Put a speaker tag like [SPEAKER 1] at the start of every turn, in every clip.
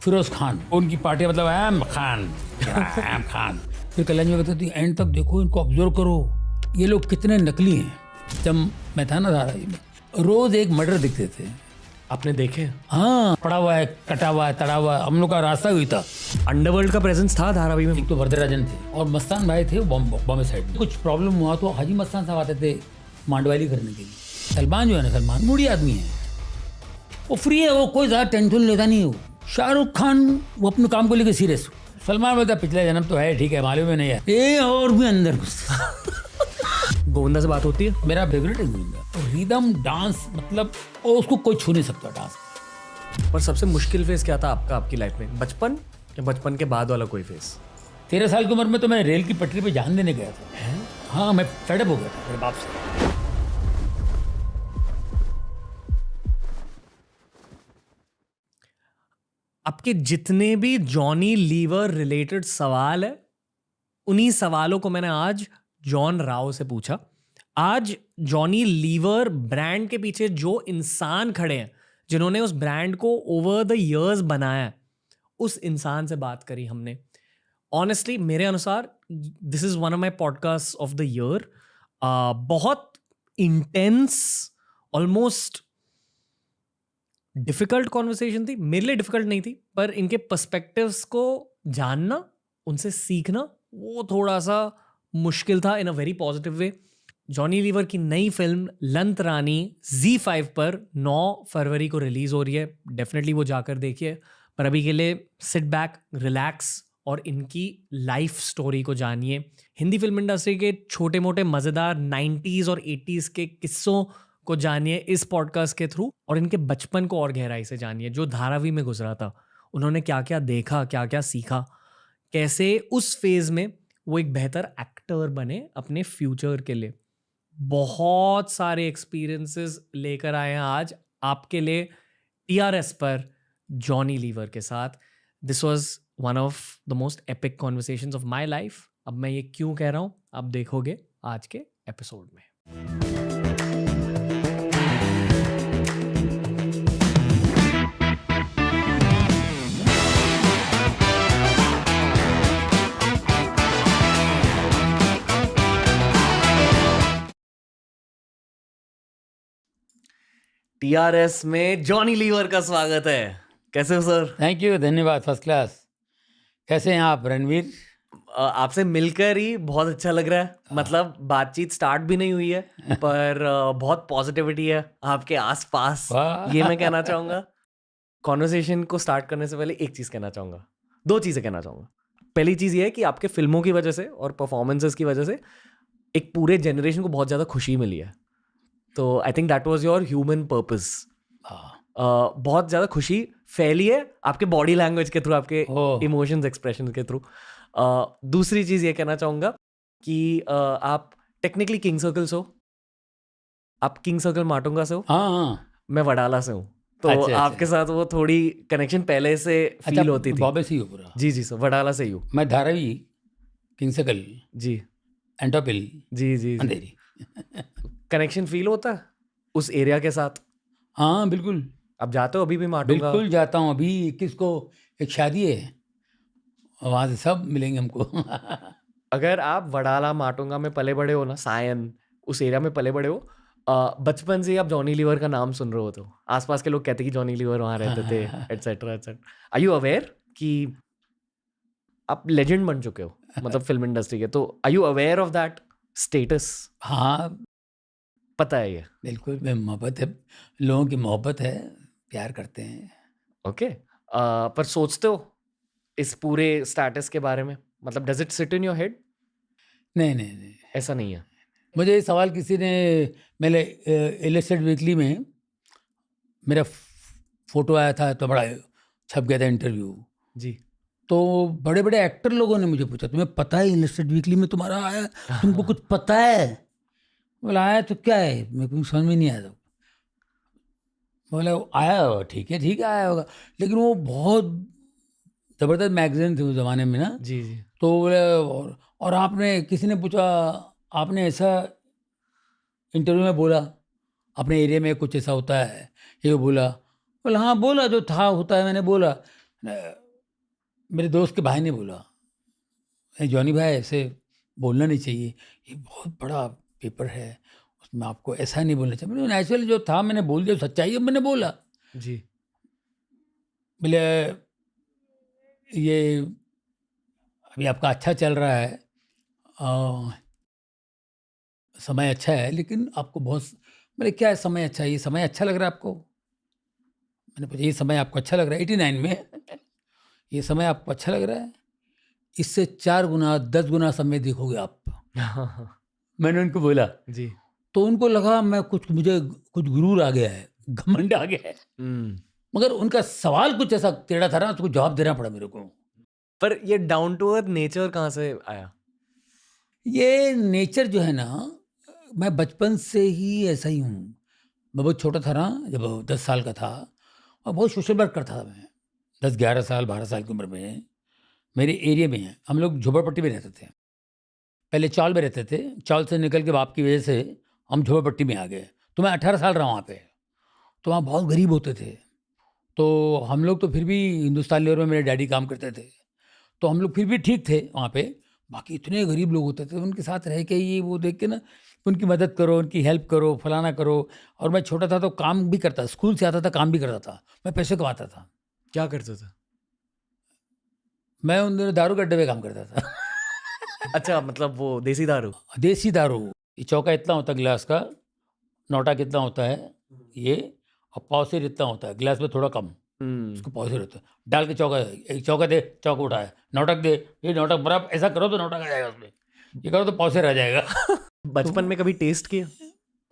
[SPEAKER 1] फिरोज खान, उनकी पार्टी मतलब I am Khan. फिर कल्याण जी कहते थे एंड तक देखो, इनको ऑब्जर्व करो, ये लोग कितने नकली हैं। जब मैं था ना धारावी में, रोज एक मर्डर दिखते थे।
[SPEAKER 2] आपने देखे?
[SPEAKER 1] हाँ, पड़ा हुआ है, कटा हुआ है, तड़ा हुआ है, हम लोग का रास्ता हुई था।
[SPEAKER 2] अंडरवर्ल्ड का प्रेजेंस था धारावी में।
[SPEAKER 1] एक तो वरदराजन थे और मस्तान भाई थे बॉम्बे साइड में। कुछ प्रॉब्लम हुआ तो हाजी मस्तान साहब आते थे मांडवाली करने के लिए। सलमान जो है ना, सलमान मूडी आदमी है, वो फ्री है, वो कोई ज़्यादा टेंशन लेता नहीं है। वो शाहरुख खान वो अपने काम को लेकर सीरियस। सलमान बोलता पिछले जन्म तो है, ठीक है, मालूम है नहीं है, ये और भी अंदर घुस।
[SPEAKER 2] गोविंदा से बात होती है?
[SPEAKER 1] मेरा फेवरेट है गोविंदा। रिदम डांस, मतलब उसको कोई छू नहीं सकता डांस।
[SPEAKER 2] पर सबसे मुश्किल फेज क्या था आपका, आपकी लाइफ में? बचपन या बचपन के बाद वाला कोई फेज?
[SPEAKER 1] 13 साल की उम्र में तो मैं रेल की पटरी पे जान देने गया था। हाँ, मैं फेडअप हो गया था मेरे बाप से।
[SPEAKER 2] आपके जितने भी जॉनी लीवर रिलेटेड सवाल है, उन्हीं सवालों को मैंने आज जॉन राव से पूछा। आज जॉनी लीवर ब्रांड के पीछे जो इंसान खड़े हैं, जिन्होंने उस ब्रांड को ओवर द इयर्स बनाया है, उस इंसान से बात करी हमने। ऑनेस्टली मेरे अनुसार this is one of my podcast of the year. बहुत इंटेंस, ऑलमोस्ट डिफिकल्ट कॉन्वर्सेशन थी। मेरे लिए डिफिकल्ट नहीं थी, पर इनके पर्सपेक्टिव्स को जानना, उनसे सीखना, वो थोड़ा सा मुश्किल था in a very positive way. Johnny Lever की नई फिल्म लंत रानी ZEE5 पर 9 फरवरी को रिलीज हो रही है। डेफिनेटली वो जाकर देखिए। पर अभी के लिए सिट बैक, रिलैक्स और इनकी लाइफ स्टोरी को जानिए। हिंदी फिल्म इंडस्ट्री के छोटे मोटे मज़ेदार 90s और 80s के किस्सों को जानिए इस पॉडकास्ट के थ्रू, और इनके बचपन को और गहराई से जानिए, जो धारावी में गुजरा था, उन्होंने क्या क्या देखा, क्या क्या सीखा, कैसे उस फेज में वो एक बेहतर एक्टर बने अपने फ्यूचर के लिए। बहुत सारे एक्सपीरियंसेस लेकर आए हैं आज आपके लिए TRS पर जॉनी लीवर के साथ। This was one of the most epic conversations of my life. अब मैं ये क्यों कह रहा हूँ आप देखोगे आज के एपिसोड में। TRS में जॉनी लीवर का स्वागत है। कैसे हो सर?
[SPEAKER 1] थैंक यू, धन्यवाद, फर्स्ट क्लास। कैसे हैं आप रणवीर?
[SPEAKER 2] आपसे मिलकर ही बहुत अच्छा लग रहा है। मतलब बातचीत स्टार्ट भी नहीं हुई है, पर बहुत पॉजिटिविटी है आपके आसपास, ये मैं कहना चाहूँगा। कॉन्वर्सेशन को स्टार्ट करने से पहले एक चीज़ कहना चाहूँगा, 2 चीज़ें कहना चाहूँगा। पहली चीज़ ये है कि आपके फिल्मों की वजह से और परफॉर्मेंसेस की वजह से एक पूरे जनरेशन को बहुत ज़्यादा खुशी मिली है। तो I think that was your human purpose. बहुत ज़्यादा खुशी फैली है आपके बॉडी लैंग्वेज के थ्रू, आपके इमोशंस एक्सप्रेशन के थ्रू। दूसरी चीज़ ये कहना चाहूँगा कि आप टेक्निकली किंग सर्कल से हो। आप किंग सर्कल माटुंगा से हो।
[SPEAKER 1] हाँ,
[SPEAKER 2] मैं वडाला से हूँ, तो
[SPEAKER 1] अच्छा।
[SPEAKER 2] आपके साथ वो थोड़ी कनेक्शन पहले से फील होती थी।
[SPEAKER 1] बॉम्बे से ही हो पूरा?
[SPEAKER 2] जी सर, वडाला से ही हूँ
[SPEAKER 1] मैं। धारावी, किंग सर्कल
[SPEAKER 2] जी,
[SPEAKER 1] एंटोपिल,
[SPEAKER 2] जी
[SPEAKER 1] अंधेरी।
[SPEAKER 2] कनेक्शन फील होता है उस एरिया के साथ?
[SPEAKER 1] हाँ बिल्कुल।
[SPEAKER 2] आप जाते हो अभी भी माटुंगा?
[SPEAKER 1] बिल्कुल जाता हूँ। अभी 21 को एक शादी है, वहाँ से सब मिलेंगे हमको।
[SPEAKER 2] अगर आप वडाला माटुंगा में पले बड़े हो ना, सायन उस एरिया में पले बड़े हो, बचपन से ही आप जॉनी लीवर का नाम सुन रहे हो, तो आसपास के लोग कहते कि जॉनी लीवर वहाँ रहते थे, etcetera etcetera. Are you aware कि आप लेजेंड बन चुके हो, मतलब फिल्म इंडस्ट्री के? तो are you aware of that status?
[SPEAKER 1] हाँ
[SPEAKER 2] पता है ये?
[SPEAKER 1] बिल्कुल, मोहब्बत है, लोगों की मोहब्बत है, प्यार करते हैं।
[SPEAKER 2] ओके। पर सोचते हो इस पूरे स्टेटस के बारे में? मतलब does it sit in your head?
[SPEAKER 1] नहीं,
[SPEAKER 2] ऐसा नहीं है।
[SPEAKER 1] मुझे ये सवाल किसी ने, मेरे इलस्ट्रेटेड वीकली में मेरा फोटो आया था, तो बड़ा छप गया था इंटरव्यू जी। तो बड़े बड़े एक्टर लोगों ने मुझे पूछा, तुम्हें पता है इलस्ट्रेटेड वीकली में तुम्हारा आया, तुमको कुछ पता है? बोला आया तो क्या है, मेरे को समझ में नहीं आया। था बोला आया होगा, ठीक है आया होगा, लेकिन वो बहुत ज़बरदस्त मैगजीन थी उस ज़माने में ना।
[SPEAKER 2] जी।
[SPEAKER 1] तो बोले और आपने, किसी ने पूछा आपने ऐसा इंटरव्यू में बोला अपने एरिया में कुछ ऐसा होता है, ये बोला हाँ बोला, जो था होता है मैंने बोला। मेरे दोस्त के भाई ने बोला, जॉनी भाई ऐसे बोलना नहीं चाहिए, ये बहुत बड़ा पेपर है, उसमें आपको ऐसा नहीं बोलना चाहिए। मैंने नेचुरली जो था मैंने बोल दिया, सच्चाई है, मैंने बोला।
[SPEAKER 2] जी।
[SPEAKER 1] बोले ये अभी आपका अच्छा चल रहा है, समय अच्छा है, लेकिन आपको बहुत, मैंने क्या है समय अच्छा है, ये समय अच्छा लग रहा है आपको? मैंने पूछा ये समय आपको अच्छा लग रहा है 89 में ये समय आपको अच्छा लग रहा है? इससे 4 गुना 10 गुना समय देखोगे आप। मैंने उनको बोला
[SPEAKER 2] जी।
[SPEAKER 1] तो उनको लगा मैं मुझे कुछ गुरूर आ गया है, घमंड आ गया है। मगर उनका सवाल कुछ ऐसा टेढ़ा था ना, उसको जवाब देना पड़ा मेरे को।
[SPEAKER 2] पर ये डाउन टू अर्थ नेचर कहाँ से आया?
[SPEAKER 1] ये नेचर जो है ना, मैं बचपन से ही ऐसा ही हूँ। मैं बहुत छोटा था ना, जब 10 साल का था, और बहुत सोशल वर्क करता था मैं। 10 11 साल 12 साल की उम्र में मेरे एरिया में है, हम लोग झोपड़पट्टी में रहते थे। पहले चौल में रहते थे, चौल से निकल के बाप की वजह से हम झोपड़पट्टी में आ गए। तो मैं 18 साल रहा वहाँ पे। तो वहाँ बहुत गरीब होते थे। तो हम लोग तो फिर भी हिंदुस्तान लेवर में मेरे डैडी काम करते थे, तो हम लोग फिर भी ठीक थे वहाँ पे। बाकी इतने गरीब लोग होते थे, उनके साथ रह के ये वो देख के ना, उनकी मदद करो, उनकी हेल्प करो, फलाना करो। और मैं छोटा था तो काम भी करता, स्कूल से आता था काम भी करता था, मैं पैसे कमाता था।
[SPEAKER 2] क्या करते थे?
[SPEAKER 1] मैं उन दिनों दारू के अड्डे पे काम करता था।
[SPEAKER 2] अच्छा, मतलब वो देसी दारू?
[SPEAKER 1] देसी दारू। ये चौका इतना होता है गिलास का, नौटा कितना होता है ये, और पावसेर इतना होता है, गिलास में थोड़ा कम, उसको पावसेर होता है। डाल के चौका, एक चौका दे, चौका उठाए, नौटक दे, ये नौटक बराबर ऐसा करो तो नौटक आ जाएगा उसमें, ये करो तो पावसेर आ जाएगा।
[SPEAKER 2] बचपन में कभी टेस्ट किया?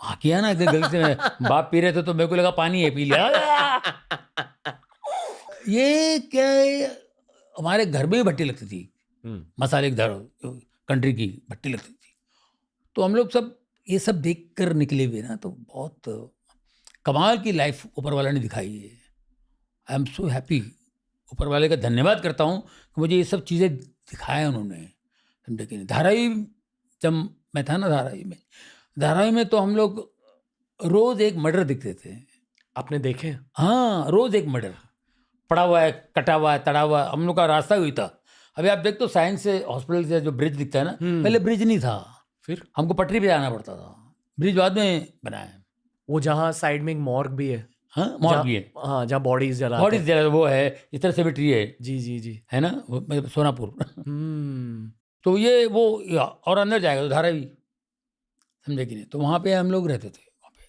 [SPEAKER 1] हाँ किया ना, गलती से बाप पी रहे थे तो मेरे को लगा पानी है, पी लिया। ये क्या है, हमारे घर में ही भट्टी लगती थी, मसाले की दारू, कंट्री की भट्टी लगती थी। तो हम लोग सब ये सब देख कर निकले हुए ना, तो बहुत कमाल की लाइफ ऊपर वाला ने दिखाई है। आई एम सो हैप्पी, ऊपर वाले का धन्यवाद करता हूँ कि मुझे ये सब चीज़ें दिखाया उन्होंने, समझे कि नहीं। धारावी जब मैं था ना, धारावी में तो हम लोग रोज़ एक मर्डर दिखते थे।
[SPEAKER 2] आपने देखे?
[SPEAKER 1] हाँ, रोज़ एक मर्डर पड़ा हुआ है, कटा हुआ है, तड़ा हुआ है। हम लोग का रास्ता हुई था। अभी आप देखते हो साइंस से हॉस्पिटल से जो ब्रिज दिखता है ना, पहले ब्रिज नहीं था,
[SPEAKER 2] फिर
[SPEAKER 1] हमको पटरी पे जाना पड़ता था, ब्रिज बाद में बना है।
[SPEAKER 2] वो जहाँ साइड में एक मॉर्ग भी है।
[SPEAKER 1] हाँ, मॉर्ग भी है।
[SPEAKER 2] हाँ, जहाँ बॉडीज जलाते
[SPEAKER 1] बॉडीज जला, वो है, इस तरह सेमेट्री है।
[SPEAKER 2] जी जी जी।
[SPEAKER 1] है ना, सोनापुर। तो ये वो, और अंदर जाएगा तो धारावी, समझे कि नहीं। तो वहाँ पे हम लोग रहते थे वहाँ पे।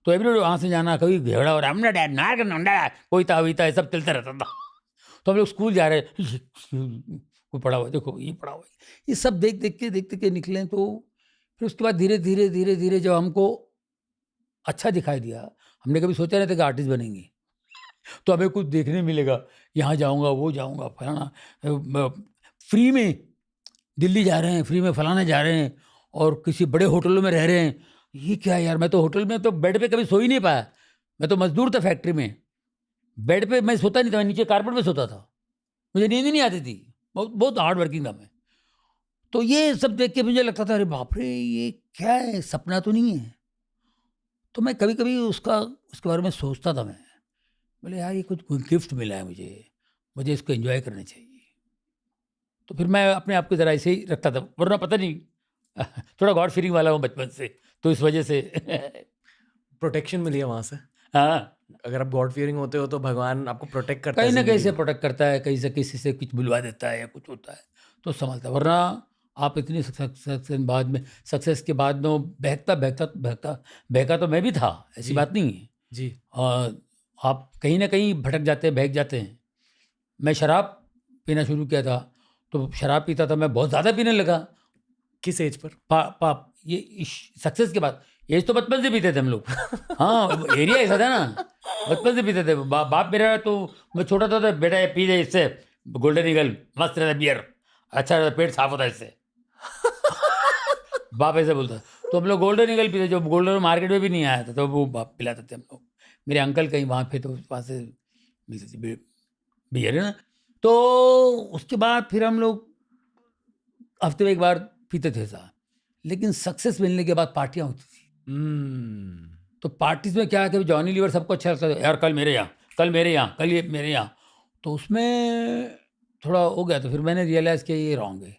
[SPEAKER 1] तो एवरीडे वहाँ से जाना, कभी घेड़ा और हमने डैड नार नंडा कोई था सब चलता रहता था। तो हम लोग स्कूल जा रहे, कोई पढ़ा हुआ, देखो ये पढ़ा हुआ, ये सब देखते के निकले। तो फिर उसके बाद धीरे धीरे जब हमको अच्छा दिखाई दिया, हमने कभी सोचा नहीं था कि आर्टिस्ट बनेंगे, तो हमें कुछ देखने मिलेगा, यहाँ जाऊँगा, वो जाऊँगा, फलाना, फ्री में दिल्ली जा रहे हैं, फ्री में फलाना जा रहे हैं, और किसी बड़े होटलों में रह रहे हैं। ये क्या है यार, मैं तो होटल में तो बेड पे कभी सो ही नहीं पाया। मैं तो मजदूर था फैक्ट्री में, बेड पे मैं सोता नहीं था, मैं नीचे कारपेट पे सोता था, मुझे नींद ही नहीं आती थी, बहुत बहुत हार्ड वर्किंग था मैं। तो ये सब देख के मुझे लगता था अरे बाप रे, ये क्या है, सपना तो नहीं है। तो मैं कभी कभी उसके बारे में सोचता था। मैं बोले यार ये कुछ गिफ्ट मिला है मुझे इसको एंजॉय करना चाहिए। तो फिर मैं अपने आप को ज़रा ऐसे ही रखता था, वरना पता नहीं थोड़ा गॉड फीलिंग वाला हूँ बचपन से, तो इस वजह से
[SPEAKER 2] प्रोटेक्शन मिली है वहाँ से।
[SPEAKER 1] हाँ,
[SPEAKER 2] अगर आप गॉड फियरिंग होते हो तो भगवान आपको प्रोटेक्ट करता है,
[SPEAKER 1] कहीं ना कहीं से
[SPEAKER 2] जिंदगी में।
[SPEAKER 1] प्रोटेक्ट करता है, कहीं से किसी से कुछ बुलवा देता है या कुछ होता है तो संभलता है। वरना आप इतनी सक्सेस के बाद में बहका तो मैं भी था, ऐसी
[SPEAKER 2] जी।
[SPEAKER 1] बात नहीं है।
[SPEAKER 2] जी।
[SPEAKER 1] और आप कहीं ना कहीं भटक जाते हैं, बहक जाते हैं। मैं शराब पीना शुरू किया था, तो शराब पीता था मैं, बहुत ज़्यादा पीने लगा।
[SPEAKER 2] किस एज पर?
[SPEAKER 1] ये सक्सेस के बाद, एज तो बचपन से पीते थे हम लोग। हाँ, एरिया ऐसा था ना, बचपन से पीते थे। बाप मेरा, तो मैं छोटा था तो बेटा ये पी जाए, इससे गोल्डन ईगल मस्त रहता, बियर अच्छा रहता, पेट साफ होता है इससे। बाप ऐसे बोलता। तो हम लोग गोल्डन ईगल पीते, जो गोल्डन मार्केट में भी नहीं आया था, तो वो बाप पिलाते थे हम लोग। मेरे अंकल कहीं वहाँ पे, तो वहाँ से मिलती थी बियर, है ना। तो उसके बाद फिर हम लोग हफ्ते में एक बार पीते थे साहब। लेकिन सक्सेस मिलने के बाद पार्टियां होती थी। तो पार्टीज में क्या है कि जॉनी लीवर सबको अच्छा लगता है, यार कल मेरे यहाँ, कल ये मेरे यहाँ। तो उसमें थोड़ा हो गया, तो फिर मैंने रियलाइज़ किया ये रॉन्ग है,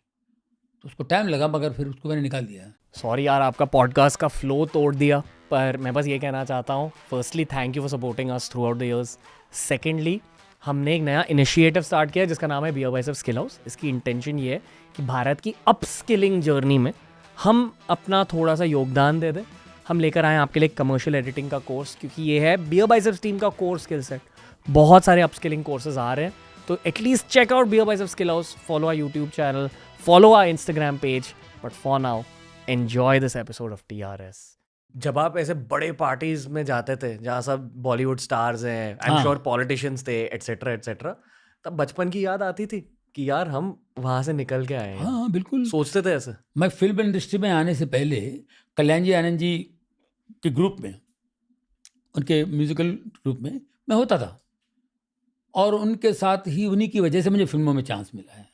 [SPEAKER 1] तो उसको टाइम लगा मगर फिर उसको मैंने निकाल दिया।
[SPEAKER 2] सॉरी यार, आपका पॉडकास्ट का फ्लो तोड़ दिया, पर मैं बस ये कहना चाहता हूँ, firstly thank you for supporting us through out the years. Secondly, हमने एक नया इनिशिएटिव स्टार्ट किया जिसका नाम है बियर बाइसेप्स स्किल हाउस। इसकी इंटेंशन ये है कि भारत की अपस्किलिंग जर्नी में हम अपना थोड़ा सा योगदान दे दें। हम लेकर आए आपके लिए कमर्शियल एडिटिंग का कोर्स, क्योंकि ये है बियर बाइसेप्स टीम का कोर स्किल सेट। बहुत सारे अपस्किलिंग कोर्सेज आ रहे हैं, तो at least check out Beer Biceps skill house, follow our YouTube channel, follow our Instagram page. But for now, enjoy this episode of TRS। जब आप ऐसे बड़े पार्टीज में जाते थे जहाँ सब बॉलीवुड स्टार्स हैं, आई एम श्योर पॉलिटिशियंस थे, एटसेट्रा एटसेट्रा, तब बचपन की याद आती थी कि यार हम वहाँ से निकल के आए हैं?
[SPEAKER 1] हाँ, बिल्कुल
[SPEAKER 2] सोचते थे ऐसे?
[SPEAKER 1] मैं फिल्म इंडस्ट्री में आने से पहले कल्याण जी आनंद जी के ग्रुप में, उनके म्यूजिकल ग्रुप में मैं होता था, और उनके साथ ही, उन्हीं की वजह से मुझे फिल्मों में चांस मिला है।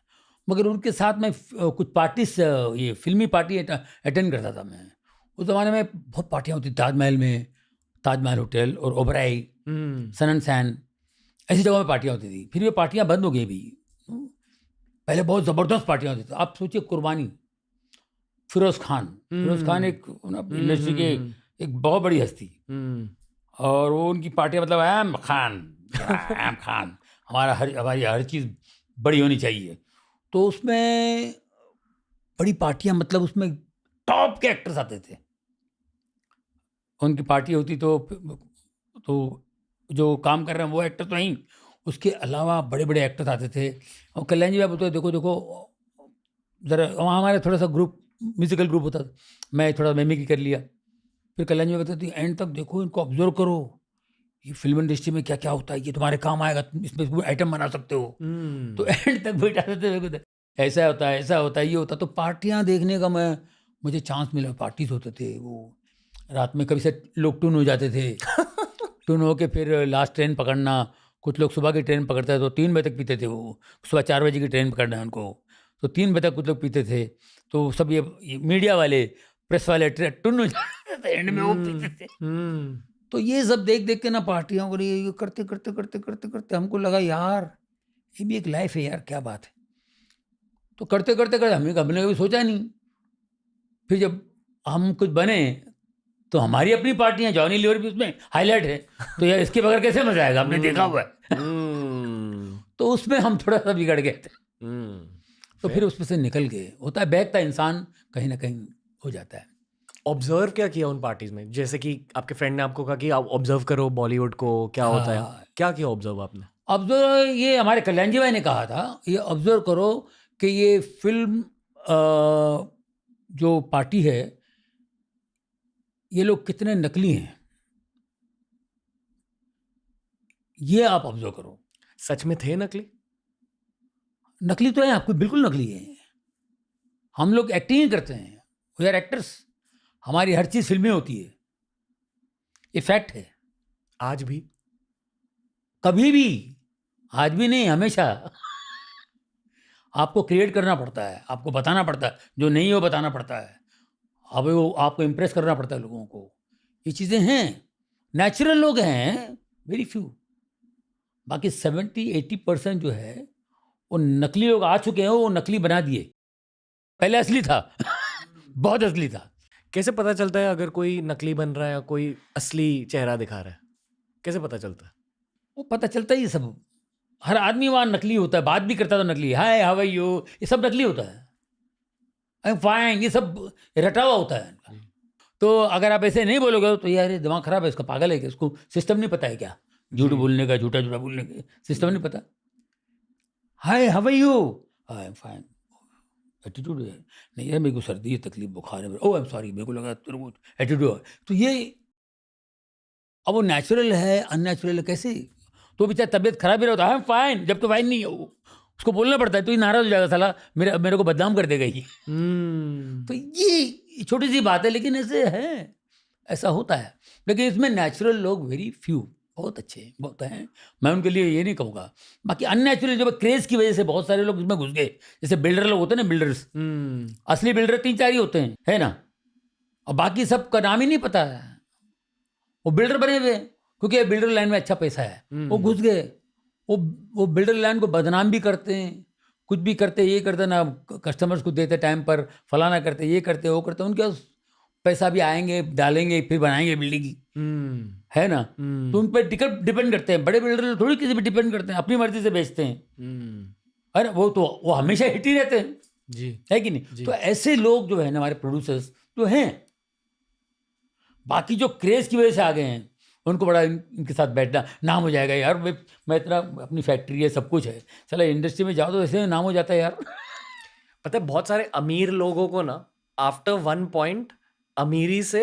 [SPEAKER 1] मगर उनके साथ मैं कुछ पार्टीज, ये फिल्मी पार्टी अटेंड करता था मैं। उस ज़माने में बहुत पार्टियाँ होती, ताजमहल में, ताजमहल होटल और ओबराई, सन सैन, ऐसी जगहों में पार्टियाँ होती थी। फिर ये पार्टियाँ बंद हो गई अभी। पहले बहुत ज़बरदस्त पार्टियाँ होती थी। आप सोचिए, कुर्बानी, फिरोज़ खान एक इंडस्ट्री के एक बहुत बड़ी हस्ती, और वो उनकी पार्टियाँ, मतलब आम खान, हमारी हर चीज़ बड़ी होनी चाहिए। तो उसमें बड़ी पार्टियाँ, मतलब उसमें टॉप के एक्टर्स आते थे। उनकी पार्टी होती तो जो काम कर रहे हैं वो एक्टर तो नहीं, उसके अलावा बड़े बड़े एक्टर्स आते थे। और कल्याण जी बोलते, देखो ज़रा, वहाँ हमारे थोड़ा सा ग्रुप, म्यूजिकल ग्रुप होता था, मैं थोड़ा मिमिक्री कर लिया। फिर कल्याण जी बताते, एंड तक देखो, इनको ऑब्जर्व करो, ये फिल्म इंडस्ट्री में क्या क्या होता है, ये तुम्हारे काम आएगा, तुम इसमें आइटम बना सकते हो। तो एंड तक बैठा थे, ऐसा होता है, ऐसा होता है, ये होता। तो पार्टियाँ देखने का मुझे चांस मिला। पार्टीज होते थे वो, रात में कभी से लोग टून हो जाते थे। टून हो के फिर लास्ट ट्रेन पकड़ना, कुछ लोग सुबह की ट्रेन पकड़ते थे तो 3 बजे तक पीते थे वो, सुबह 4 बजे की ट्रेन पकड़ना है उनको, तो 3 बजे तक कुछ लोग पीते थे। तो सब ये मीडिया वाले, प्रेस वाले टून हो जाते थे, एंड में वो पीते थे। तो ये सब देख देख के ना, पार्टियाँ और ये करते करते करते करते करते हमको लगा यार ये भी एक लाइफ है यार, क्या बात है। तो करते करते करते हमने कभी सोचा नहीं। फिर जब हम कुछ बने तो हमारी अपनी पार्टियाँ, जॉनी लीवर भी उसमें हाईलाइट है, तो यार इसके बगैर कैसे मजा आएगा, आपने देखा हुआ है। तो उसमें हम थोड़ा सा बिगड़ गए थे। तो फिर उसमें से निकल गए। होता है, बैठता इंसान कहीं ना कहीं हो जाता है।
[SPEAKER 2] ऑब्जर्व क्या किया उन पार्टीज में? जैसे कि आपके फ्रेंड ने आपको कहा कि आप ऑब्जर्व करो बॉलीवुड को, क्या होता है, क्या किया ऑब्जर्व आपने?
[SPEAKER 1] ऑब्जर्व, ये हमारे कल्याण जी भाई ने कहा था, ये ऑब्जर्व करो कि ये फिल्म जो पार्टी है, ये लोग कितने नकली हैं, ये आप ऑब्जर्व करो।
[SPEAKER 2] सच में थे नकली?
[SPEAKER 1] नकली तो है, आपको बिल्कुल नकली है। हम लोग एक्टिंग ही करते हैं, वी आर एक्टर्स, हमारी हर चीज फिल्में होती है, ये फैक्ट है।
[SPEAKER 2] आज भी?
[SPEAKER 1] कभी भी, आज भी नहीं, हमेशा। आपको क्रिएट करना पड़ता है, आपको बताना पड़ता है, जो नहीं हो बताना पड़ता है, अब वो आपको इम्प्रेस करना पड़ता है लोगों को। ये चीज़ें हैं, नेचुरल लोग हैं वेरी फ्यू, बाकी 70-80% जो है वो नकली लोग आ चुके हैं, वो नकली बना दिए। पहले असली था बहुत असली था।
[SPEAKER 2] कैसे पता चलता है अगर कोई नकली बन रहा है या कोई असली चेहरा दिखा रहा है? कैसे पता चलता है?
[SPEAKER 1] वो पता चलता ही, सब, हर आदमी वहाँ नकली होता है, बात भी करता है तो नकली, हाय हाउ आर यू, ये सब नकली होता है, आई एम फाइन, ये सब रटा हुआ होता है। तो अगर आप ऐसे नहीं बोलोगे तो यार ये दिमाग खराब है, इसका पागल है क्या, इसको सिस्टम नहीं पता है क्या, झूठ बोलने का, झूठा झूठा बोलने का सिस्टम नहीं पता। Hi how are you, I am fine, attitude है, नहीं यार मेरे को सर्दी है, तकलीफ, बुखार है, ओ आई एम सॉरी, मेरे को लगा तेरे को एटीट्यूड है। तो ये अब वो नेचुरल है अननेचुरल है, कैसे? तो बेचारा तबीयत खराब ही रहता है, फाइन, जब तो फाइन नहीं है वो, उसको बोलना पड़ता है, तो ये नाराज हो जाएगा, साला मेरे को बदनाम कर देगा ये। तो ये छोटी सी बात है, लेकिन ऐसे है, ऐसा होता है। लेकिन इसमें नेचुरल लोग वेरी फ्यू, बहुत अच्छे बहुत हैं, मैं उनके लिए ये नहीं कहूँगा। बाकी अननेचुरल जो क्रेज की वजह से बहुत सारे लोग इसमें घुस गए, जैसे बिल्डर लोग होते हैं ना, बिल्डर्स, असली बिल्डर 3-4 ही होते हैं, है ना, और बाकी सब का नाम ही नहीं पता है, वो बिल्डर बने हुए क्योंकि बिल्डर लाइन में अच्छा पैसा है, वो घुस गए, वो बिल्डर लाइन को बदनाम भी करते हैं, कुछ भी करते, ये करते ना, कस्टमर्स को देते टाइम पर, फलाना करते, ये करते, वो करते, उनके पास पैसा भी आएंगे, डालेंगे, फिर बनाएंगे बिल्डिंग, है ना। तो उन पर डिपेंड करते हैं। बड़े बिल्डर थोड़ी किसी पे डिपेंड करते हैं, अपनी मर्जी से बेचते हैं, अरे वो हमेशा हिट ही रहते हैं
[SPEAKER 2] जी,
[SPEAKER 1] है कि नहीं। तो ऐसे लोग जो है ना, हमारे प्रोड्यूसर्स जो हैं, बाकी जो क्रेज की वजह से आ गए हैं, उनको बड़ा इनके साथ बैठना, नाम हो जाएगा यार, मैं इतना, अपनी फैक्ट्री है, सब कुछ है, चला इंडस्ट्री में जाओ तो ऐसे नाम हो जाता है यार।
[SPEAKER 2] पता है बहुत सारे अमीर लोगों को ना आफ्टर वन पॉइंट अमीरी से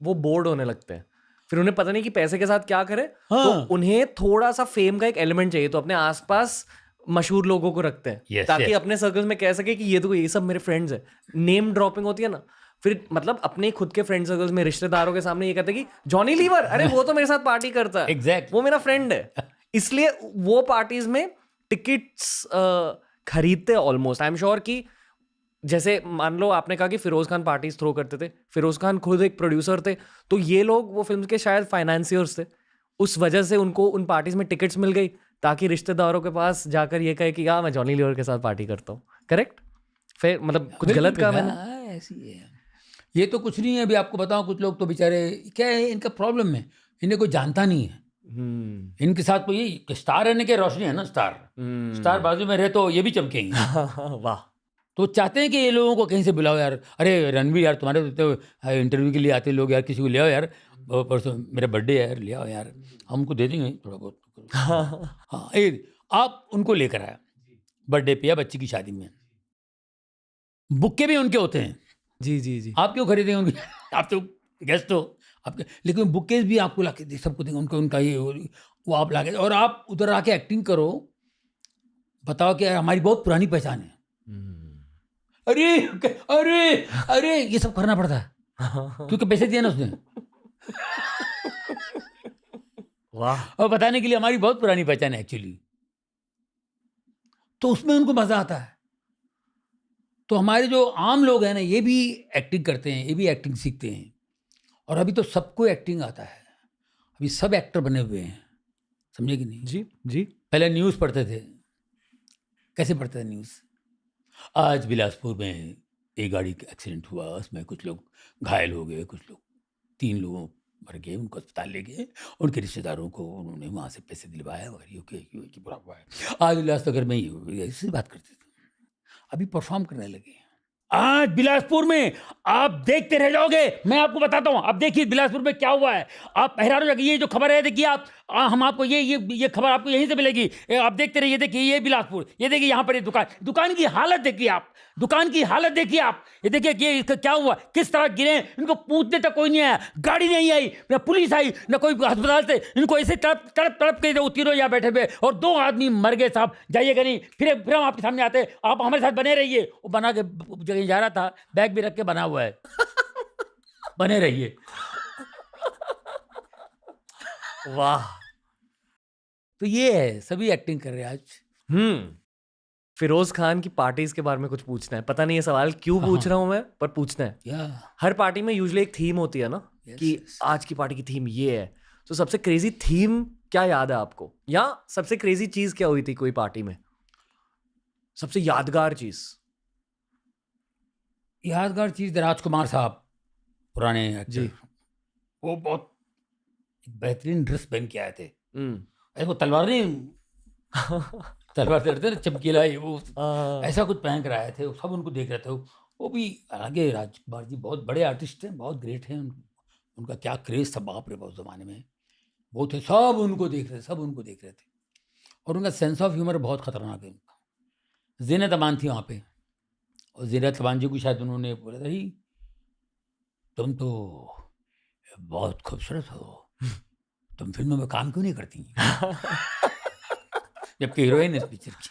[SPEAKER 2] वो बोर्ड होने लगते हैं, फिर उन्हें पता नहीं कि पैसे के साथ क्या करें।
[SPEAKER 1] हाँ।
[SPEAKER 2] तो उन्हें थोड़ा सा फेम का एक एलिमेंट चाहिए, तो अपने आसपास मशहूर लोगों को रखते हैं,
[SPEAKER 1] Yes,
[SPEAKER 2] ताकि
[SPEAKER 1] yes.
[SPEAKER 2] अपने सर्कल में कह सके कि ये सब मेरे फ्रेंड्स हैं। नेम ड्रॉपिंग होती है ना, फिर मतलब अपने खुद के फ्रेंड सर्कल्स में रिश्तेदारों के सामने ये कहते हैं कि जॉनी लीवर, अरे वो तो मेरे साथ पार्टी करता है,
[SPEAKER 1] Exact.
[SPEAKER 2] वो मेरा फ्रेंड है। इसलिए वो पार्टीज में टिकट्स खरीदते ऑलमोस्ट। आई एम श्योर कि जैसे मान लो आपने कहा कि फिरोज खान पार्टीज थ्रो करते थे, फिरोज खान खुद एक प्रोड्यूसर थे, तो ये लोग वो फिल्म के शायद फाइनेंसियर्स थे, उस वजह से उनको उन पार्टीज में टिकट्स मिल गई, ताकि रिश्तेदारों के पास जाकर ये कहे कि हाँ मैं जॉनी लीवर के साथ पार्टी करता हूँ। करेक्ट? फिर मतलब कुछ गलत कहा मैंने?
[SPEAKER 1] हाँ, ऐसी है। ये तो कुछ नहीं है। अभी आपको बताऊं, कुछ लोग तो बेचारे, क्या है इनका प्रॉब्लम है, इन्हें कोई जानता नहीं है। इनके साथ कोई स्टार रहने के रोशनी है ना, स्टार बाजू में रहे तो ये भी चमकेंगे।
[SPEAKER 2] वाह। तो
[SPEAKER 1] चाहते हैं कि ये लोगों को कहीं से बुलाओ यार, अरे रणवीर यार, तुम्हारे तो इंटरव्यू के लिए आते लोग यार, किसी को ले आओ यार, परसों मेरा बर्थडे है यार, ले आओ यार, हम उनको दे देंगे थोड़ा बहुत। हाँ, आप उनको लेकर आया बर्थडे पे या बच्ची की शादी में, बुक्के भी उनके होते हैं।
[SPEAKER 2] जी जी जी।
[SPEAKER 1] आप क्यों खरीदेंगे उनके? आप तो गेस्ट हो आपके, लेकिन बुक्केज भी आपको ला के सबको देंगे, उनका ये वो आप ला के, और आप उधर आके एक्टिंग करो, बताओ कि यार हमारी बहुत पुरानी पहचान है। अरे अरे अरे ये सब करना पड़ता है क्योंकि पैसे दिए ना उसने।
[SPEAKER 2] वाह।
[SPEAKER 1] और बताने के लिए हमारी बहुत पुरानी पहचान है एक्चुअली, तो उसमें उनको मजा आता है। तो हमारे जो आम लोग हैं ना, ये भी एक्टिंग करते हैं, ये भी एक्टिंग सीखते हैं, और अभी तो सबको एक्टिंग आता है, अभी सब एक्टर बने हुए हैं, समझे कि नहीं?
[SPEAKER 2] जी जी।
[SPEAKER 1] पहले न्यूज़ पढ़ते थे, कैसे पढ़ते थे न्यूज़? आज बिलासपुर में एक गाड़ी का एक्सीडेंट हुआ, उसमें कुछ लोग घायल हो गए, कुछ लोग 3 लोगों मर गए, उनको अस्पताल ले गए, उनके रिश्तेदारों को उन्होंने वहाँ से पैसे दिलवाया वगैरह, ये बुरा हुआ है। आज बिलासपुर में ये ऐसी बात करते थे, अभी परफॉर्म करने लगे। आज बिलासपुर में आप देखते रह जाओगे, मैं आपको बताता हूँ। आप देखिए बिलासपुर में क्या हुआ है, आप हैरान हो जाएंगे। ये जो खबर है, देखिए आप, हम आपको ये खबर आपको यहीं से मिलेगी, आप देखते रहिए। देखिए ये बिलासपुर, ये देखिए यहाँ पर ये दुकान की हालत देखिए आप, दुकान की हालत देखिए आप, ये देखिए कि इसका क्या हुआ, किस तरह गिरे, इनको पूछने तक कोई नहीं आया, गाड़ी नहीं आई, ना पुलिस आई, ना कोई अस्पताल से, इनको ऐसे तड़प के तीनों यहाँ बैठे हुए, और 2 आदमी मर गए साहब। जाइएगा नहीं, फिर हम आपके सामने आते, आप हमारे साथ बने रहिए। वो बना के जगह जा रहा था, बैग भी रख के बना हुआ है। बने रहिए।
[SPEAKER 2] वाह।
[SPEAKER 1] तो ये है, सभी एक्टिंग कर रहे हैं आज।
[SPEAKER 2] फिरोज खान की पार्टीज के बारे में कुछ पूछना है, पता नहीं ये सवाल क्यों पूछ रहा हूं मैं, पर पूछना है। हर पार्टी में यूजुअली एक थीम होती है ना, कि आज की पार्टी की थीम ये है। तो सबसे क्रेजी थीम क्या याद है आपको, या सबसे क्रेजी चीज क्या हुई थी कोई पार्टी में, सबसे यादगार चीज?
[SPEAKER 1] यादगार चीज राजकुमार साहब, पुराने एक्टर, वो बहुत बेहतरीन ड्रेस पहन के आए थे। वो तलवार नहीं तलवार चढ़ते ना, चमकीला, वो ऐसा कुछ पहन कर आए थे, सब उनको देख रहे थे। वो भी आगे, राजकुमार जी बहुत बड़े आर्टिस्ट हैं, बहुत ग्रेट हैं, उनका क्या क्रेज था बाप रे, बहुत ज़माने में वो थे, सब उनको देख रहे थे, और उनका सेंस ऑफ ह्यूमर बहुत खतरनाक है उनका। ज़ीनत अमान थी वहाँ पे, और ज़ीनत अमान जी को शायद उन्होंने बोला था, तुम तो बहुत खूबसूरत हो, तुम फिल्मों में काम क्यों नहीं करती? जबकि हीरोइन इस पिक्चर की।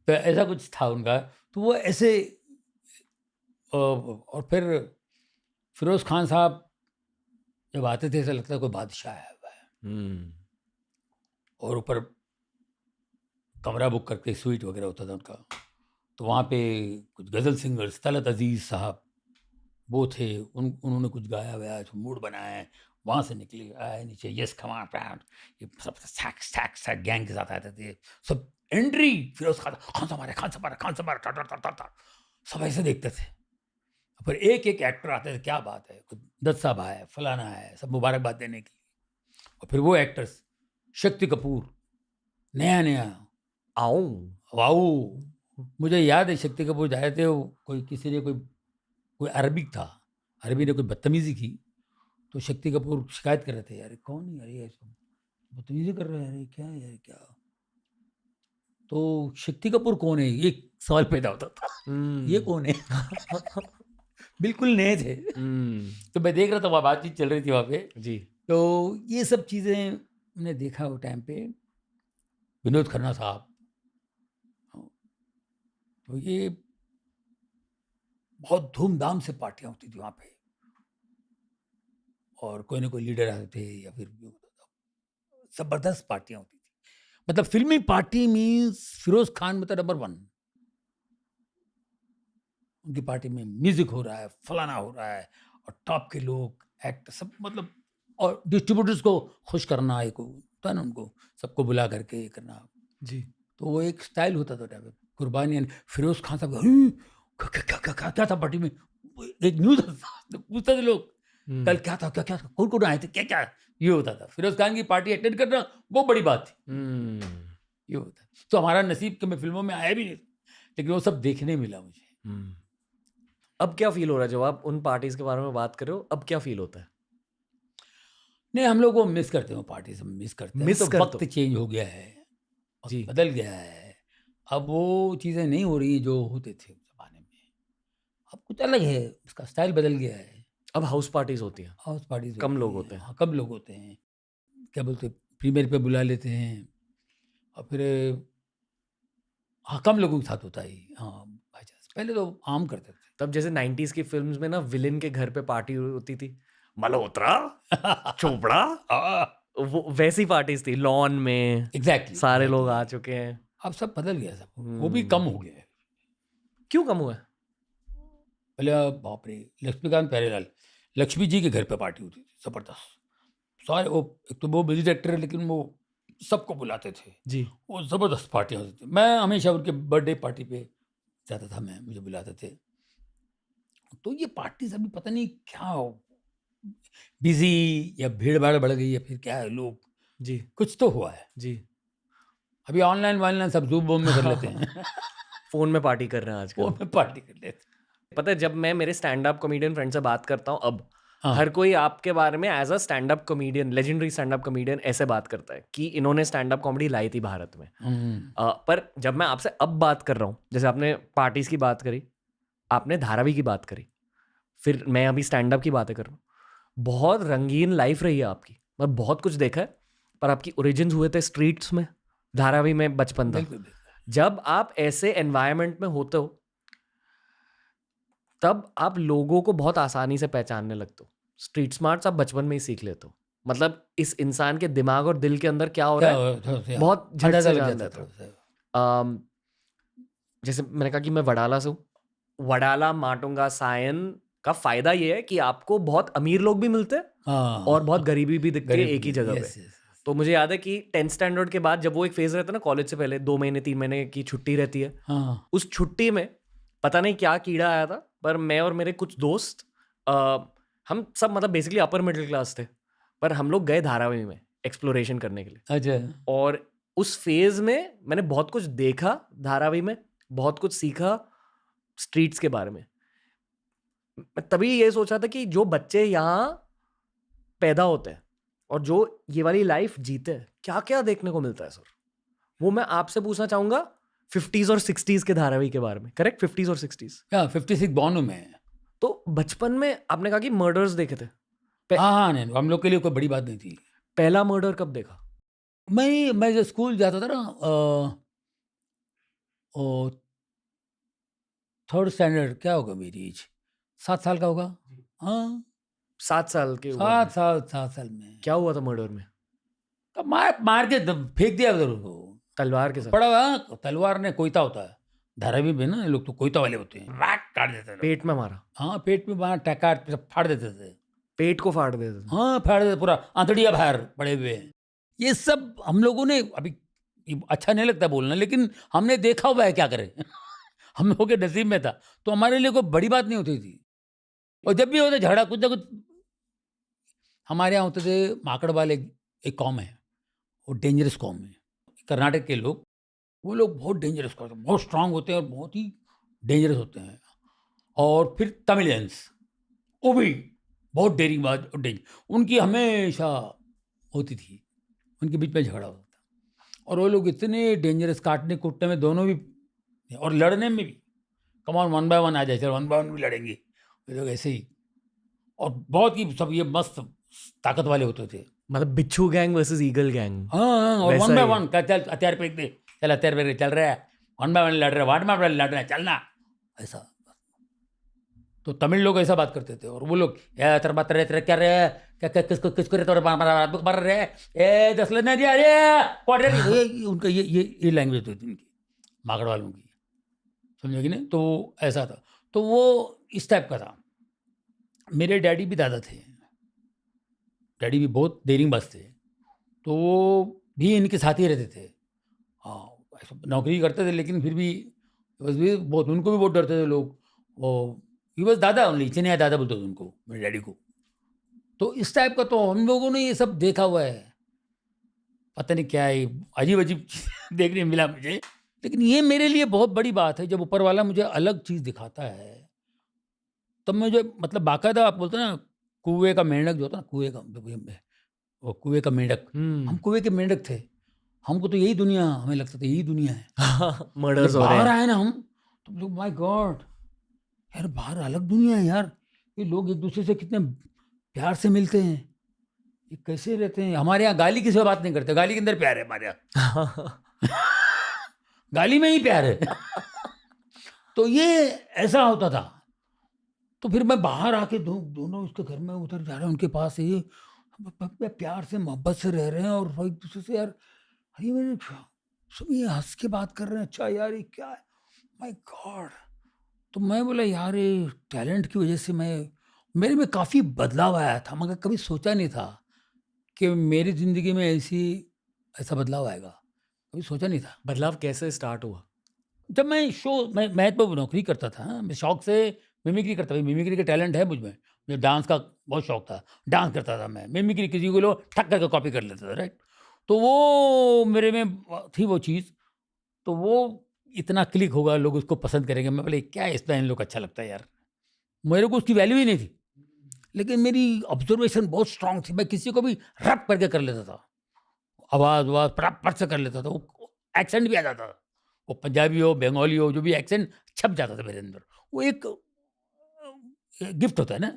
[SPEAKER 1] तो ऐसा कुछ था उनका। तो वो ऐसे, और फिर फिरोज खान साहब जब आते थे, ऐसा लगता है कोई बादशाह आया हुआ है। और ऊपर कमरा बुक करके स्वीट वगैरह होता था उनका, तो वहाँ पे कुछ गज़ल सिंगर्स, तलत अजीज़ साहब वो थे, उन्होंने कुछ गाया हुआ है, मूड बनाया है, वहाँ से निकले आए नीचे, यस कम ऑन प्राउड, ये सब सैक गैंग के साथ आते थे सब। एंट्री फिरोज खान, खान साहब मारे, खान साहब मारे, खान साहब मारे, टा टा टा टा टा, सब ऐसे देखते थे। फिर एक एक एक्टर आते थे, क्या बात है, दत्त साहब आए, फलाना है, सब मुबारकबाद देने की। और फिर वो एक्टर्स, शक्ति कपूर नया नया,
[SPEAKER 2] आओ
[SPEAKER 1] वाओ, मुझे याद है शक्ति कपूर जाए थे, कोई किसी ने कोई अरबिक था, अरबी ने कोई बदतमीजी की, तो शक्ति कपूर शिकायत कर रहे थे, यार कौन है यार, ये सब बदतमीजी कर रहे हैं यार, क्या है यार क्या। तो शक्ति कपूर कौन है, ये सवाल पैदा होता था, ये कौन है। बिल्कुल नए थे। तो मैं देख रहा था, वहाँ बातचीत चल रही थी वहाँ पे
[SPEAKER 2] जी।
[SPEAKER 1] तो ये सब चीज़ें मैंने देखा वो टाइम पे। विनोद खन्ना साहब, तो ये बहुत धूमधाम से पार्टियां होती थी वहाँ पे, और कोई ना कोई लीडर आते थे, या फिर जबरदस्त पार्टियां होती थी। मतलब फिल्मी पार्टी मीन्स फिरोज खान मतलब नंबर 1। उनकी पार्टी में म्यूजिक हो रहा है, फलाना हो रहा है, और टॉप के लोग एक्ट सब, मतलब और डिस्ट्रीब्यूटर्स को खुश करना, एक होता है ना उनको, सबको बुला करके करना
[SPEAKER 2] जी।
[SPEAKER 1] तो वो एक स्टाइल होता था टाइप कुर्बानी। फिरोज खान साहब क्या था पार्टी में, एक न्यूज पूछते थे लोग, कल क्या था, क्या क्या कौन कौन आए थे, क्या क्या, ये होता था। फिरोज खान की पार्टी अटेंड करना वो बड़ी बात थी। ये होता है। तो हमारा नसीब कि मैं फिल्मों में आया भी नहीं, लेकिन वो सब देखने मिला मुझे।
[SPEAKER 2] अब क्या फील हो रहा है जब आप उन पार्टीज के बारे में बात कर रहे हो, अब क्या फील होता है?
[SPEAKER 1] नहीं, हम लोग वो मिस करते हैं, पार्टी सब मिस करते हैं।
[SPEAKER 2] मिस
[SPEAKER 1] तो
[SPEAKER 2] करते
[SPEAKER 1] वक्त चेंज हो गया है, वक्त
[SPEAKER 2] जी।
[SPEAKER 1] बदल गया है, अब वो चीज़ें नहीं हो रही जो होते थे उस जमाने में। अब कुछ अलग है, उसका स्टाइल बदल गया है।
[SPEAKER 2] अब हाउस पार्टीज होती हैं,
[SPEAKER 1] हाउस पार्टीज
[SPEAKER 2] कम
[SPEAKER 1] होती
[SPEAKER 2] लोग
[SPEAKER 1] हैं।
[SPEAKER 2] होते हैं।
[SPEAKER 1] हाँ, कम लोग होते हैं, क्या बोलते हैं, प्रीमियर पे बुला लेते हैं, और फिर हाँ कम लोगों के साथ होता है। हाँ बाई चांस, पहले तो आम करते थे।
[SPEAKER 2] तब जैसे 90s की फिल्म्स में ना विलेन के घर पे पार्टी होती थी, मल्होत्रा, चोपड़ा, वो वैसी पार्टीज थी लॉन में,
[SPEAKER 1] एग्जैक्टली
[SPEAKER 2] सारे लोग आ चुके हैं।
[SPEAKER 1] अब सब बदल गया, सब वो भी कम हो गया है।
[SPEAKER 2] क्यों कम हुआ है?
[SPEAKER 1] पहले बाप रे, लक्ष्मीकांत प्यारेलाल, लक्ष्मी जी के घर पे पार्टी होती थी जबरदस्त। सारे वो, एक तो वो बिजी एक्टर है, लेकिन वो सबको बुलाते थे
[SPEAKER 2] जी।
[SPEAKER 1] वो ज़बरदस्त पार्टियाँ होती थी। मैं हमेशा उनके बर्थडे पार्टी पे जाता था, मैं, मुझे बुलाते थे। तो ये पार्टीज अभी पता नहीं क्या बिजी, या भीड़ भाड़ बढ़ गई, या फिर क्या है, लोग
[SPEAKER 2] जी।
[SPEAKER 1] कुछ तो हुआ है।
[SPEAKER 2] जी।
[SPEAKER 1] अभी ऑनलाइन वानलाइन सब जूम बूम में कर लेते हैं।
[SPEAKER 2] फोन में पार्टी कर रहे हैं आजकल।
[SPEAKER 1] फोन में पार्टी कर लेते हैं।
[SPEAKER 2] पता है, जब मैं मेरे स्टैंड अप कॉमेडियन फ्रेंड से बात करता हूँ अब,
[SPEAKER 1] हाँ।
[SPEAKER 2] हर कोई आपके बारे में as a stand up comedian, legendary stand up comedian ऐसे बात करता है कि इन्होंने स्टैंड अप कॉमेडी लाई थी भारत में। पर जब मैं आपसे अब बात कर रहा हूँ, जैसे आपने पार्टीज की बात करी, आपने धारावी की बात करी, फिर मैं अभी स्टैंड अप की बातें कर रहा हूँ, बहुत रंगीन लाइफ रही है आपकी, मैं बहुत कुछ देखा है। पर आपकी ओरिजिन्स हुए थे स्ट्रीट्स में, धारावी में बचपन था। जब आप ऐसे एनवायरनमेंट में होते हो, तब आप लोगों को बहुत आसानी से पहचानने लगते हो। स्ट्रीट स्मार्ट्स आप बचपन में ही सीख लेते हो, मतलब इस इंसान के दिमाग और दिल के अंदर क्या हो रहा है बहुत झट से जान लेते हो। जैसे मैंने कहा कि मैं वडाला से हूँ, वडाला, माटुंगा, सायन का फायदा ये है कि आपको बहुत अमीर लोग भी मिलते हैं और बहुत गरीबी भी दिखती है एक ही जगह पे। तो मुझे याद है कि 10th स्टैंडर्ड के बाद जब वो एक फेज रहता है ना, कॉलेज से पहले 2 महीने 3 महीने की छुट्टी रहती है, उस छुट्टी में पता नहीं क्या कीड़ा आया था, पर मैं और मेरे कुछ दोस्त, हम सब मतलब बेसिकली अपर मिडिल क्लास थे, पर हम लोग गए धारावी में एक्सप्लोरेशन करने के लिए।
[SPEAKER 1] अच्छा।
[SPEAKER 2] और उस फेज में मैंने बहुत कुछ देखा, धारावी में बहुत कुछ सीखा स्ट्रीट्स के बारे में। मैं तभी ये सोचा था कि जो बच्चे यहाँ पैदा होते हैं और जो ये वाली लाइफ जीते हैं, क्या क्या देखने को मिलता है सर, वो मैं आपसे पूछना चाहूंगा 50s और 60s के धारावी के बारे में। करेक्ट, 50s और 60s।
[SPEAKER 1] 56 बॉर्न हूँ मैं।
[SPEAKER 2] तो बचपन में आपने कहा कि मर्डर्स देखे थे।
[SPEAKER 1] हाँ, नहीं, हम लोग के लिए कोई बड़ी बात नहीं थी।
[SPEAKER 2] पहला मर्डर कब देखा?
[SPEAKER 1] मैं जब स्कूल जाता था ना, 3rd स्टैंडर्ड, क्या होगा मेरी एज, 7 साल का होगा। हाँ,
[SPEAKER 2] 7 साल के।
[SPEAKER 1] 7 साल में।
[SPEAKER 2] क्या हुआ था मर्डर में?
[SPEAKER 1] मार के फेंक दिया उधर उसको,
[SPEAKER 2] तलवार के साथ।
[SPEAKER 1] पड़ा हुआ, तलवार ने, कोयता होता है धारावी में ना, लोग तो कोयता वाले होते हैं, काट देते थे।
[SPEAKER 2] पेट में मारा?
[SPEAKER 1] हाँ, पेट में मारा, टैकार फाड़ देते थे।
[SPEAKER 2] पेट को फाड़ देते थे।
[SPEAKER 1] हाँ, फाड़ देते, पूरा आंतड़िया बाहर पड़े हुए हैं। ये सब हम लोगों ने, अभी ये अच्छा नहीं लगता बोलना, लेकिन हमने देखा हुआ है, क्या करें। हम लोगों के नसीब में था, तो हमारे लिए कोई बड़ी बात नहीं होती थी। और जब भी होता झगड़ा कुछ ना कुछ, हमारे यहाँ होते थे माकड़ वाले, एक कौम है, वो डेंजरस कौम है, कर्नाटक के लोग, वो लोग बहुत डेंजरस होते हैं, बहुत स्ट्रांग होते हैं और बहुत ही डेंजरस होते हैं। और फिर तमिलियंस, वो भी बहुत डेरिंगबाज और डेंजर, उनकी हमेशा होती थी, उनके बीच में झगड़ा होता था। और वो लोग इतने डेंजरस, काटने कूटने में दोनों भी, और लड़ने में भी, कमान 1 बाय 1 आ जाए, चलो 1 बाय 1 भी लड़ेंगे, ये लोग ऐसे ही। और बहुत ही सब ये मस्त ताकत वाले होते थे।
[SPEAKER 2] मतलब बिच्छू गैंग वर्सेस ईगल गैंग।
[SPEAKER 1] हाँ, और
[SPEAKER 2] वैसा
[SPEAKER 1] 1 बाय
[SPEAKER 2] ही।
[SPEAKER 1] 1 का, चल हथियार फेंक दे, चल हथियार फेंक दे, चल रहा है 1 बाय 1 लड़ रहा है, 1 बाय 1 लड़ रहा है, चलना, ऐसा। तो तमिल लोग ऐसा बात करते थे, और वो लोग तेरा बात रहे, तेरा क्या रहे, क्या किसको किसको मार रहे, ए 10 लेना दिया, अरे उनका ये लैंग्वेज होती थी उनकी, माकड़ वालों की, समझोगे नहीं। तो ऐसा था, तो वो इस टाइप का था। मेरे डैडी भी दादा थे, डैडी भी बहुत डेरिंगबाज थे, तो वो भी इनके साथ ही रहते थे। हाँ, ऐसा नौकरी करते थे, लेकिन फिर भी बस भी बहुत, उनको भी बहुत डरते थे लोग। वो ही बस दादा, ओनली चिन्ह दादा बोलते थे उनको, मेरे डैडी को। तो इस टाइप का तो हम लोगों ने ये सब देखा हुआ है। पता नहीं क्या है, अजीब अजीब देखने मिला मुझे, लेकिन ये मेरे लिए बहुत बड़ी बात है, जब ऊपर वाला मुझे अलग चीज़ दिखाता है, तब मुझे, मतलब बाकायदा आप बोलते हैं ना, कुएं का मेंढक जो होता है ना, कुएं का, वो कुएं का मेंढक, हम कुएं के मेंढक थे। हमको तो यही दुनिया, हमें लगता था यही दुनिया है।
[SPEAKER 2] मर्डर्स
[SPEAKER 1] जब
[SPEAKER 2] हो रहे
[SPEAKER 1] बाहर
[SPEAKER 2] हैं।
[SPEAKER 1] आए ना हम, तो माय गॉड, यार बाहर अलग दुनिया है यार, ये लोग एक दूसरे से कितने प्यार से मिलते हैं, ये कैसे रहते हैं। हमारे यहाँ गाली किसी से बात नहीं करते, गाली के अंदर प्यार है हमारे यहाँ। गाली में ही प्यार है। तो ये ऐसा होता था। तो फिर मैं बाहर आके दोनों उसके घर में उधर जा रहे हैं, उनके पास ये प्यार से मोहब्बत से रह रहे हैं, और एक दूसरे से, यार अरे मेरे सब ये हंस के बात कर रहे हैं, अच्छा यार ये क्या है, माय गॉड। तो मैं बोला यार, ये टैलेंट की वजह से मेरे में काफ़ी बदलाव आया था, मगर कभी सोचा नहीं था कि मेरी ज़िंदगी में ऐसा बदलाव आएगा, कभी सोचा नहीं था।
[SPEAKER 2] बदलाव कैसे स्टार्ट हुआ?
[SPEAKER 1] जब मैं तो नौकरी करता था, मैं शौक से मिमिक्री करता था, मिमिक्री का टैलेंट है मुझ में, मुझे डांस का बहुत शौक था, डांस करता था मैं, मिमिक्री किसी को लो ठक करके कॉपी कर लेता था, राइट। तो वो मेरे में थी वो चीज़, तो वो इतना क्लिक होगा, लोग उसको पसंद करेंगे, मैं बोले क्या इतना इन लोग अच्छा लगता है यार, मेरे को उसकी वैल्यू ही नहीं थी। लेकिन मेरी ऑब्जर्वेशन बहुत स्ट्रांग थी, मैं किसी को भी रप करके कर लेता था, आवाज़ वाज फटाफट से कर लेता था, वो एक्सेंट भी आ जाता था, वो पंजाबी हो, बंगाली हो, जो भी एक्सेंट छप जाता था मेरे अंदर। वो एक गिफ्ट होता है ना,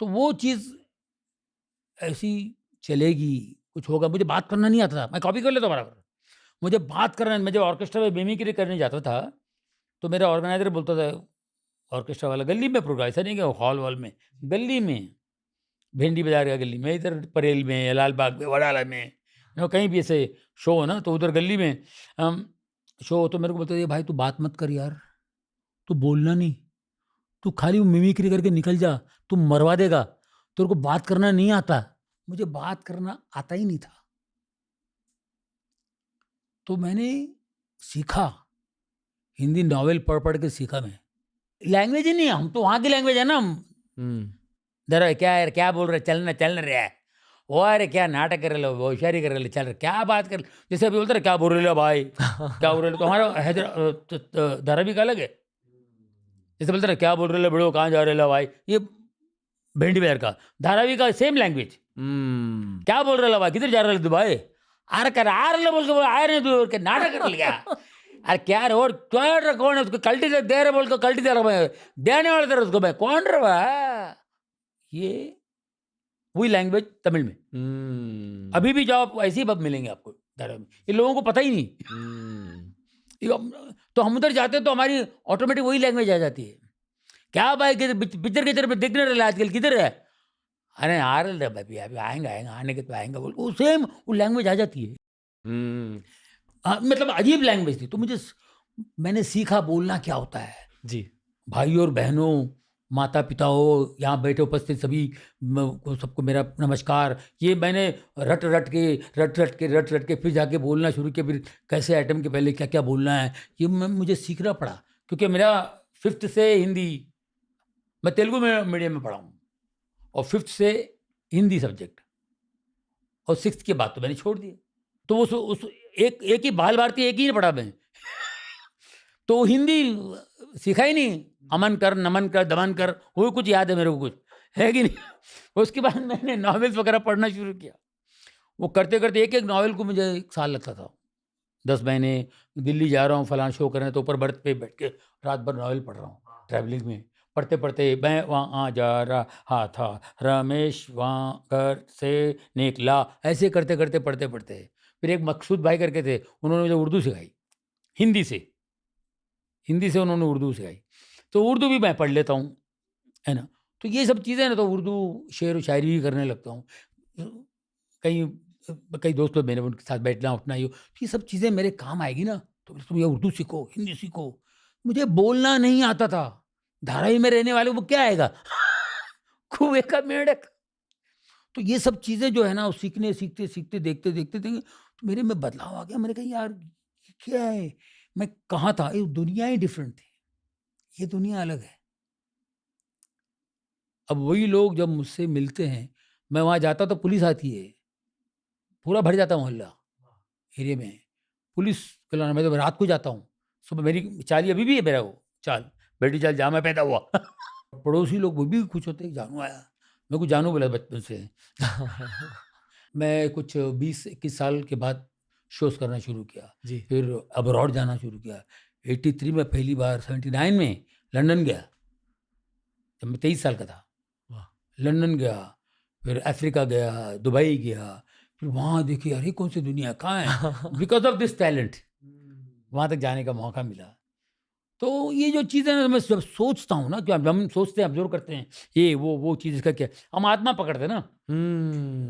[SPEAKER 1] तो वो चीज़ ऐसी चलेगी, कुछ होगा। मुझे बात करना नहीं आता था, मैं कॉपी कर लेता बराबर। मुझे बात करना, मैं जब ऑर्केस्ट्रा में मिमिक्री करने जाता था, तो मेरा ऑर्गेनाइज़र बोलता था, ऑर्केस्ट्रा वाला गली में प्रोग्राम, ऐसा नहीं कि हॉल में, गली में, भिंडी बाज़ार का गली में, इधर परेल में, लाल बाग में, वडाला में, कहीं भी ऐसे शो हो ना, तो उधर गली में शो हो, तो मेरे को बोलते थे, भाई तू बात मत कर यार, तू बोलना नहीं, तू खाली मिमिक्री करके निकल जा, तू मरवा देगा, तेरे को बात करना नहीं आता। मुझे बात करना आता ही नहीं था। तो मैंने सीखा, हिंदी नॉवेल पढ़ के सीखा मैं। लैंग्वेज ही नहीं है, हम तो वहाँ की लैंग्वेज है ना, हम जरा क्या बोल रहे, चल रहा है, वो अरे क्या नाटक कर रहे, वो होशियारी कर रहे, चल रहे, क्या बात कर, जैसे अभी बोलते रहे क्या बोल रहे हो भाई, क्या बोल रहे हो, तो हमारा धारावी का अलग है। जैसे बोलते रहे क्या बोल रहे हो बड़ो, कहाँ जा रहे हो भाई, ये भिंडी बहर का, धारावी का सेम लैंग्वेज, क्या बोल रहे हो भाई, किधर जा रहे हो दुबई, अरे कर आ रहे बोल के आए नहीं बोल के नाटक कर लिया, अरे क्या रे, और कौन है उसको कल्टी दे रहे बोल के, कल्टी दे रहा मैं, देने वाले दे रहे उसको, मैं कौन रहा, ये वही लैंग्वेज तमिल में। अभी भी जाओ ऐसे ही बब मिलेंगे आपको धारावी में, ये लोगों को पता ही नहीं। तो हम उधर जाते हैं तो हमारी ऑटोमेटिक वही लैंग्वेज आ जाती है। क्या भाई पिक्चर की तरफ देखने रहे आजकल, किधर है, अरे आ रहे भाई अभी आएंगे आने के तो आएंगे बोल, वो सेम वो लैंग्वेज आ जाती है। मतलब अजीब लैंग्वेज थी। तो मैंने सीखा बोलना क्या होता है
[SPEAKER 2] जी।
[SPEAKER 1] भाई और बहनों, माता पिता हो, यहाँ बैठे उपस्थित सभी को, सबको मेरा नमस्कार। ये मैंने रट रट के फिर जाके बोलना शुरू किया, फिर कैसे आइटम के पहले क्या क्या बोलना है, ये मुझे सीखना पड़ा। क्योंकि मेरा 5th से हिंदी, मैं तेलुगु मीडियम में पढ़ा हूँ, और 5th से हिंदी सब्जेक्ट, और 6th के बाद तो मैंने छोड़ दिया। तो उस एक ही बाल भारती एक ही नहीं पढ़ा मैं तो हिंदी सीखा ही नहीं। अमन कर, नमन कर, दमन कर, वो कुछ याद है मेरे को, कुछ है कि नहीं। उसके बाद मैंने नॉवेल्स वगैरह पढ़ना शुरू किया। वो करते करते एक एक नॉवेल को मुझे 1 साल लगता था। 10 महीने दिल्ली जा रहा हूँ, फलाना शो कर रहे हैं, तो ऊपर बर्थ पे बैठ के रात भर नॉवेल पढ़ रहा हूँ ट्रैवलिंग में। पढ़ते पढ़ते मैं वहाँ जा रहा था, रमेश वहाँ घर से निकला, ऐसे करते करते पढ़ते पढ़ते फिर एक मकसूद भाई करके थे, उन्होंने मुझे उर्दू सिखाई, हिंदी से उन्होंने उर्दू सिखाई। तो उर्दू भी मैं पढ़ लेता हूँ, है ना। तो ये सब चीज़ें ना, तो उर्दू शेर व शायरी भी करने लगता हूँ। कई दोस्त लोग मेरे, उनके साथ बैठना उठना, ये सब चीज़ें मेरे काम आएगी ना। तो तुम ये उर्दू सीखो, हिंदी सीखो। मुझे बोलना नहीं आता था, धारावी में रहने वाले को क्या आएगा कुएं का मेंढक। तो ये सब चीज़ें जो है ना, सीखने सीखते सीखते देखते देखते देखते तो मेरे में बदलाव आ गया। मैंने कहा यार क्या है, मैं कहाँ था, ये दुनिया ही डिफरेंट थी, ये दुनिया अलग है। अब वही लोग जब मुझसे मिलते हैं, मैं वहाँ जाता तो पुलिस आती है, पूरा भर जाता मोहल्ला एरिया में पुलिस कलाना। मैं तो रात को जाता हूँ, सुबह मेरी चाल अभी भी है, मेरा वो चाल, बेटी चाल जहाँ मैं पैदा हुआ पड़ोसी लोग वो भी खुश होते हैं, जानू आया। मैं कुछ जानू बोला बचपन से मैं कुछ 20-21 साल के बाद शोज करना शुरू किया जी। फिर अब्रॉड जाना शुरू किया। 83 में पहली बार, 79 में लंदन गया, जब मैं 23 साल का था। लंदन गया, फिर अफ्रीका गया, दुबई गया, फिर वहाँ देखी अरे कौन सी दुनिया, कहाँ है। बिकॉज ऑफ दिस टैलेंट वहाँ तक जाने का मौका मिला। तो ये जो चीज़ें ना, मैं जब सोचता हूँ ना, कि हम सोचते हैं, ऑब्जर्व करते हैं, ये वो चीज़ इसका क्या, हम आत्मा पकड़ते हैं ना,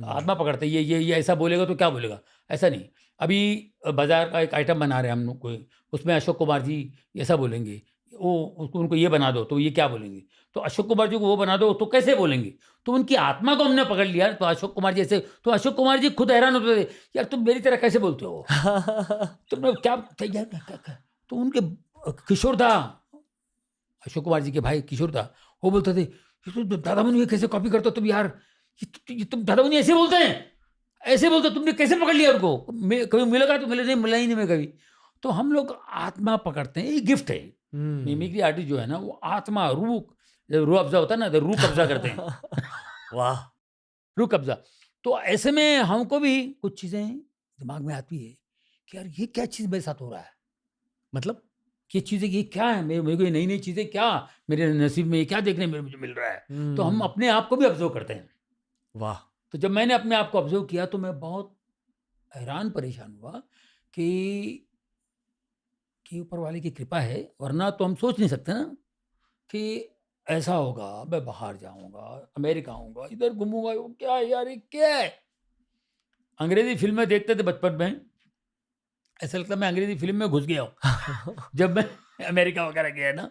[SPEAKER 1] आत्मा पकड़ते हैं, ये ऐसा बोलेगा तो क्या बोलेगा, ऐसा नहीं। अभी बाजार का एक आइटम बना रहे हैं हम लोग कोई, उसमें अशोक कुमार जी ऐसा बोलेंगे, उनको ये बना दो तो ये क्या बोलेंगे, तो अशोक कुमार जी को वो बना दो तो कैसे बोलेंगे। तो उनकी आत्मा को हमने पकड़ लिया। तो अशोक कुमार जी ऐसे, तो अशोक कुमार जी खुद हैरान होते थे, यार तुम मेरी तरह कैसे बोलते हो तुमने क्या, तो उनके किशोर था, अशोक कुमार जी के भाई किशोर था, वो बोलते थे ये तो दादा मुनि कैसे कॉपी करते हो तुम यार, ये तुम दादा मुनि ऐसे बोलते हैं, ऐसे बोलते, तुमने कैसे पकड़ लिया उनको, कभी मिलेगा तो मिले, नहीं मिला ही नहीं मैं कभी। तो हम लोग आत्मा पकड़ते हैं, ये गिफ्ट है। मिमिक्री आर्टिस्ट जो है ना, वो आत्मा, रूह कब्जा होता है ना, रूह कब्जा करते हैं वाह, रूह कब्जा। तो ऐसे में हमको भी कुछ चीज़ें दिमाग में आती है कि यार ये क्या चीज़ मेरे साथ हो रहा है, मतलब ये चीज़ें, ये क्या है, मेरे को ये नई नई चीज़ें, क्या मेरे नसीब में ये क्या देखने में मुझे मिल रहा है। तो हम अपने आप को भी ऑब्जर्व करते हैं। वाह। तो जब मैंने अपने आप को ऑब्जर्व किया तो मैं बहुत हैरान परेशान हुआ कि ऊपर वाले की कृपा है, वरना तो हम सोच नहीं सकते ना कि ऐसा होगा, मैं बाहर जाऊंगा, अमेरिका आऊंगा, इधर घूमूंगा, क्या है यार, ये क्या है। अंग्रेजी फिल्में देखते थे बचपन में, ऐसा लगता मैं अंग्रेजी फिल्म में घुस गया हूँ जब मैं अमेरिका वगैरह गया ना।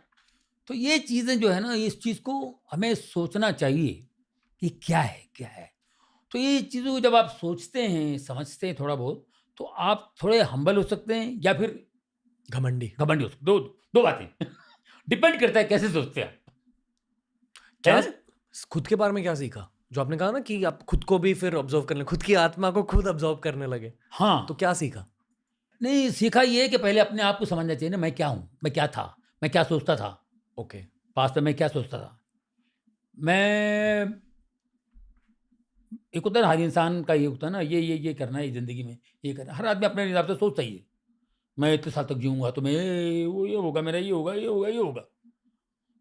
[SPEAKER 1] तो ये चीज़ें जो है ना, इस चीज़ को हमें सोचना चाहिए कि क्या है। तो ये चीज़ों को जब आप सोचते हैं, समझते हैं थोड़ा बहुत, तो आप थोड़े हम्बल हो सकते हैं या फिर घमंडी हो सकते। दो बातें डिपेंड करता है कैसे सोचते हैं।
[SPEAKER 2] क्या खुद के बारे में क्या सीखा, जो आपने कहा ना कि आप खुद को भी फिर ऑब्जर्व करने, खुद की आत्मा को खुद ऑब्जर्व करने लगे। हाँ, तो क्या सीखा?
[SPEAKER 1] नहीं, सीखा ये कि पहले अपने आप को समझना चाहिए ना, मैं क्या हूँ, मैं क्या था, मैं क्या सोचता था। ओके, पास्ट में मैं क्या सोचता था। मैं एक होता है हर इंसान का, ये होता है ना, ये करना है ज़िंदगी में, ये करना। हर आदमी अपने हिसाब से सोचता ही है, मैं इतने साल तक जीऊँगा तो मैं ये होगा, मेरा ये होगा।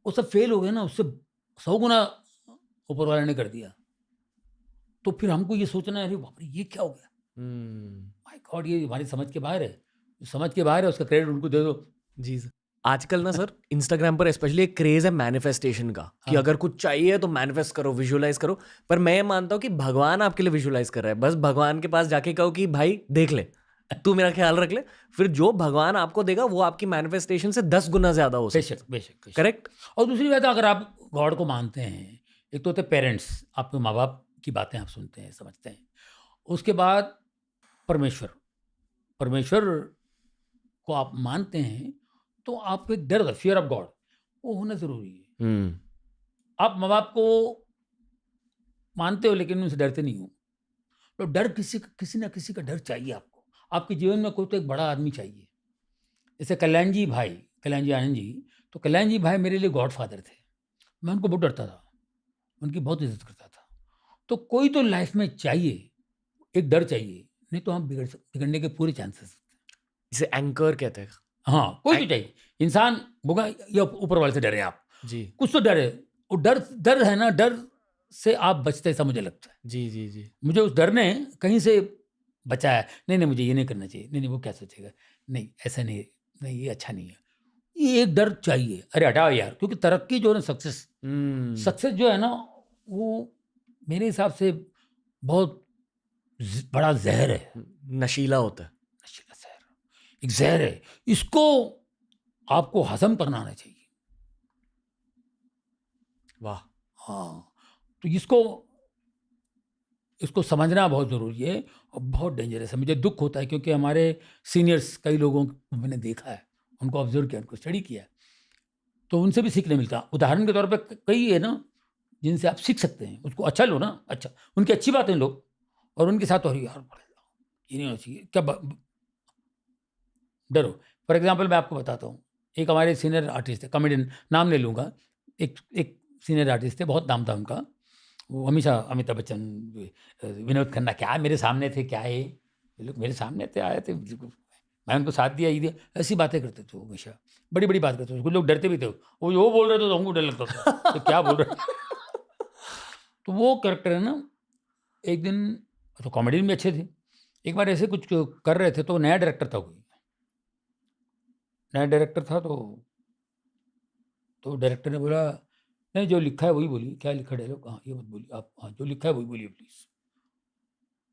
[SPEAKER 1] वो सब फेल हो गया ना, उससे 100 गुना ऊपर वाले ने कर दिया। तो फिर हमको ये सोचना है, अरे बाप रे ये क्या हो गया, माय गॉड, ये हमारी समझ के बाहर है। समझ के बाहर है, उसका क्रेडिट उनको दे दो।
[SPEAKER 2] जी सर। आजकल ना सर इंस्टाग्राम पर स्पेशली एक क्रेज है मैनिफेस्टेशन का, कि अगर कुछ चाहिए तो मैनिफेस्ट करो, विजुअलाइज करो। पर मैं मानता हूँ कि भगवान आपके लिए विजुअलाइज कर रहा है, बस भगवान के पास जाके कहो कि भाई देख ले, तू मेरा ख्याल रख ले, फिर जो भगवान आपको देगा वो आपकी मैनिफेस्टेशन से 10 गुना ज्यादा हो सकता है।
[SPEAKER 1] बेशक।
[SPEAKER 2] करेक्ट।
[SPEAKER 1] और दूसरी बात, अगर आप गॉड को मानते हैं, एक तो होते पेरेंट्स, आपके माँ बाप की बातें आप सुनते हैं, समझते हैं। उसके बाद परमेश्वर, परमेश्वर को आप मानते हैं, तो आपको एक डर, फियर ऑफ गॉड, वो होना ज़रूरी है। आप माँ बाप को मानते हो लेकिन उनसे डरते नहीं हो, तो डर किसी ना किसी का डर चाहिए आपको। आपके जीवन में कोई तो एक बड़ा आदमी चाहिए। जैसे कल्याण जी भाई, कल्याण जी आनंद जी, तो कल्याण जी भाई मेरे लिए गॉड फादर थे। मैं उनको बहुत डरता था, उनकी बहुत इज़्ज़त करता था। तो कोई तो लाइफ में चाहिए, एक डर चाहिए, नहीं तो हम बिगड़ने के पूरे चांसेस हैं।
[SPEAKER 2] इसे एंकर कहते हैं।
[SPEAKER 1] हाँ, कोई तो चाहिए। इंसान होगा या ऊपर वाले से डरे आप,
[SPEAKER 2] जी,
[SPEAKER 1] कुछ तो डर है। वो डर है ना, डर से आप बचते ऐसा मुझे लगता है।
[SPEAKER 2] जी।
[SPEAKER 1] मुझे उस डर ने कहीं से बचाया। नहीं, मुझे ये नहीं करना चाहिए। नहीं, वो क्या सोचेगा? नहीं, ऐसा नहीं, ये अच्छा नहीं है। ये एक डर चाहिए। अरे हटाओ यार, क्योंकि तरक्की जो है ना, सक्सेस जो है ना, वो मेरे हिसाब से बहुत बड़ा जहर है।
[SPEAKER 2] नशीला होता है।
[SPEAKER 1] नशीला जहर, एक जहर है। इसको आपको हजम करना आना चाहिए।
[SPEAKER 2] वाह।
[SPEAKER 1] हाँ, तो इसको समझना बहुत ज़रूरी है और बहुत डेंजरस है। मुझे दुःख होता है क्योंकि हमारे सीनियर्स कई लोगों को मैंने देखा है, उनको ऑब्ज़र्व किया, उनको स्टडी किया, तो उनसे भी सीखने मिलता। उदाहरण के तौर पे कई है ना, जिनसे आप सीख सकते हैं, उसको अच्छा लो ना, अच्छा, उनकी अच्छी बातें लो और उनके साथ अरे यार ये नहीं होना चाहिए, क्या डरो। फॉर एग्ज़ाम्पल मैं आपको बताता हूँ, एक हमारे सीनियर आर्टिस्ट थे, कॉमेडियन, नाम नहीं लूँगा, एक सीनियर आर्टिस्ट थे, बहुत नाम था उनका। वो हमेशा अमिताभ बच्चन, विनोद खन्ना, क्या मेरे सामने थे, क्या है ये लोग मेरे सामने थे, आए थे, मैं उनको साथ दिया, ये दिया, ऐसी बातें करते थे वो हमेशा, बड़ी-बड़ी बात करते थे। कुछ लोग डरते भी थे। वो बोल रहे थे तो हमको डर लगता था, ये क्या बोल रहे हैं? तो वो कैरेक्टर है ना, एक दिन तो कॉमेडियन भी अच्छे थे। एक बार ऐसे कुछ कर रहे थे तो नया डायरेक्टर था कोई। नया डायरेक्टर था तो डायरेक्टर ने बोला, नहीं जो लिखा है वही बोलिए। क्या लिखा डायलॉग? हाँ, ये मत बोलिए आप, हाँ, जो लिखा है वही बोलिए प्लीज़।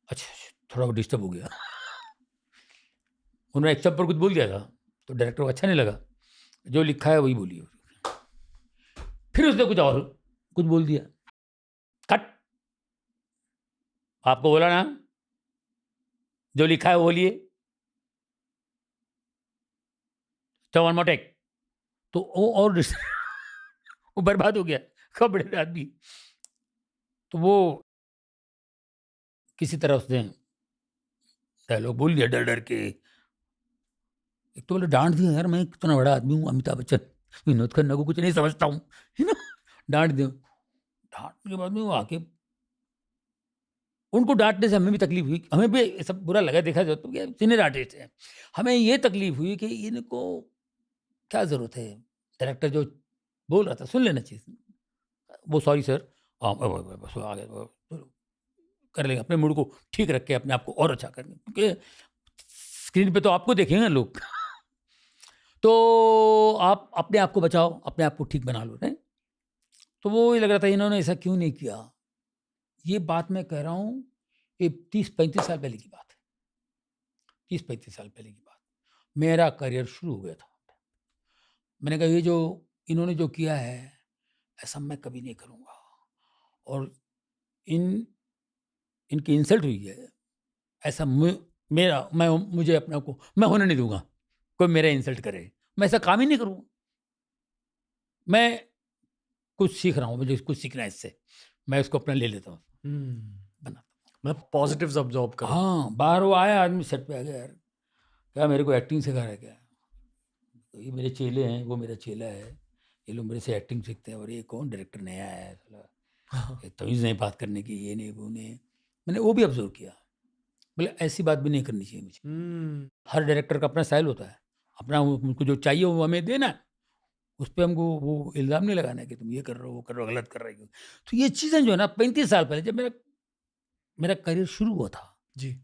[SPEAKER 1] अच्छा, थोड़ा डिस्टर्ब हो गया। उन्होंने एक शब्द पर कुछ बोल दिया था, तो डायरेक्टर को अच्छा नहीं लगा। जो लिखा है वही बोलिए। फिर उसने कुछ बोल दिया। कट! आपको बोला ना, जो लिखा है वो बोलिए। तो वन मोर टेक। तो वो और वो बर्बाद हो गया। कब बड़े आदमी। तो वो किसी तरह उसने डायलॉग बोल दिया डर के। एक तो बोले डाँट दिया, यार मैं कितना बड़ा आदमी हूँ, अमिताभ बच्चन, विनोद खन्ना को कुछ नहीं समझता हूँ, है ना? डाँट दिया। डाँटने के बाद में वो आके, उनको डाँटने से हमें भी तकलीफ हुई, हमें भी सब बुरा लगा, देखा जाए तो सीनियर आर्टिस्ट हैं। हमें ये तकलीफ हुई कि इनको क्या ज़रूरत है? डायरेक्टर जो बोल रहा था सुन लेना चाहिए। वो सॉरी सर, बस आ गए, चलो कर लेंगे, अपने मूड को ठीक रख के अपने आप को और अच्छा करेंगे, क्योंकि स्क्रीन पे तो आपको देखेंगे लोग। तो आप अपने आप को बचाओ, अपने आप को ठीक बना लो, नहीं? तो वो ये लग रहा था इन्होंने ऐसा क्यों नहीं किया? ये बात मैं कह रहा हूँ, ये 30-35 साल पहले की बात है। 30-35 साल पहले की बात। मेरा करियर शुरू हो गया था। मैंने कहा ये जो इन्होंने जो किया है, ऐसा मैं कभी नहीं करूँगा और इन इनकी इंसल्ट हुई है, ऐसा मुझे अपने आप को मैं होने नहीं दूँगा। कोई मेरा इंसल्ट करे, मैं ऐसा काम ही नहीं करूँगा। मैं कुछ सीख रहा हूँ, मुझे कुछ सीखना है इससे, मैं इसको अपना ले लेता हूँ, बनाता हूँ।
[SPEAKER 2] मतलब पॉजिटिव्स अब्सॉर्ब करो।
[SPEAKER 1] हाँ, बाहर वो आया आदमी सेट पे आ गया, यार क्या मेरे को एक्टिंग सिखा रहा है क्या? तो ये मेरे चेले हैं, वो मेरा चेला है, ये लोग मेरे से एक्टिंग सीखते हैं और ये कौन डायरेक्टर नया है साला, ये तमीज़ नहीं बात करने की, ये नहीं, वो नहीं। मैंने वो भी ऑब्ज़र्व किया, बोले ऐसी बात भी नहीं करनी चाहिए मुझे। हर डायरेक्टर का अपना स्टाइल होता है, अपना उनको जो चाहिए वो हमें देना है, उस पे हमको वो इल्ज़ाम नहीं लगाना है कि तुम ये कर रहे हो, वो कर रहे हो, गलत कर रहे हो। तो ये चीज़ें जो है ना, 35 साल पहले जब मेरा करियर शुरू हुआ था,
[SPEAKER 2] जी।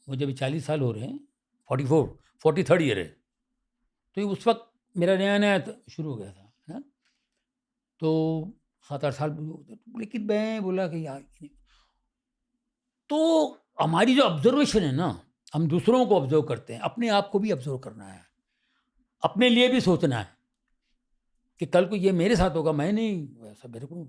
[SPEAKER 1] मुझे अभी 40 साल हो रहे हैं, 43rd ईयर है। तो ये उस वक़्त मेरा नया-नया शुरू हो गया था, है ना? तो 7-8 साल लेकिन मैं बोला कि यार तो हमारी जो ऑब्ज़र्वेशन है ना, हम दूसरों को ऑब्ज़र्व करते हैं, अपने आप को भी ऑब्ज़र्व करना है, अपने लिए भी सोचना है। कि कल को ये मेरे साथ होगा, मैं नहीं ऐसा, मेरे को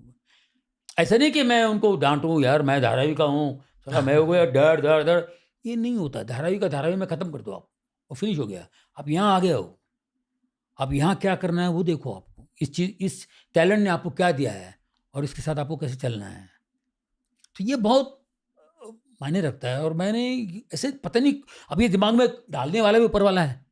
[SPEAKER 1] ऐसा नहीं कि मैं उनको डांटूं, यार मैं धारावी का हूँ, चला मैं हो गया डर डर डर, ये नहीं होता। धारावी का धारावी में ख़त्म कर दो आप, वो फिनिश हो गया। आप यहाँ आ गए हो, अब यहाँ क्या करना है वो देखो। आपको इस टैलेंट ने आपको क्या दिया है और इसके साथ आपको कैसे चलना है। तो ये बहुत मायने रखता है। और मैंने ऐसे पता नहीं, अब ये दिमाग में डालने वाला भी ऊपर वाला है,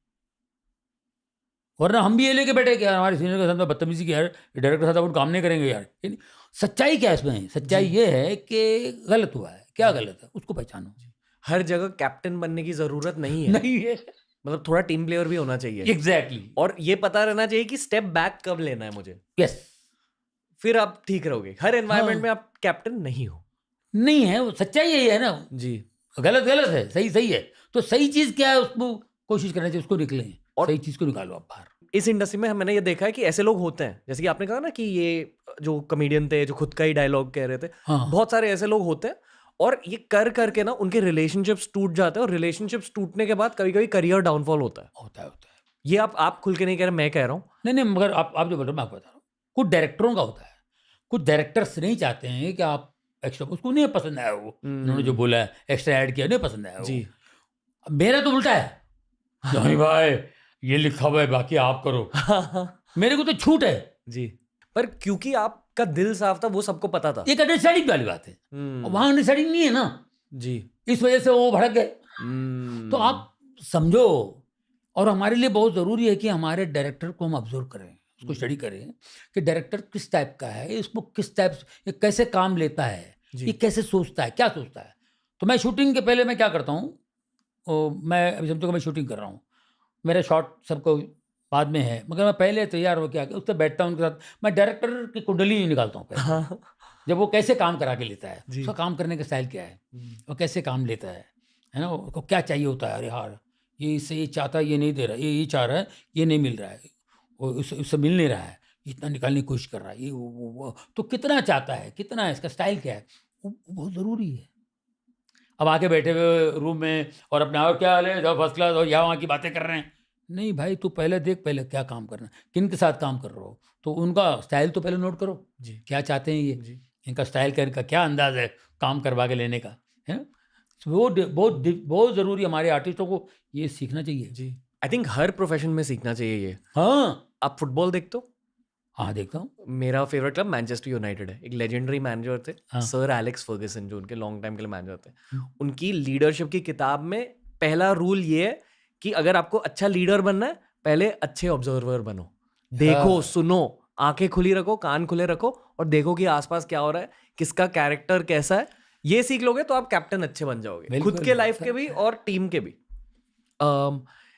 [SPEAKER 1] वरना हम भी ये लेके बैठे कि यार हमारे सीनियर के साथ में बदतमीजी की, यार डायरेक्टर के साथ अपन काम नहीं करेंगे यार। सच्चाई क्या है इसमें? सच्चाई ये है कि गलत हुआ है, क्या गलत है उसको पहचानो।
[SPEAKER 3] हर जगह कैप्टन बनने की जरूरत नहीं है।
[SPEAKER 1] नहीं है,
[SPEAKER 3] मतलब थोड़ा टीम प्लेयर भी होना चाहिए।
[SPEAKER 1] एग्जैक्टली।
[SPEAKER 3] और ये पता रहना चाहिए कि स्टेप बैक कब लेना है मुझे।
[SPEAKER 1] यस,
[SPEAKER 3] फिर आप ठीक रहोगे। हर एनवायरनमेंट
[SPEAKER 1] हाँ।
[SPEAKER 3] में आप कैप्टन नहीं हो।
[SPEAKER 1] नहीं है, वो सच्चाई यही है ना
[SPEAKER 3] जी।
[SPEAKER 1] गलत गलत है, सही सही है। तो सही चीज़ क्या है उसको कोशिश करना चाहिए, उसको निकलें और सही चीज़ को निकालो आप बाहर।
[SPEAKER 3] इस इंडस्ट्री में मैंने ये देखा है कि ऐसे लोग होते हैं, जैसे कि आपने कहा ना कि ये जो कॉमेडियन थे जो खुद का ही डायलॉग कह रहे थे,
[SPEAKER 1] हाँ।
[SPEAKER 3] बहुत सारे ऐसे लोग होते हैं और ये कर करके ना उनके रिलेशनशिप्स टूट जाते हैं और रिलेशनशिप्स टूटने के बाद कभी कभी करियर डाउनफॉल होता है।
[SPEAKER 1] होता है।
[SPEAKER 3] ये आप खुल के नहीं कह रहे, मैं कह रहा हूँ।
[SPEAKER 1] नहीं, मगर आप जो बोल रहे हो मैं आपको बता रहा हूँ, कुछ डायरेक्टरों का होता है, कुछ डायरेक्टर्स नहीं चाहते हैं कि आप एक्स्ट्रा, उसको नहीं पसंद आया वो, उन्होंने जो बोला है एक्स्ट्रा ऐड किया नहीं पसंद आया
[SPEAKER 3] जी।
[SPEAKER 1] वो। मेरा तो उल्टा है, नहीं भाई ये लिखा हुआ है बाकी आप करो। मेरे को तो छूट है
[SPEAKER 3] जी। पर क्योंकि आपका दिल साफ था, वो सबको पता था।
[SPEAKER 1] एक अंडरस्टैंडिंग वाली बात है, वहां अंडरस्टैंडिंग नहीं है ना
[SPEAKER 3] जी।
[SPEAKER 1] इस वजह से वो भड़क गए। तो आप समझो, और हमारे लिए बहुत ज़रूरी है कि हमारे डायरेक्टर को हम ऑब्जर्व करें, उसको स्टडी करें कि डायरेक्टर किस टाइप का है, इसको किस टाइप ये कैसे काम लेता है, ये कैसे सोचता है, क्या सोचता है। तो मैं शूटिंग के पहले मैं क्या करता हूँ, मैं अभी समझो कि मैं शूटिंग कर रहा हूँ, मेरा शॉट सबको बाद में है, मगर मैं पहले तैयार हो क्या उससे बैठता हूँ उनके साथ, मैं डायरेक्टर की कुंडली निकालता हूँ पहले। जब वो कैसे काम करा के लेता है, उसका काम करने का स्टाइल क्या है, वो कैसे काम लेता है ना, उसको क्या चाहिए होता है। अरे यार ये इससे ये चाहता है, ये नहीं दे रहा, ये चाह रहा है, ये नहीं मिल रहा है, वो उससे मिल नहीं रहा है, इतना निकालने की कोशिश कर रहा है, ये वो तो कितना चाहता है, कितना है, इसका स्टाइल क्या है, वो बहुत ज़रूरी है। अब आके बैठे हुए रूम में और अपने और क्या हाल है, जाओ फर्स्ट क्लास, और यहाँ वहाँ की बातें कर रहे हैं। नहीं भाई, तू पहले देख, पहले क्या काम करना है, किन के साथ काम कर रहे हो, तो उनका स्टाइल तो पहले नोट करो जी, क्या चाहते हैं ये, इनका स्टाइल का, इनका क्या अंदाज है काम करवा के लेने का, है ना। वो बहुत ज़रूरी, हमारे आर्टिस्टों को ये सीखना चाहिए
[SPEAKER 3] जी। आई थिंक हर प्रोफेशन में सीखना चाहिए ये।
[SPEAKER 1] हाँ।
[SPEAKER 3] आप फुटबॉल देखते हो?
[SPEAKER 1] हाँ देखता हूँ।
[SPEAKER 3] मेरा फेवरेट क्लब मैनचेस्टर यूनाइटेड है। एक लेजेंडरी मैनेजर थे
[SPEAKER 1] हाँ।
[SPEAKER 3] सर एलेक्स फर्गसन, जो उनके लॉन्ग टाइम के लिए मैनेजर थे। उनकी लीडरशिप की किताब में पहला रूल ये है कि अगर आपको अच्छा लीडर बनना है, पहले अच्छे ऑब्जर्वर बनो। देखो, सुनो, आंखें खुली रखो, कान खुले रखो और देखो कि आसपास क्या हो रहा है, किसका कैरेक्टर कैसा है। ये सीख लोगे तो आप कैप्टन अच्छे बन जाओगे, खुद के लाइफ के भी और टीम के भी।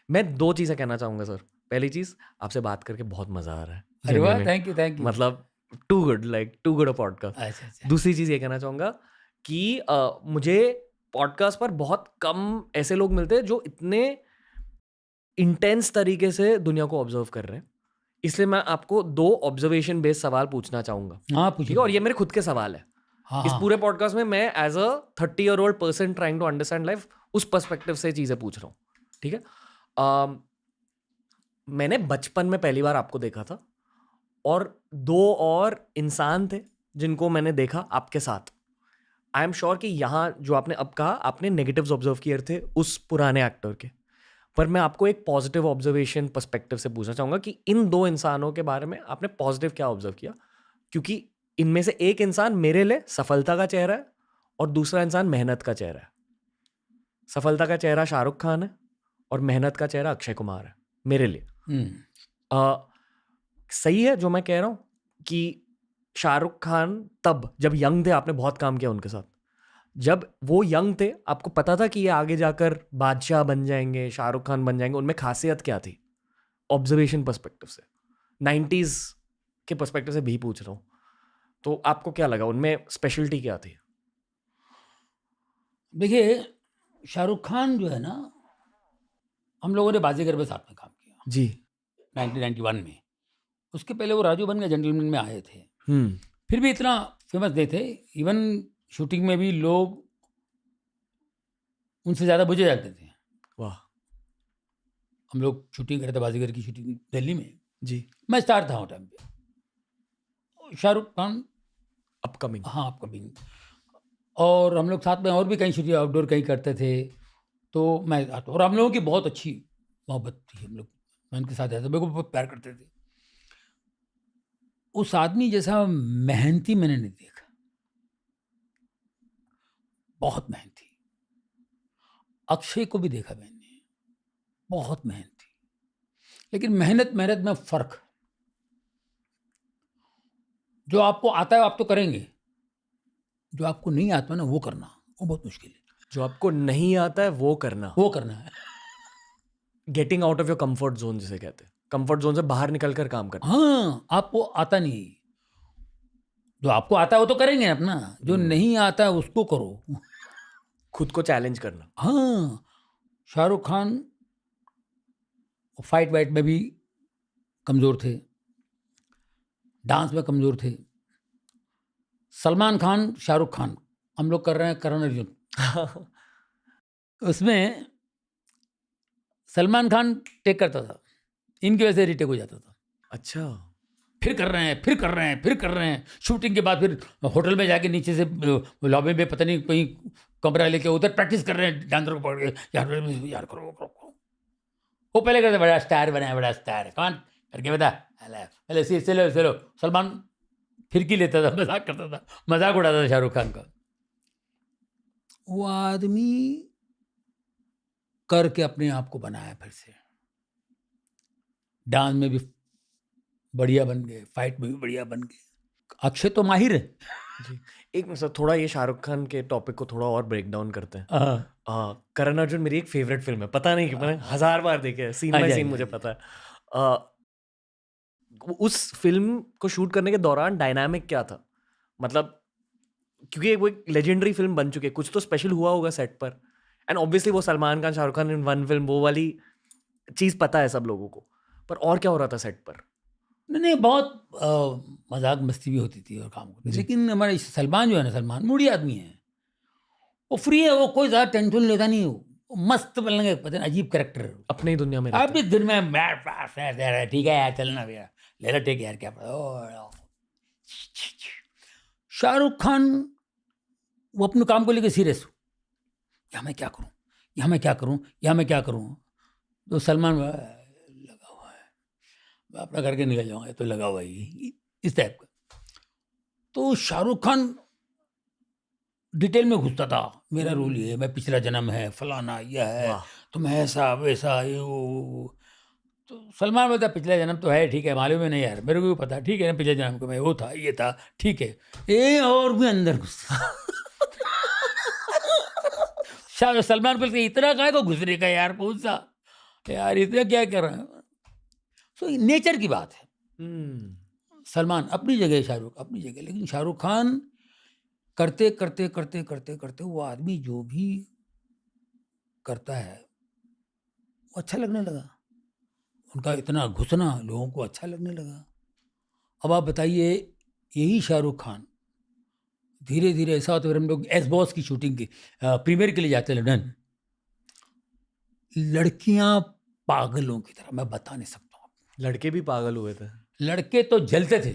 [SPEAKER 3] मैं 2 चीजें कहना चाहूंगा सर। पहली चीज, आपसे बात करके बहुत मजा आ रहा है।
[SPEAKER 1] अरे वाह, थैंक यू।
[SPEAKER 3] मतलब टू गुड अ पॉडकास्ट। दूसरी चीज ये कहना चाहूंगा कि मुझे पॉडकास्ट पर बहुत कम ऐसे लोग मिलते हैं जो इतने इंटेंस तरीके से दुनिया को ऑब्जर्व कर रहे हैं। इसलिए मैं आपको 2 ऑब्जर्वेशन बेस्ड सवाल पूछना चाहूंगा।
[SPEAKER 1] हाँ
[SPEAKER 3] ठीक है, और ये मेरे खुद के सवाल है। इस पूरे पॉडकास्ट में मैं as a 30-year-old person trying to understand life, उस पर्सपेक्टिव से चीजें पूछ रहा हूँ। ठीक है। मैंने बचपन में पहली बार आपको देखा था और 2 और इंसान थे जिनको मैंने देखा आपके साथ। आई एम श्योर कि यहाँ जो आपने अब कहा, आपने नेगेटिव्स ऑब्जर्व किए थे उस पुराने एक्टर के, पर मैं आपको एक पॉजिटिव ऑब्जर्वेशन पर्सपेक्टिव से पूछना चाहूंगा कि इन 2 इंसानों के बारे में आपने पॉजिटिव क्या ऑब्जर्व किया। क्योंकि इनमें से एक इंसान मेरे लिए सफलता का चेहरा है और दूसरा इंसान मेहनत का चेहरा है। सफलता का चेहरा शाहरुख खान है और मेहनत का चेहरा अक्षय कुमार है मेरे लिए। सही है जो मैं कह रहा हूँ कि शाहरुख खान तब जब यंग थे, आपने बहुत काम किया उनके साथ, जब वो यंग थे आपको पता था कि ये आगे जाकर बादशाह बन जाएंगे, शाहरुख खान बन जाएंगे। उनमें खासियत क्या थी ऑब्जर्वेशन पर्सपेक्टिव से? 90s के पर्सपेक्टिव से भी पूछ रहा हूँ, तो आपको क्या लगा उनमें स्पेशलिटी क्या थी?
[SPEAKER 1] देखिए, शाहरुख खान जो है ना, हम लोगों ने बाजीगर में साथ में काम किया
[SPEAKER 3] जी
[SPEAKER 1] 1991 में। उसके पहले वो राजू बन गए, जेंटलमैन में आए थे। फिर भी इतना फेमस नहीं थे। इवन शूटिंग में भी लोग उनसे ज़्यादा बुझे जाते थे।
[SPEAKER 3] वाह।
[SPEAKER 1] हम लोग शूटिंग कर रहे थे बाजीगर की शूटिंग दिल्ली में,
[SPEAKER 2] जी।
[SPEAKER 1] मैं स्टार था वो टाइम पे, शाहरुख खान
[SPEAKER 3] अपकमिंग।
[SPEAKER 1] हाँ अपकमिंग, और हम लोग साथ में और भी कहीं शूटिंग आउटडोर कहीं करते थे, तो मैं आता, और हम लोगों की बहुत अच्छी मोहब्बत थी, हम लोग, मैं उनके साथ रहता, मेरे को बहुत प्यार करते थे। उस आदमी जैसा मेहनती मैंने नहीं देखा, बहुत मेहनती। अक्षय को भी देखा मैंने, बहुत मेहनती, लेकिन मेहनत मेहनत में फर्क, जो आपको आता है आप तो करेंगे, जो आपको नहीं आता ना वो करना, वो बहुत मुश्किल है,
[SPEAKER 3] जो आपको नहीं आता है वो करना
[SPEAKER 1] है।
[SPEAKER 3] Getting out of your comfort zone जिसे कहते हैं, कंफर्ट जोन से बाहर निकल कर काम करना।
[SPEAKER 1] हाँ, आपको आता नहीं, जो आपको आता है वो तो करेंगे अपना, जो नहीं आता है उसको करो।
[SPEAKER 3] खुद को चैलेंज करना।
[SPEAKER 1] हाँ, शाहरुख खान फाइट वाइट में भी कमज़ोर थे, डांस में कमज़ोर थे। सलमान खान, शाहरुख खान, हम लोग कर रहे हैं करण अर्जुन, उसमें सलमान खान टेक करता था, इनकी वजह से रीटेक हो जाता था।
[SPEAKER 3] अच्छा।
[SPEAKER 1] फिर कर रहे हैं, फिर कर रहे हैं, फिर कर रहे हैं, शूटिंग के बाद फिर होटल में जाके नीचे से लॉबी में पता नहीं कहीं कमरा लेके उधर प्रैक्टिस कर रहे हैं, डांसर को पकड़ के, यार करो। वो पहले करते बड़ा स्टार बना है, बड़ा स्टार, कौन करके बता, पहले चलो सलमान फिरकी लेता था, मजाक करता था, मजाक उड़ाता था शाहरुख खान का। वो आदमी करके अपने आप को बनाया, फिर से डांस में भी बढ़िया बन गए, फाइट में भी बढ़िया बन गए। अक्षय तो माहिर है
[SPEAKER 3] जी। एक मिनट सर, थोड़ा ये शाहरुख खान के टॉपिक को थोड़ा और ब्रेक डाउन करते हैं।
[SPEAKER 1] हाँ
[SPEAKER 3] करण अर्जुन मेरी एक फेवरेट फिल्म है, पता नहीं कि मैंने 1000 बार देखे है, सीन
[SPEAKER 1] हाँ
[SPEAKER 3] बाय
[SPEAKER 1] जी,
[SPEAKER 3] सीन
[SPEAKER 1] हाँ
[SPEAKER 3] मुझे
[SPEAKER 1] जी।
[SPEAKER 3] पता है। उस फिल्म को शूट करने के दौरान डायनामिक क्या था, मतलब क्योंकि वो एक लेजेंडरी फिल्म बन चुकी है, कुछ तो स्पेशल हुआ होगा सेट पर, एंड ऑब्वियसली वो Salman Khan Shahrukh Khan in one film, वो वाली चीज पता है सब लोगों को, पर और क्या हो रहा था सेट पर?
[SPEAKER 1] नहीं, बहुत मजाक मस्ती भी होती थी और काम होती थी, लेकिन हमारे सलमान जो है ना, सलमान मूडी आदमी है, वो फ्री है, वो कोई ज़्यादा टेंशन लेता नहीं, वो मस्त बनने पता नहीं अजीब कैरेक्टर है,
[SPEAKER 3] अपने ही दुनिया में
[SPEAKER 1] आप
[SPEAKER 3] रहता
[SPEAKER 1] भी दिन में ठीक है यार, चलना भैया, ले लो टेक यार, क्या पता। शाहरुख खान वो अपने काम को लेकर सीरियस, यहाँ मैं क्या करूँ, यहाँ मैं क्या करूँ, यहाँ मैं क्या करूँ, तो सलमान लगा हुआ है, मैं अपना करके निकल जाऊँगा, तो लगा हुआ ही, इस टाइप का। तो शाहरुख खान डिटेल में घुसता था, मेरा रोल ये है, मैं पिछला जन्म है, फलाना यह है,
[SPEAKER 3] वाह।
[SPEAKER 1] तो मैं ऐसा वैसा ये वो। तो सलमान बोलता पिछला जन्म तो है, ठीक है, मालूम है नहीं यार, मेरे को भी पता, ठीक है ना, पिछले जन्म को मैं वो था, ये था, ठीक है, ये और भी अंदर घुसता। सलमान बोलते इतना काय को घुसने का यार, कौन सा यार, इतना क्या कर रहे हैं। सो नेचर की बात है, सलमान अपनी जगह, शाहरुख अपनी जगह, लेकिन शाहरुख खान करते करते करते करते करते वो आदमी जो भी करता है वो अच्छा लगने लगा, उनका इतना घुसना लोगों को अच्छा लगने लगा। अब आप बताइए, यही शाहरुख खान धीरे धीरे ऐसा होता है, हम लोग एस बॉस की शूटिंग की प्रीमियर के लिए जाते हैं लंदन, लड़कियां पागलों की तरह, मैं बता नहीं सकता हूँ,
[SPEAKER 3] लड़के भी पागल हुए थे?
[SPEAKER 1] लड़के तो जलते थे,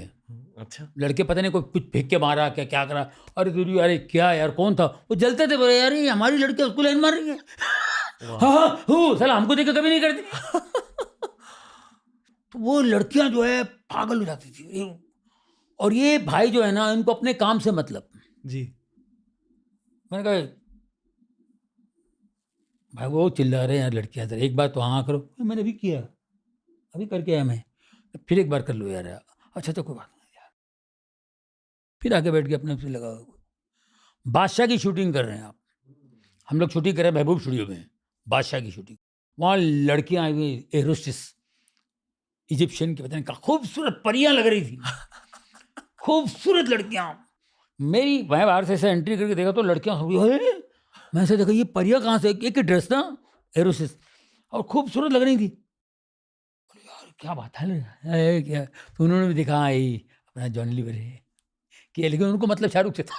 [SPEAKER 3] अच्छा।
[SPEAKER 1] लड़के पता नहीं कोई कुछ फेंक के मारा, क्या क्या करा, अरे दूरी, अरे क्या यार, कौन था, वो जलते थे, बोले यार ये हमारी लड़की उसको लाइन मार रही है। हाँ हो साला, हमको देख के कभी नहीं करती। तो वो लड़कियां जो है पागल हो जाती थी, और ये भाई जो है ना, इनको अपने काम से मतलब।
[SPEAKER 3] जी।
[SPEAKER 1] मैंने कहा भाई वो चिल्ला रहे हैं यार लड़कियां, सर एक बार तो हाँ करो, मैंने अभी किया, अभी करके आया मैं, फिर एक बार कर लो यार, अच्छा तो कोई बात नहीं यार, फिर आके बैठ के अपने से लगा। बादशाह की शूटिंग कर रहे हैं आप, हम लोग शूटिंग कर रहे हैं महबूब स्टूडियो में, बादशाह की शूटिंग, वहाँ लड़कियां आई हुई, एरोस्टिस इजिप्शियन की, पता नहीं क्या खूबसूरत परियां लग रही थी, खूबसूरत लड़कियां। मेरी मैं बाहर से ऐसे एंट्री करके देखा तो लड़कियां, मैं ऐसे देखा ये परियां कहाँ से, एक ही ड्रेस ना एरोसिस, और खूबसूरत लग रही थी, यार क्या बात है क्या, तो उन्होंने भी देखा यही अपना जॉनी लीवर है कि, लेकिन उनको मतलब शाहरुख से था।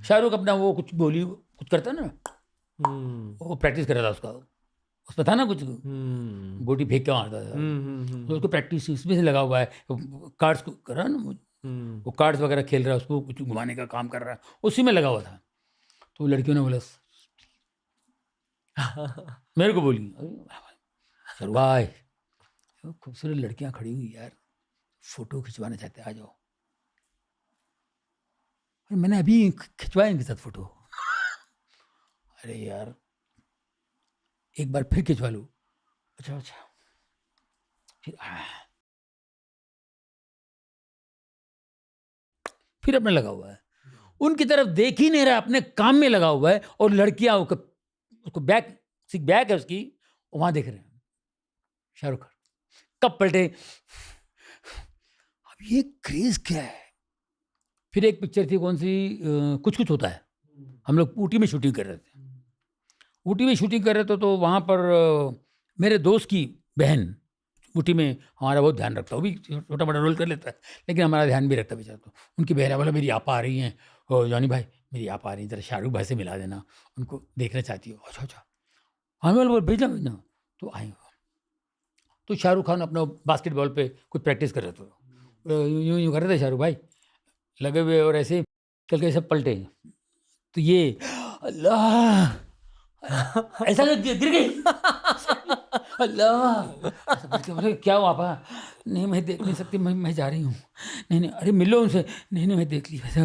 [SPEAKER 1] शाहरुख अपना वो कुछ बोली कुछ करता ना, वो प्रैक्टिस कर रहा था उसका, उसमें था ना कुछ
[SPEAKER 3] हम्म
[SPEAKER 1] गोटी फेंक के मारता था, तो उसको प्रैक्टिस उसमें से लगा हुआ है, कार्ड्स को कर रहा है ना, वो कार्ड्स वगैरह खेल रहा है, उसको कुछ घुमाने का काम कर रहा है, उसी में लगा हुआ था। तो लड़कियों ने बोला, मेरे को बोली, सरवाई खूबसूरत लड़कियां खड़ी हुई यार, फोटो खिंचवाना चाहते, आ जाओ। अरे मैंने अभी खिंचवाया इनके साथ फोटो। अरे यार एक बार फिर खिंचवा लो। अच्छा फिर अपने लगा हुआ है, उनकी तरफ देख ही नहीं रहा, अपने काम में लगा हुआ है, और लड़कियां उसको बैक है उसकी, वहां देख रहे हैं। शाहरुख खान कब पलटे, अब ये क्रेज क्या है। फिर एक पिक्चर थी कौन सी, कुछ होता है, हम लोग ऊटी में शूटिंग कर रहे थे, ऊटी में शूटिंग कर रहे थे, तो वहाँ पर मेरे दोस्त की बहन ऊटी में हमारा बहुत ध्यान रखता है, वो भी छोटा बड़ा रोल कर लेता है, लेकिन हमारा ध्यान भी रखता है बेचारा। तो उनकी बहन बोला, मेरी आपा आ रही हैं, और जॉनी भाई मेरी आपा आ रही है, जरा शाहरुख भाई से मिला देना, उनको देखना चाहती हो। अच्छा हाँ बोल भेजना। तो आए, तो शाहरुख खान अपना बास्केटबॉल पे कुछ प्रैक्टिस कर रहे थे, यूँ कर रहे थे शाहरुख भाई लगे हुए, और ऐसे चल के सब पलटे, तो ये अल्लाह ऐसा गिर गई, अल्लाह बोले क्या हुआ आपा, नहीं मैं देख नहीं सकती, मैं जा रही हूँ, नहीं अरे मिलो उनसे, नहीं मैं देख ली वैसे,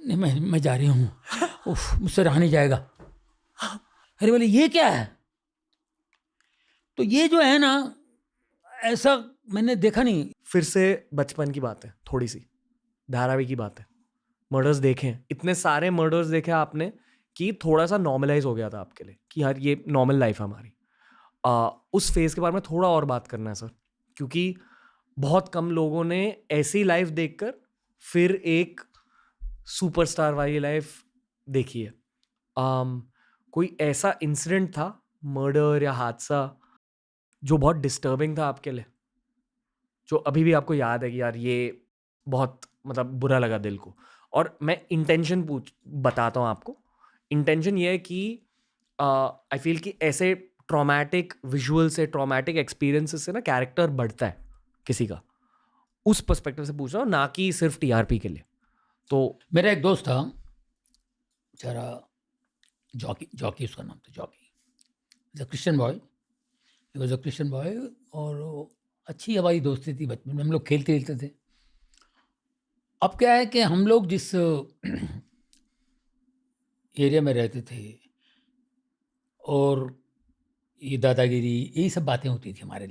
[SPEAKER 1] नहीं मैं जा रही हूँ, उफ मुझसे रहा नहीं जाएगा। अरे बोले ये क्या है, तो ये जो है ना, ऐसा मैंने देखा नहीं।
[SPEAKER 3] फिर से बचपन की बात है, थोड़ी सी धारावी की बात है, मर्डर्स देखे हैं, इतने सारे मर्डर्स देखे आपने कि थोड़ा सा नॉर्मलाइज हो गया था आपके लिए कि यार ये नॉर्मल लाइफ है हमारी। उस फेज़ के बारे में थोड़ा और बात करना है सर, क्योंकि बहुत कम लोगों ने ऐसी लाइफ देखकर फिर एक सुपरस्टार वाली लाइफ देखी है। कोई ऐसा इंसिडेंट था, मर्डर या हादसा, जो बहुत डिस्टर्बिंग था आपके लिए, जो अभी भी आपको याद है कि यार ये बहुत मतलब बुरा लगा दिल को? और मैं इंटेंशन बताता हूँ आपको। इंटेंशन ये है कि आई फील कि ऐसे ट्रॉमेटिक विजुअल से, ट्रॉमेटिक एक्सपीरियंसेस से ना कैरेक्टर बढ़ता है किसी का, उस पर्सपेक्टिव से पूछ रहा हूँ, ना कि सिर्फ टीआरपी के लिए। तो
[SPEAKER 1] मेरा एक दोस्त था बेचारा, जॉकी उसका नाम था, jockey, Christian boy, was a Christian boy, और अच्छी हमारी दोस्ती थी, बचपन में हम लोग खेलते थे। अब क्या है कि हम लोग जिस एरिया में रहते थे, और ये दादागिरी, यही सब बातें होती थी हमारे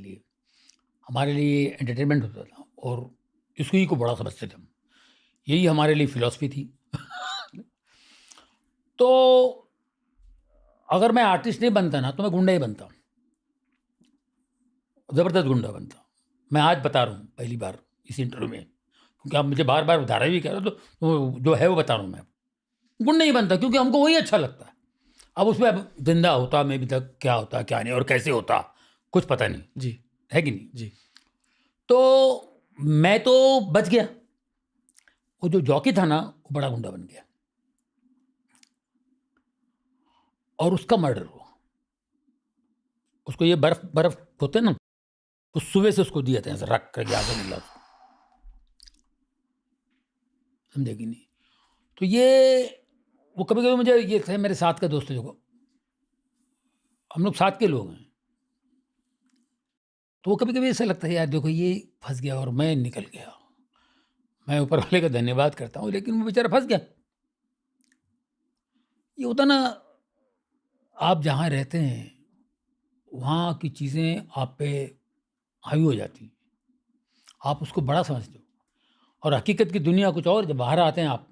[SPEAKER 1] लिए एंटरटेनमेंट होता था, और इसको को बड़ा समझते थे हम, यही हमारे लिए फिलॉसफी थी। तो अगर मैं आर्टिस्ट नहीं बनता ना, तो मैं गुंडा ही बनता, ज़बरदस्त गुंडा बनता। मैं आज बता रहा हूँ पहली बार इस इंटरव्यू में, क्योंकि आप मुझे बार बार धारा भी कह रहे हो, तो जो है वो बता रहा हूँ, मैं गुंडा ही बनता, क्योंकि हमको वही अच्छा लगता है। अब उसमें अब जिंदा होता मैं भी तक, क्या होता क्या नहीं और कैसे होता कुछ पता नहीं
[SPEAKER 3] जी,
[SPEAKER 1] है कि नहीं
[SPEAKER 3] जी।
[SPEAKER 1] तो मैं तो बच गया, वो जो जॉकी था ना वो बड़ा गुंडा बन गया, और उसका मर्डर हुआ। उसको ये बर्फ होते ना, उस सुबह से उसको दिया था ऐसे रख करके आगे मिला, समझेगी नहीं। तो ये वो कभी कभी मुझे, ये थे मेरे साथ का दोस्त है, जो हम लोग साथ के लोग हैं, तो वो कभी कभी ऐसा लगता है यार देखो ये फंस गया और मैं निकल गया। मैं ऊपर वाले का धन्यवाद करता हूँ, लेकिन वो बेचारा फंस गया। ये होता ना, आप जहाँ रहते हैं वहाँ की चीज़ें आप पे हावी हो जाती, आप उसको बड़ा समझते हो, और हकीकत की दुनिया कुछ और। जब बाहर आते हैं आप,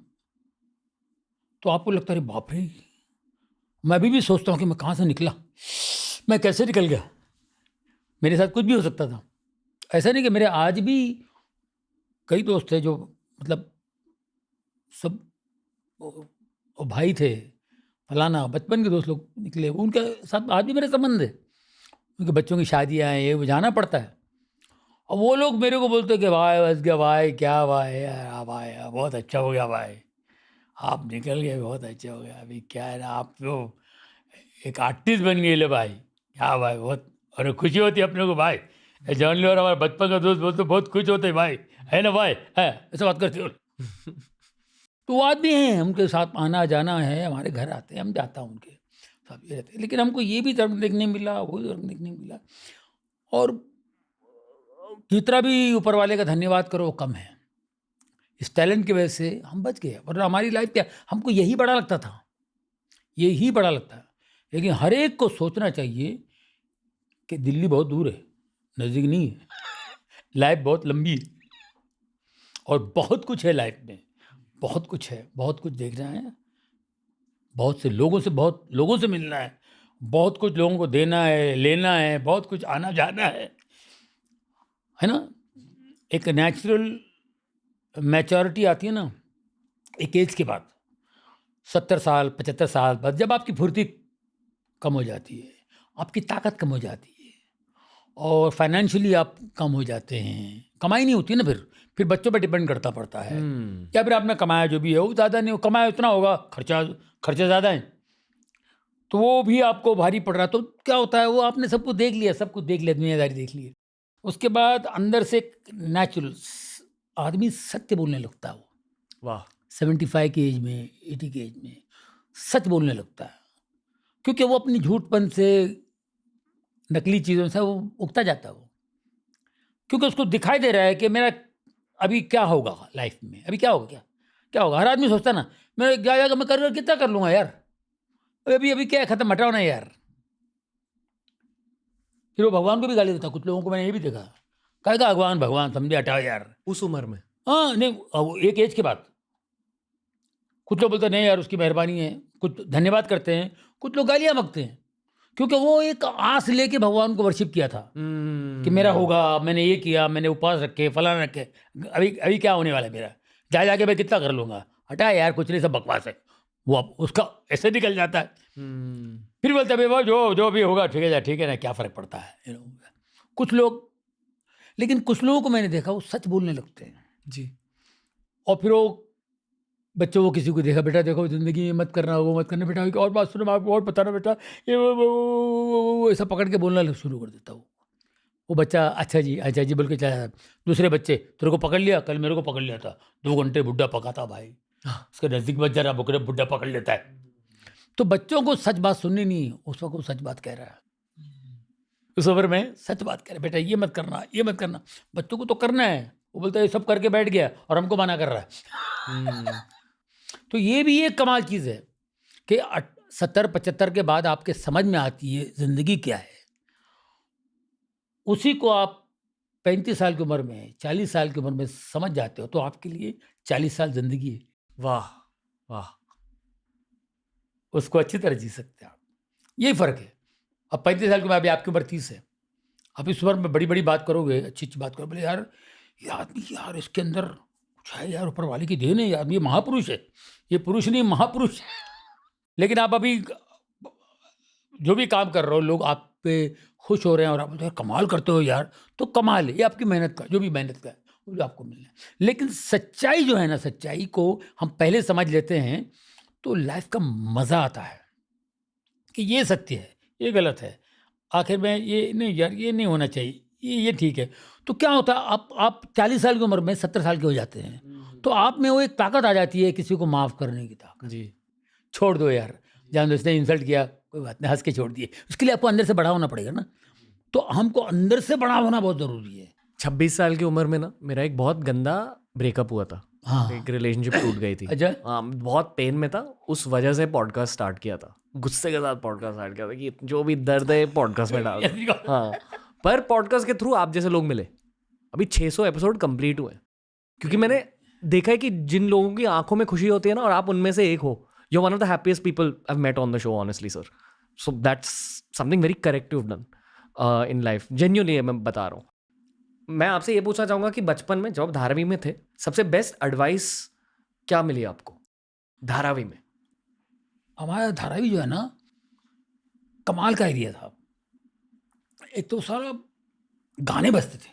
[SPEAKER 1] तो आपको लगता है अरे बाप रे, मैं अभी भी सोचता हूँ कि मैं कहाँ से निकला, मैं कैसे निकल गया, मेरे साथ कुछ भी हो सकता था। ऐसा नहीं कि मेरे आज भी कई दोस्त थे जो मतलब सब वो भाई थे, फलाना बचपन के दोस्त लोग निकले, उनके साथ आज भी मेरे संबंध है। उनके बच्चों की शादियाँ हैं, ये वो जाना पड़ता है, और वो लोग मेरे को बोलते कि भाई बस गया भाई, क्या भाई यार, भाई बहुत अच्छा हो गया भाई, आप निकल गए, बहुत अच्छा हो गया। अभी क्या है ना, आप तो एक आर्टिस्ट बन गए ले भाई, क्या भाई, बहुत और खुशी होती है अपने को भाई। जॉन लीवर हमारे बचपन का दोस्त बोलते बहुत खुश होते हैं भाई, है ना भाई, है ऐसा बात करते हो। तो वो आदमी हैं, उनके साथ आना जाना है, हमारे घर आते हैं, हम जाता हूँ उनके सब ये रहते हैं। लेकिन हमको ये भी धर्म देखने मिला, वो भी धर्म देखने मिला, और जितना भी ऊपर वाले का धन्यवाद करो वो कम है। इस टैलेंट की वजह से हम बच गए, वरना हमारी लाइफ क्या, हमको यही बड़ा लगता था, यही बड़ा लगता है। लेकिन हर एक को सोचना चाहिए कि दिल्ली बहुत दूर है, नज़दीक नहीं है। लाइफ बहुत लंबी है और बहुत कुछ है लाइफ में, बहुत कुछ है, बहुत कुछ देखना है, बहुत लोगों से मिलना है, बहुत कुछ लोगों को देना है, लेना है, बहुत कुछ आना जाना है ना। एक नेचुरल मैच्योरिटी आती है ना एक एज के बाद, 70 साल 75 साल बाद, जब आपकी फुर्ती कम हो जाती है, आपकी ताकत कम हो जाती है, और फाइनेंशियली आप कम हो जाते हैं, कमाई नहीं होती ना, फिर बच्चों पर डिपेंड करता पड़ता है। या फिर आपने कमाया जो भी है वो ज़्यादा नहीं, कमाया उतना होगा, खर्चे ज़्यादा हैं, तो वो भी आपको भारी पड़ रहा है। तो क्या होता है, वो आपने सब कुछ देख लिया, दुनियादारी देख ली, उसके बाद अंदर से नेचुरल आदमी सत्य बोलने लगता है। वो
[SPEAKER 3] वाह,
[SPEAKER 1] 75 की एज में, 80 की एज में सच बोलने लगता है, क्योंकि वो अपनी झूठपन से, नकली चीज़ों से वो उगता जाता है। वो क्योंकि उसको दिखाई दे रहा है कि मेरा अभी क्या होगा लाइफ में, अभी क्या होगा, क्या होगा। हर आदमी सोचता है ना, मैं जाएगा, मैं कर कितना कर लूँगा यार, अभी क्या खत्म, हटाओ ना यार। फिर वो भगवान को भी गाली देता। कुछ लोगों को मैंने ये भी देखा, कहेगा भगवान समझे, हटाओ यार,
[SPEAKER 3] उस उम्र में।
[SPEAKER 1] हाँ नहीं, एक एज के बाद कुछ लोग बोलते हैं नहीं यार उसकी मेहरबानी है, कुछ धन्यवाद करते हैं, कुछ लोग गालियाँ बकते हैं, क्योंकि वो एक आस लेके भगवान को वर्शिप किया था कि मेरा होगा, मैंने ये किया, मैंने उपवास रखे, फलाना रखे, अभी क्या होने वाला है मेरा, जाके मैं कितना कर लूँगा, हटा यार कुछ नहीं, सब बकवास है। वो उसका ऐसे निकल जाता है। फिर बोलते हैं भाई जो भी होगा ठीक है ना, क्या फ़र्क पड़ता है। कुछ लोग, लेकिन कुछ लोगों को मैंने देखा वो सच बोलने लगते हैं
[SPEAKER 2] जी,
[SPEAKER 1] और फिर वो बच्चों को किसी को देखा, बेटा देखो ज़िंदगी में मत करना, वो मत करना बेटा, और बात सुनो, आपको और बताना बेटा, ये वो ऐसा पकड़ के बोलना शुरू कर देता। वो बच्चा अच्छा जी बोल के चला। दूसरे बच्चे, तेरे को पकड़ लिया, कल मेरे को पकड़ लिया था, 2 घंटे बुड्ढा पकाता भाई, उसके नज़दीक बच जा रहा, बकरे बुड्ढा पकड़ लेता है। तो बच्चों को सच बात सुननी नहीं, उस वक्त वो सच बात कह रहा है, उस उम्र में सच बात कह रहा है, बेटा ये मत करना। बच्चों को तो करना है, वो बोलता है सब करके बैठ गया और हमको मना कर रहा है। तो ये भी एक कमाल चीज़ है कि 70-75 के बाद आपके समझ में आती है ज़िंदगी क्या है। उसी को आप 35 साल की उम्र में, 40 साल की उम्र में समझ जाते हो, तो आपके लिए 40 साल ज़िंदगी है।
[SPEAKER 3] वाह वाह,
[SPEAKER 1] उसको अच्छी तरह जी सकते हैं आप, यही फ़र्क है। अब 35 साल की उम्र, अभी आपकी उम्र 30 है, अब इस उम्र में बड़ी बात करोगे, अच्छी बात करोगे, बोले यार ये आदमी, यार इसके अंदर कुछ है यार, ऊपर वाले की देन है यार, ये महापुरुष है, ये पुरुष नहीं महापुरुष है। लेकिन आप अभी जो भी काम कर रहे हो, लोग आप पे खुश हो रहे हैं और आप बोलते हैं कमाल करते हो यार, तो कमाल है, ये आपकी मेहनत का, जो भी मेहनत का है वो जो आपको मिलना है। लेकिन सच्चाई जो है ना, सच्चाई को हम पहले समझ लेते हैं तो लाइफ का मज़ा आता है कि ये सत्य है, ये गलत है, आखिर में ये नहीं यार, ये नहीं होना चाहिए, ये ठीक है। तो क्या होता है, आप 40 साल की उम्र में 70 साल के हो जाते हैं, तो आप में वो एक ताकत आ जाती है, किसी को माफ़ करने की ताकत।
[SPEAKER 3] जी,
[SPEAKER 1] छोड़ दो यार, जान उसने इंसल्ट किया, कोई बात नहीं, हंस के छोड़ दिए। उसके लिए आपको अंदर से बड़ा होना पड़ेगा ना, तो हमको अंदर से बड़ा होना बहुत ज़रूरी है।
[SPEAKER 3] 26 साल की उम्र में ना मेरा एक बहुत गंदा ब्रेकअप हुआ था।
[SPEAKER 1] हाँ,
[SPEAKER 3] एक रिलेशनशिप टूट गई थी।
[SPEAKER 1] अच्छा,
[SPEAKER 3] हाँ, बहुत पेन में था, उस वजह से पॉडकास्ट स्टार्ट किया था, गुस्से के साथ पॉडकास्ट स्टार्ट किया था कि जो भी दर्द है पॉडकास्ट में डाल। हाँ, पर पॉडकास्ट के थ्रू आप जैसे लोग मिले, अभी 600 एपिसोड कंप्लीट हुए, क्योंकि मैंने देखा है कि जिन लोगों की आंखों में खुशी होती है ना, और आप उनमें से एक हो, you one of the happiest people I met on the show, honestly sir. So that's something very correct you have done in life, genuinely मैं बता रहा हूँ। मैं आपसे ये पूछना चाहूँगा कि बचपन में जब धारावी में थे, सबसे बेस्ट एडवाइस क्या मिली आपको धारावी में?
[SPEAKER 1] हमारा धारावी जो है ना, कमाल का एरिया था। एक तो सारा गाने बजते थे।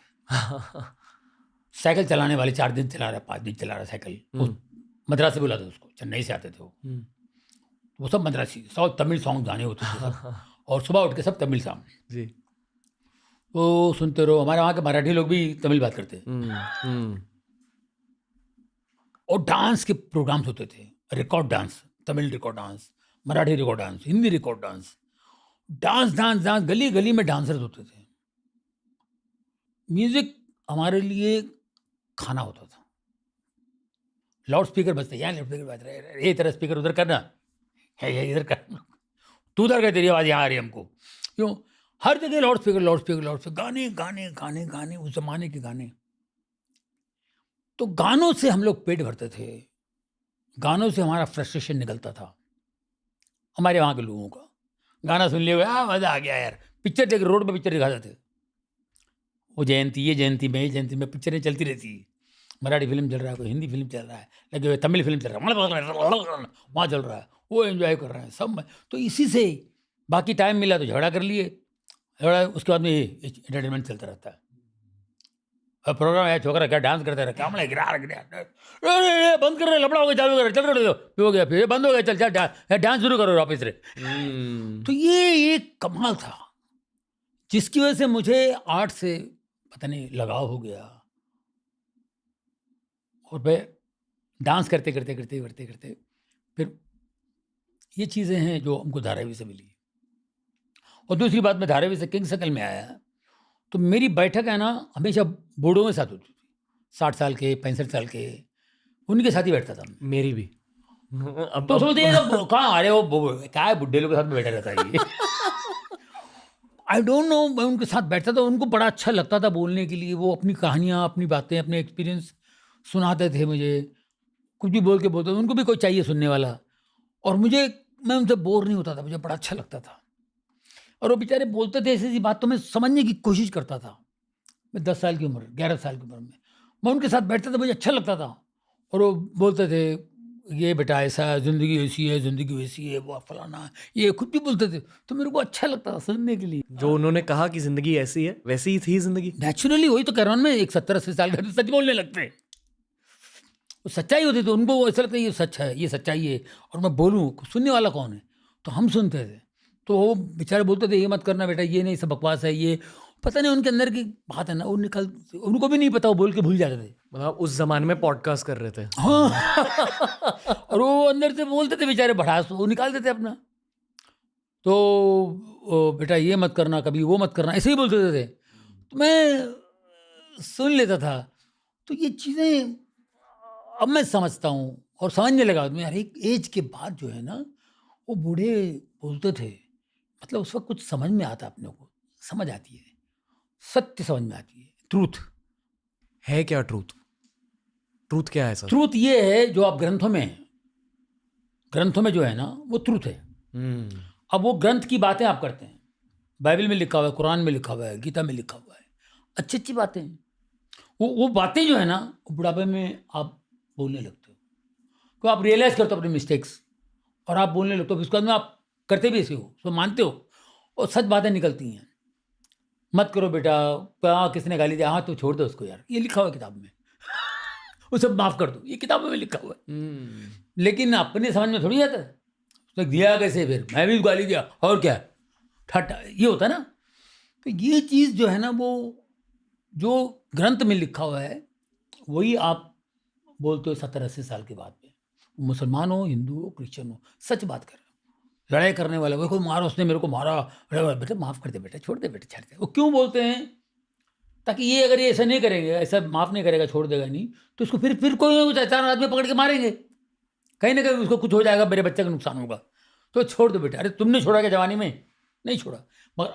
[SPEAKER 1] साइकिल चलाने वाले 4 दिन चला रहा, 5 दिन चला रहा साइकिल, मद्रास से बुलाते उसको, चेन्नई से आते थे वो। वो सब मद्रासी साउथ तमिल सॉन्ग गाने होते थे सब। और सुबह उठ के सब तमिल सॉन्ग
[SPEAKER 3] जी।
[SPEAKER 1] वो सुनते रहो। हमारे वहाँ के मराठी लोग भी तमिल बात करते। और डांस के प्रोग्राम्स होते थे, record dance, Tamil record dance, Marathi record dance, Hindi record dance, dance dance dance, गली गली में डांसर्स होते थे। म्यूजिक हमारे लिए खाना होता था। लाउड स्पीकर बजते, यहाँ लाउड स्पीकर बज रहे हैं, ये तेरा स्पीकर उधर करना है, इधर करना, तू उधर कर, तेरी आवाज़ यहाँ आ रही है हमको। क्यों? हर जगह loud speaker loud speaker loud speaker, गाने गाने गाने गाने, उस जमाने के गाने। तो गानों से हम लोग पेट भरते थे, गानों से हमारा फ्रस्ट्रेशन निकलता था। हमारे वहाँ के लोगों का गाना सुन लिया, मज़ा आ गया यार। पिक्चर देख, रोड पे पिक्चर दिखाते थे, वो जयंती, ये जयंती में, ये जयंती में पिक्चरें चलती रहती है। मराठी फिल्म चल रहा है, कोई हिंदी फिल्म चल रहा है, लगे हुए तमिल फिल्म चल रहा है, वहाँ चल रहा है, वो एंजॉय कर रहे हैं सब। तो इसी से बाकी टाइम मिला तो झगड़ा कर लिए, झगड़ा, उसके बाद में ये एंटरटेनमेंट चलता रहता है। अब प्रोग्राम है, छोकरा क्या डांस करते रहे, क्या गिरा बंद कर रहे, लपड़ा हो गया, चालू कर, चल रहे हो गया, फिर बंद हो गया, चल डांस शुरू करो वापस रे। तो ये एक कमाल था जिसकी वजह से मुझे आर्ट से पता नहीं लगाव हो गया। और मैं डांस करते करते करते करते करते फिर ये चीज़ें हैं जो हमको धारावी से मिली। और दूसरी बात, मैं धारावी से किंग सर्कल में आया तो मेरी बैठक है ना हमेशा बूढ़ों के साथ होती थी, 60 साल के, 65 साल के, उनके साथ ही बैठता था।
[SPEAKER 3] मेरी भी।
[SPEAKER 1] अब तो सोचते हैं कहाँ आ रहे हो, क्या है, बुढ़े लोग के साथ में बैठा रहता है ये। आई डोंट नो, मैं उनके साथ बैठता था, उनको बड़ा अच्छा लगता था बोलने के लिए। वो अपनी कहानियाँ, अपनी बातें, अपने एक्सपीरियंस सुनाते थे मुझे, कुछ भी बोल के बोलते थे। उनको भी कोई चाहिए सुनने वाला, और मैं उनसे बोर नहीं होता था, मुझे बड़ा अच्छा लगता था। और वो बेचारे बोलते थे ऐसी ऐसी बात, तो मैं समझने की कोशिश करता था। मैं 10 साल की उम्र, 11 साल की उम्र में मैं उनके साथ बैठता था, मुझे अच्छा लगता था। और वो बोलते थे, ये बेटा ऐसा है, ज़िंदगी ऐसी है, ज़िंदगी वैसी है, वो फलाना, ये खुद भी बोलते थे, तो मेरे को अच्छा लगता था सुनने के लिए।
[SPEAKER 3] जो उन्होंने कहा कि ज़िंदगी ऐसी है, वैसी ही थी ज़िंदगी।
[SPEAKER 1] नेचुरली, वही तो कह रहा हूँ मैं, एक 70-80 साल का सच बोलने लगते, वो सच्चाई होती, तो उनको ऐसा लगता है ये सच है, ये सच्चाई है, और मैं बोलूँ, सुनने वाला कौन है? तो हम सुनते थे। तो वो बेचारे बोलते थे, ये मत करना बेटा, ये नहीं, सब बकवास है, ये पता नहीं उनके अंदर की बात है ना, वो उनको भी नहीं पता, वो बोल के भूल जाते थे।
[SPEAKER 3] मतलब उस जमाने में पॉडकास्ट कर रहे थे।
[SPEAKER 1] हाँ। और वो अंदर से बोलते थे बेचारे, भड़ास वो निकालते थे अपना। तो बेटा ये मत करना, कभी वो मत करना, ऐसे ही बोलते थे। तो मैं सुन लेता था। तो ये चीज़ें अब मैं समझता हूँ और समझने लगा। यार एक एज के बाद जो है ना, वो बूढ़े बोलते थे, मतलब उस वक्त कुछ समझ में आता, अपने को समझ आती है, सत्य समझ में आती है। ट्रूथ
[SPEAKER 3] है क्या? ट्रूथ क्या है सर?
[SPEAKER 1] ट्रूथ ये है जो आप ग्रंथों में जो है ना, वो ट्रूथ है। अब वो ग्रंथ की बातें आप करते हैं, बाइबल में लिखा हुआ है, कुरान में लिखा हुआ है, गीता में लिखा हुआ है, अच्छी अच्छी बातें हैं। वो बातें जो है ना, बुढ़ापे में आप बोलने लगते हो, तो आप रियलाइज़ करते हो अपने मिस्टेक्स, और आप बोलने लगते हो। उसके बाद में आप करते भी ऐसे हो, तो मानते हो, और सच बातें निकलती हैं। मत करो बेटा, क्या किसने गाली दिया, हाँ तो छोड़ दो उसको यार, ये लिखा हुआ है किताब में। वो सब माफ़ कर दो, ये किताबों में लिखा हुआ है। लेकिन अपने समझ में थोड़ी आता है, तो दिया कैसे, फिर मैं भी गाली दिया और क्या, ठट्टा, ये होता है ना। तो ये चीज़ जो है ना, वो जो ग्रंथ में लिखा हुआ है वही आप बोलते हो 70-80 साल के बाद में। मुसलमान हो, हिंदू हो, क्रिश्चियन हो, सच बात कर रहे हो। लड़ाई करने वाला, वो कोई मारा, उसने मेरे को मारा, बेटा माफ़ कर दे बेटा, छोड़ दे बेटा, छाड़ दे। वो क्यों बोलते हैं? ताकि ये अगर ये ऐसा नहीं करेंगे, ऐसा माफ़ नहीं करेगा, छोड़ देगा नहीं, तो इसको फिर कोई 4 आदमी पकड़ के मारेंगे, कहीं ना कहीं उसको कुछ हो जाएगा, मेरे बच्चे का नुकसान होगा, तो छोड़ दो बेटा। अरे तुमने छोड़ा क्या जवानी में? नहीं छोड़ा, मगर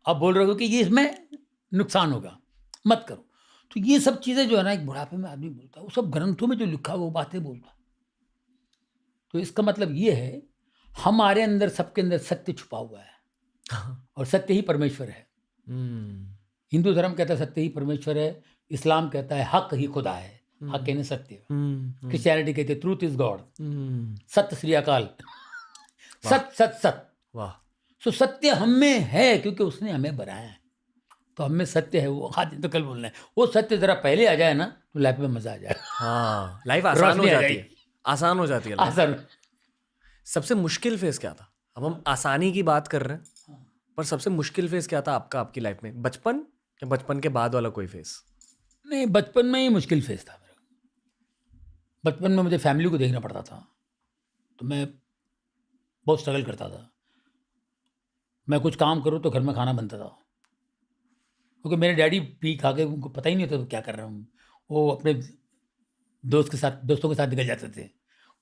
[SPEAKER 1] अब बोल रहे हो कि ये इसमें नुकसान होगा, मत करो। तो ये सब चीज़ें जो है ना, एक बुढ़ापे में आदमी बोलता है, वो सब ग्रंथों में जो लिखा है वो बातें बोलता है। तो इसका मतलब ये है, हमारे अंदर, सबके अंदर सत्य छुपा हुआ है, और सत्य ही परमेश्वर है। हिंदू धर्म कहता है सत्य ही परमेश्वर है, इस्लाम कहता है हक ही खुदा है, हक कहने सत्य, क्रिश्चियनिटी कहते हैं ट्रूथ इज गॉड, सत्य श्री अकाल, सत सत सत।
[SPEAKER 3] वाह।
[SPEAKER 1] सो सत्य हम में है, क्योंकि उसने हमें बनाया है, तो हम में सत्य है। वो आज तो कल बोलना है, वो सत्य जरा पहले आ जाए ना, तो लाइफ में मजा आ जाए।
[SPEAKER 3] हाँ, लाइफ आसान हो जाती है, आसान हो जाती है।
[SPEAKER 1] आसान।
[SPEAKER 3] सबसे मुश्किल फेज क्या था? अब हम आसानी की बात कर रहे हैं, पर सबसे मुश्किल फेज क्या था आपका आपकी लाइफ में? बचपन या बचपन के बाद वाला कोई फेज?
[SPEAKER 1] नहीं, बचपन में ही मुश्किल फेज था मेरा। बचपन में मुझे फैमिली को देखना पड़ता था, तो मैं बहुत स्ट्रगल करता था। मैं कुछ काम करूँ तो घर में खाना बनता था, क्योंकि मेरे डैडी पी खा के उनको पता ही नहीं होता क्या कर रहा हूँ। वो अपने दोस्तों के साथ निकल जाते थे,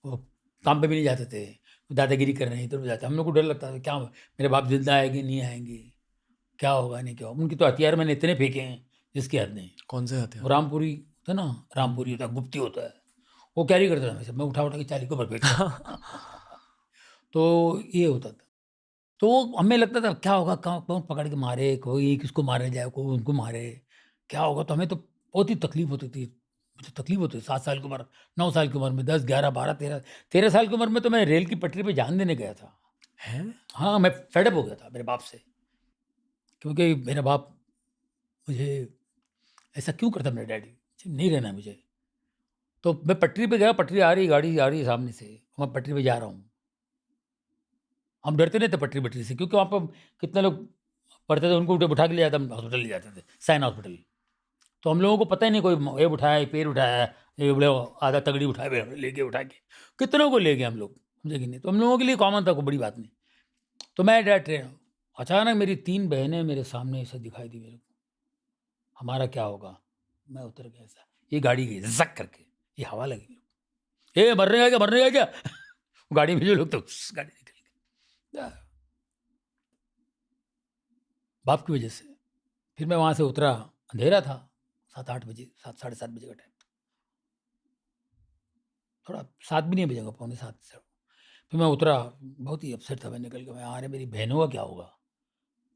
[SPEAKER 1] वो काम पे भी नहीं जाते थे, दादागिरी कर रहे हैं इधर जाते। हम लोग को डर लगता था क्या मेरे बाप जिंदा आएंगे नहीं आएंगे, क्या होगा नहीं क्या होगा। उनकी तो हथियार मैंने इतने फेंके हैं जिसकी हद नहीं।
[SPEAKER 3] कौन से हथियार?
[SPEAKER 1] वो रामपुरी होता है ना, रामपुरी होता है, गुप्ती होता है, वो कैरी करता था हमेशा। मैं उठा के चाली के ऊपर फेंकता तो ये होता था। तो हमें लगता था क्या होगा, कौन पकड़ के मारे, कोई किसको मारने जाए, कोई उनको मारे, क्या होगा। तो हमें तो बहुत ही तकलीफ होती थी, मुझे तकलीफ होती थी। 7 साल की उम्र, 9 साल की उम्र में, 10, 11, 12, 13 साल की उम्र में तो मैं रेल की पटरी पे जान देने गया था।
[SPEAKER 3] है?
[SPEAKER 1] हाँ, मैं फेडअप हो गया था मेरे बाप से, क्योंकि मेरा बाप मुझे ऐसा क्यों करता, मेरा डैडी नहीं रहना मुझे। तो मैं पटरी पे गया, पटरी आ रही, गाड़ी आ रही है सामने से, मैं पटरी पे जा रहा हूँ। हम डरते नहीं थे पटरी से, क्योंकि वहाँ पर कितने लोग पढ़ते थे, उनको उठा के ले जाते, हम हॉस्पिटल ले जाते थे, साइन हॉस्पिटल। तो हम लोगों को पता ही नहीं, कोई ये उठाया, पैर उठाया, ये बोले आधा तगड़ी उठाए, लेके उठा के कितनों को ले गए हम लोग, समझे कि नहीं। तो हम लोगों के लिए कॉमन था, कोई बड़ी बात नहीं। तो मैं ट्रेन, अचानक मेरी 3 बहनें मेरे सामने ऐसे दिखाई दी मेरे को। हमारा क्या होगा? मैं उतर गया ऐसा, ये गाड़ी गई जक करके, ये हवा लगी, ये मरने का क्या गाड़ी में जो लोग, तो गाड़ी निकल गई बाप की वजह से। फिर मैं वहाँ से उतरा, अंधेरा था, 7-8 बजे, 7 साढ़े 7 बजे का टाइम था, थोड़ा 7 भी नहीं बजेगा, 6:45 से। फिर मैं उतरा, बहुत ही अपसेट था। मैं निकल के, मैं आ रहे मेरी बहनों का क्या होगा,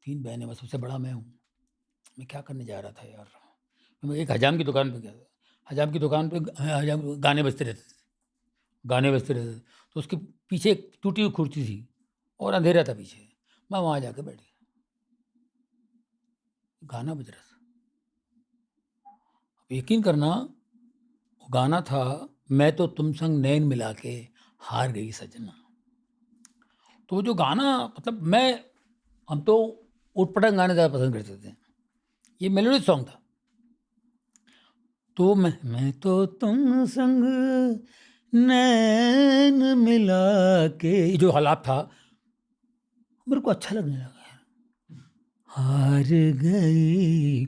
[SPEAKER 1] 3 बहनें, मैं सबसे बड़ा मैं हूँ, मैं क्या करने जा रहा था यार। मैं एक हजाम की दुकान पे गया था, हजाम की दुकान पे हजाम गाने बजते रहते थे, तो उसके पीछे एक टूटी हुई कुर्सी थी और अंधेरा था पीछे। मैं वहाँ जाके बैठ गया, गाना बज रहा था। अब यकीन करना, वो गाना था, मैं तो तुम संग नैन मिला के हार गई सजना। तो वो जो गाना, मतलब हम तो उटपटांग गाने ज़्यादा पसंद करते थे, ये मेलोडी सॉन्ग था। तो मैं तो तुम संग नैन मिला के, जो हालात था, मेरे को अच्छा लगने लगा यार। हार गई,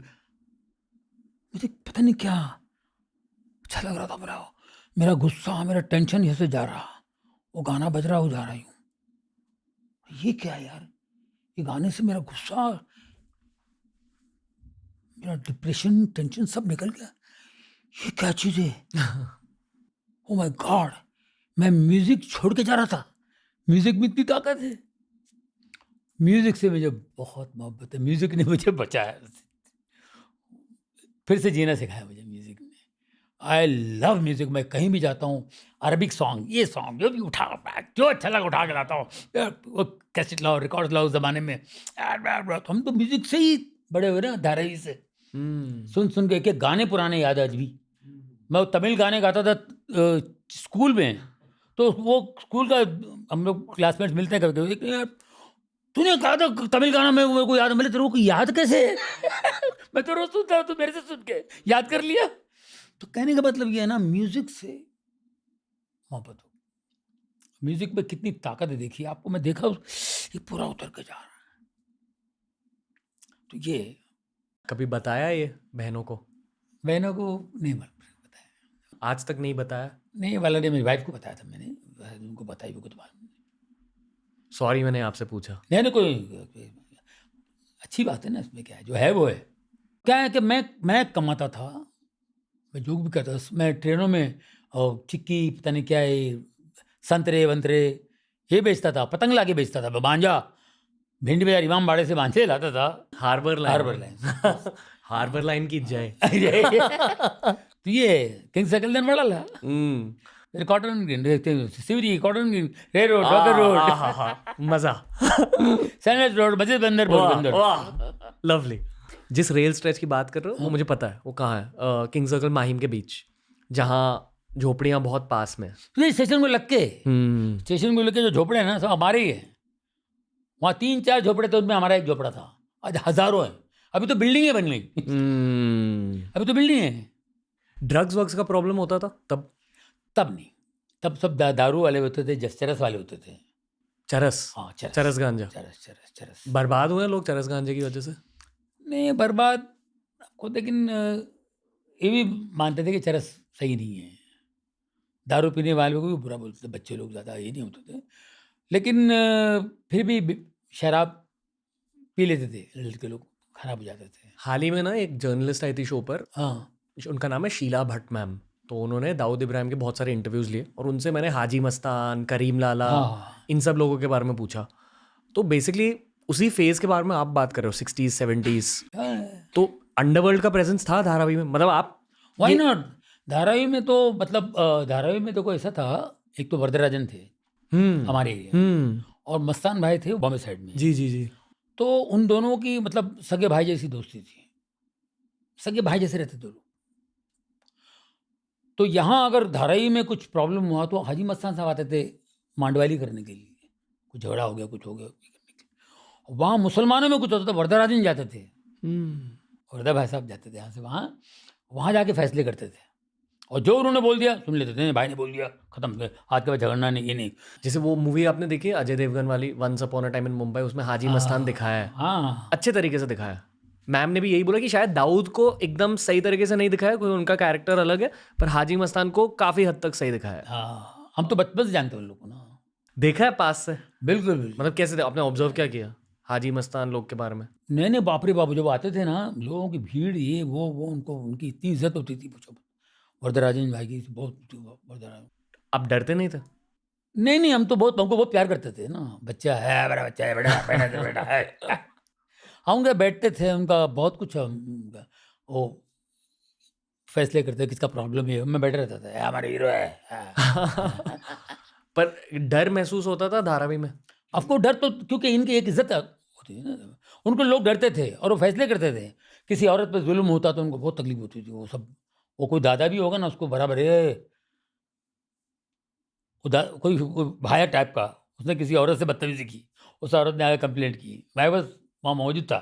[SPEAKER 1] मुझे पता नहीं क्या अच्छा लग रहा था। मेरा गुस्सा, मेरा टेंशन यहाँ से जा रहा, वो गाना बज रहा हो जा रहा हूँ। ये क्या है यार, ये गाने से मेरा गुस्सा, मेरा डिप्रेशन, टेंशन सब निकल गया। ये क्या चीज़ है ओ माय गॉड। मैं म्यूजिक छोड़ के जा रहा था, म्यूजिक में इतनी ताकत है। म्यूजिक से मुझे बहुत मोहब्बत है, म्यूजिक ने मुझे बचाया, फिर से जीना सिखाया मुझे म्यूजिक ने। I love music. मैं कहीं भी जाता हूँ, अरबिक सॉन्ग, ये सॉन्ग जो भी जो अच्छा लगा उठा के लाता हूँ। वो कैसेट लाओ, रिकॉर्ड लाओ, उस जमाने में तो हम तो म्यूजिक से ही बड़े हुए ना, धारावी से सुन के एक गाने पुराने याद है आज भी। मैं तमिल गाने गाता था स्कूल में, तो वो स्कूल का हम लोग क्लासमेट्स मिलते हैं कभी, यार तूने कहा था तमिल गाना में मेरे को याद, मैंने तेरे को याद कैसे मैं तो रोज सुनता हूँ, तू मेरे से सुन के याद कर लिया। तो कहने का मतलब ये है ना, म्यूजिक से मोहब्बत हो। म्यूजिक में कितनी ताकत है, देखिए आपको, मैं देखा ये पूरा उतर के जा रहा है। तो ये
[SPEAKER 3] कभी बताया ये बहनों को?
[SPEAKER 1] बहनों को नहीं बताया,
[SPEAKER 3] आज तक नहीं बताया?
[SPEAKER 1] नहीं वाला ने, मेरी वाइफ को बताया था मैंने, उनको बताई भी कुछ मालूम नहीं।
[SPEAKER 3] सॉरी मैंने आपसे पूछा।
[SPEAKER 1] नहीं कोई अच्छी बात है ना, इसमें क्या है, जो है वो है। क्या है कि मैं कमाता था, मैं जो भी करता था, मैं ट्रेनों में चिक्की, पता नहीं क्या है, संतरे वंतरे ये बेचता था, पतंग ला के बेचता था, बांजा भिंडी बाजार इमाम बाड़े से बांझे लाता था।
[SPEAKER 3] हार्बर लाइन हार्बर लाइन की जय।
[SPEAKER 1] तो ये किंग सर्कल वाला ला कॉटन ग्रीन, सिवरी कॉटन ग्रीन, रेड रोड, डॉकर रोड,
[SPEAKER 3] मजा,
[SPEAKER 1] सैनराइज रोड, मस्जिद बंदर,
[SPEAKER 3] लवली। जिस रेल स्ट्रेच की बात कर रहे हो वो मुझे पता है, वो कहाँ है, किंग सर्कल माहिम के बीच, जहाँ झोपड़ियाँ बहुत पास में।
[SPEAKER 1] तो स्टेशन को लग के स्टेशन को लेके जो झोपड़े हैं ना सब हमारे ही हैं। वहाँ 3-4 झोपड़े थे, उनमें हमारा एक झोपड़ा था। आज हजारों हैं। अभी तो बिल्डिंगें बन गई। अभी तो बिल्डिंग है।
[SPEAKER 3] ड्रग्स वग्स का प्रॉब्लम होता था तब?
[SPEAKER 1] तब नहीं, तब सब दारू वाले होते थे, चरस वाले होते थे।
[SPEAKER 3] चरस?
[SPEAKER 1] हाँ,
[SPEAKER 3] चरस गांजा।
[SPEAKER 1] चरस।
[SPEAKER 3] बर्बाद हुए लोग चरस गांजे की वजह से?
[SPEAKER 1] नहीं बर्बाद खुद, लेकिन ये भी मानते थे कि चरस सही नहीं है। दारू पीने वालों को भी बुरा बोलते थे, बच्चे लोग ज़्यादा ये नहीं होते थे, लेकिन फिर भी शराब पी लेते थे लड़के लोग, खराब हो जाते थे।
[SPEAKER 3] हाल ही में ना एक जर्नलिस्ट आई थी शो पर,
[SPEAKER 1] हाँ,
[SPEAKER 3] उनका नाम है शीला भट्ट मैम। तो उन्होंने दाऊद इब्राहिम के बहुत सारे इंटरव्यूज़ लिए और उनसे मैंने हाजी मस्तान, करीम लाला,
[SPEAKER 1] हाँ,
[SPEAKER 3] इन सब लोगों के बारे में पूछा। तो बेसिकली उसी फेज़ के बारे में आप बात कर रहे हो, 60s 70s। तो अंडरवर्ल्ड का प्रेजेंस था धारावी में, मतलब आप
[SPEAKER 1] व्हाई नॉट। धारावी में तो मतलब धारावी में तो कोई ऐसा था, एक तो वरदराजन थे हमारे एरिया, और मस्तान भाई थे बॉम्बे साइड में।
[SPEAKER 3] जी जी जी।
[SPEAKER 1] तो उन दोनों की मतलब सगे भाई जैसी दोस्ती थी, सगे भाई जैसे रहते थे लोग। तो यहाँ अगर धारावी में कुछ प्रॉब्लम हुआ तो हाजी मस्तान साहब आते थे मांडवाली करने के लिए, कुछ झगड़ा हो गया, कुछ हो गया, वहाँ मुसलमानों में कुछ होता था, वरदराजन जाते थे, वरदा भाई साहब जाते थे यहाँ से वहाँ जाके फैसले करते थे, और जो उन्होंने बोल दिया सुन लेते थे। भाई ने बोल दिया, खत्म, आज के बाद झगड़ना नहीं, ये नहीं।
[SPEAKER 3] जैसे वो मूवी आपने देखी है अजय देवगन वाली, once upon a time in Mumbai, उसमें हाजी मस्तान दिखाया है,
[SPEAKER 1] हाँ,
[SPEAKER 3] अच्छे तरीके से दिखाया। मैम ने भी यही बोला कि शायद दाऊद को एकदम सही तरीके से नहीं दिखाया, कोई उनका कैरेक्टर अलग है, पर हाजी मस्तान को काफ़ी हद तक सही दिखाया है।
[SPEAKER 1] हाँ, हम तो बचपन से जानते हैं उन लोग को ना।
[SPEAKER 3] देखा है पास से?
[SPEAKER 1] बिल्कुल बिल्कुल।
[SPEAKER 3] मतलब कैसे आपने ऑब्जर्व क्या किया हाजी मस्तान लोग के बारे में?
[SPEAKER 1] नहीं नहीं, बाप रे बाप, जब आते थे ना लोगों की भीड़, ये वो उनको, उनकी इतनी इज्जत होती थी, पूछो। वरदराजन भाई की बहुत, वरदराजन।
[SPEAKER 3] आप डरते नहीं थे?
[SPEAKER 1] नहीं नहीं, हम तो बहुत, हमको बहुत प्यार करते थे ना, बच्चा है, बड़ा बच्चा है, बेटा बेटा है। हम उनके बैठते थे, उनका बहुत कुछ वो फैसले करते, किसका प्रॉब्लम है, मैं बैठा रहता था, हमारे हीरो है।
[SPEAKER 3] पर डर महसूस होता था धारावी में?
[SPEAKER 1] आपको डर तो, क्योंकि इनकी एक इज्जत होती है ना, उनको लोग डरते थे और वो फैसले करते थे। किसी औरत पर जुल्म होता तो उनको बहुत तकलीफ होती थी। वो सब, वो कोई दादा भी होगा ना, उसको बराबर है, कोई भाया टाइप का, उसने किसी औरत से बदतमीजी की, उस औरत ने आगे कंप्लेंट की, मैं बस वहाँ मौजूद था।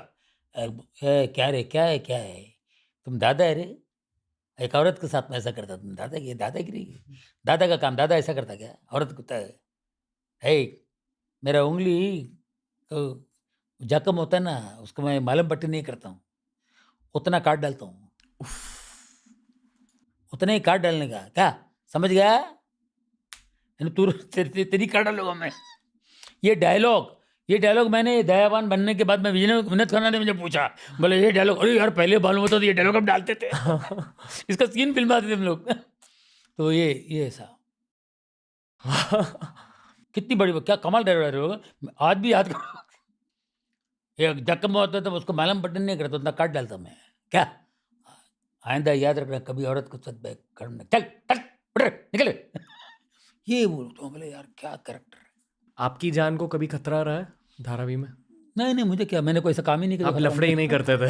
[SPEAKER 1] क्या रे, क्या है, तुम दादा है रे, एक औरत के साथ में ऐसा करता, तुम दादा की दादागिरी, दादा का काम, दादा ऐसा करता क्या, औरत कुत्ता है। मेरा उंगली तो जख्म होता है ना, उसको मैं मालूम पट्टी नहीं करता हूँ, उतना काट डालता हूँ, उतना ही काट डालने का, क्या समझ गया? तू तेरी काट डालूंगा मैं। ये डायलॉग मैंने दयावान बनने के बाद में विनोद खन्ना ने मुझे पूछा, बोले ये डायलॉग, अरे यार पहले मालूम होता तो ये डायलॉग हम डालते थे। इसका सीन फिल्माते थे हम लोग। तो ये ऐसा कितनी बड़ी, क्या कमाल डायलॉग, आज भी याद करो। ये जख्म होता था, उसको मालूम पट्टी नहीं करता, उतना काट डालता मैं, क्या आइंदा याद रखना, कभी औरत को सच करना, चल निकले। ये बोलता हूँ, बोले यार क्या कैरेक्टर है।
[SPEAKER 3] आपकी जान को कभी खतरा रहा है धारावी में?
[SPEAKER 1] नहीं, मुझे क्या, मैंने कोई ऐसा काम ही नहीं किया।
[SPEAKER 3] आप लफड़े ही नहीं करते थे?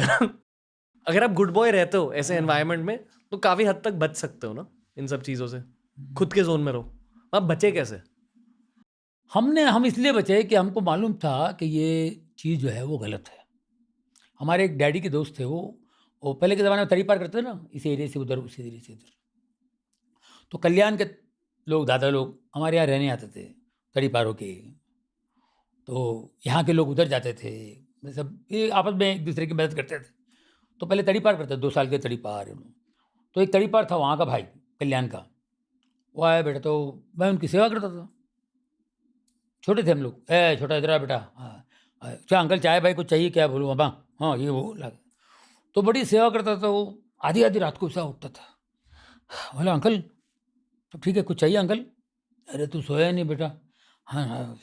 [SPEAKER 3] अगर आप गुड बॉय रहते हो ऐसे एनवायरनमेंट में तो काफी हद तक बच सकते हो ना इन सब चीजों से, खुद के जोन में रहो। आप बचे कैसे?
[SPEAKER 1] हम इसलिए बचे कि हमको मालूम था कि ये चीज़ जो है वो गलत है। हमारे एक डैडी के दोस्त थे, वो पहले के ज़माने में तड़ी पार करते थे ना, इस एरिया से उधर, उस एरिया से इधर। तो कल्याण के लोग, दादा लोग हमारे यहाँ रहने आते थे तड़ी पार होके, तो यहाँ के लोग उधर जाते थे, सब ये आपस में एक दूसरे की मदद करते थे। तो पहले तड़ी पार करते, 2 साल के तड़ी पार। तो एक तड़ी पार था वहाँ का भाई, कल्याण का, वो आया बेटा, तो मैं उनकी सेवा करता था। छोटे थे हम लोग, छोटा इधर आ बेटा, हाँ क्या अंकल चाय भाई कुछ चाहिए क्या, बोलूँ बाबा, हाँ ये वो लगा। तो बड़ी सेवा करता था वो, आधी आधी रात को ऐसा उठता था, बोला अंकल तो ठीक है, कुछ चाहिए अंकल? अरे तू सोया नहीं बेटा? हाँ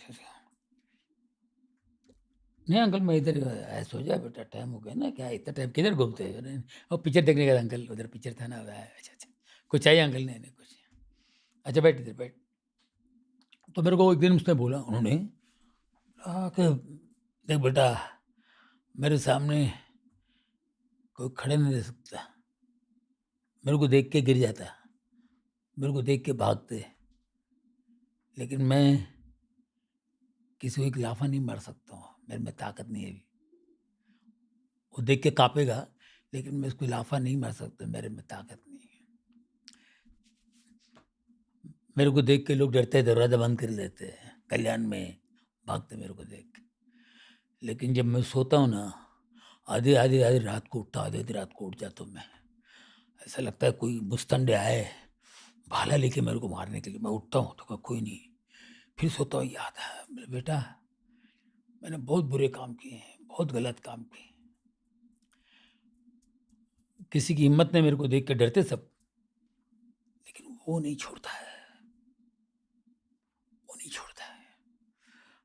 [SPEAKER 1] नहीं अंकल, मैं इधर सो जाए बेटा, टाइम हो गया ना, क्या इतना टाइम किधर घूमते हैं? और पिक्चर देखने का अंकल, उधर पिक्चर था ना। अच्छा, कुछ चाहिए अंकल? नहीं कुछ। अच्छा बैठ इधर बैठ। तो मेरे को एक दिन उसने बोला, उन्होंने कि देख बेटा, मेरे सामने कोई खड़े नहीं रह सकता, मेरे को देख के गिर जाता, मेरे को देख के भागते, लेकिन मैं किसी को एक लाफा नहीं मार सकता हूँ, मेरे में ताकत नहीं है अभी। वो देख के कांपेगा, लेकिन मैं उसको लाफा नहीं मार सकता, मेरे में ताकत नहीं है। मेरे को देख के लोग डरते हैं, दरवाजा बंद कर देते हैं, कल्याण में भागते मेरे को देख के। लेकिन जब मैं सोता हूँ ना, आधी रात को उठता, आधी रात को उठ जाता हूँ मैं। ऐसा लगता है कोई मुस्तंडे आए भाला लेके मेरे को मारने के लिए। मैं उठता हूँ तो कोई नहीं, फिर सोता हूँ, याद है बेटा मैंने बहुत बुरे काम किए हैं, बहुत गलत काम किए। किसी की हिम्मत ने मेरे को देख के डरते सब, लेकिन वो नहीं छोड़ता है, वो नहीं छोड़ता है।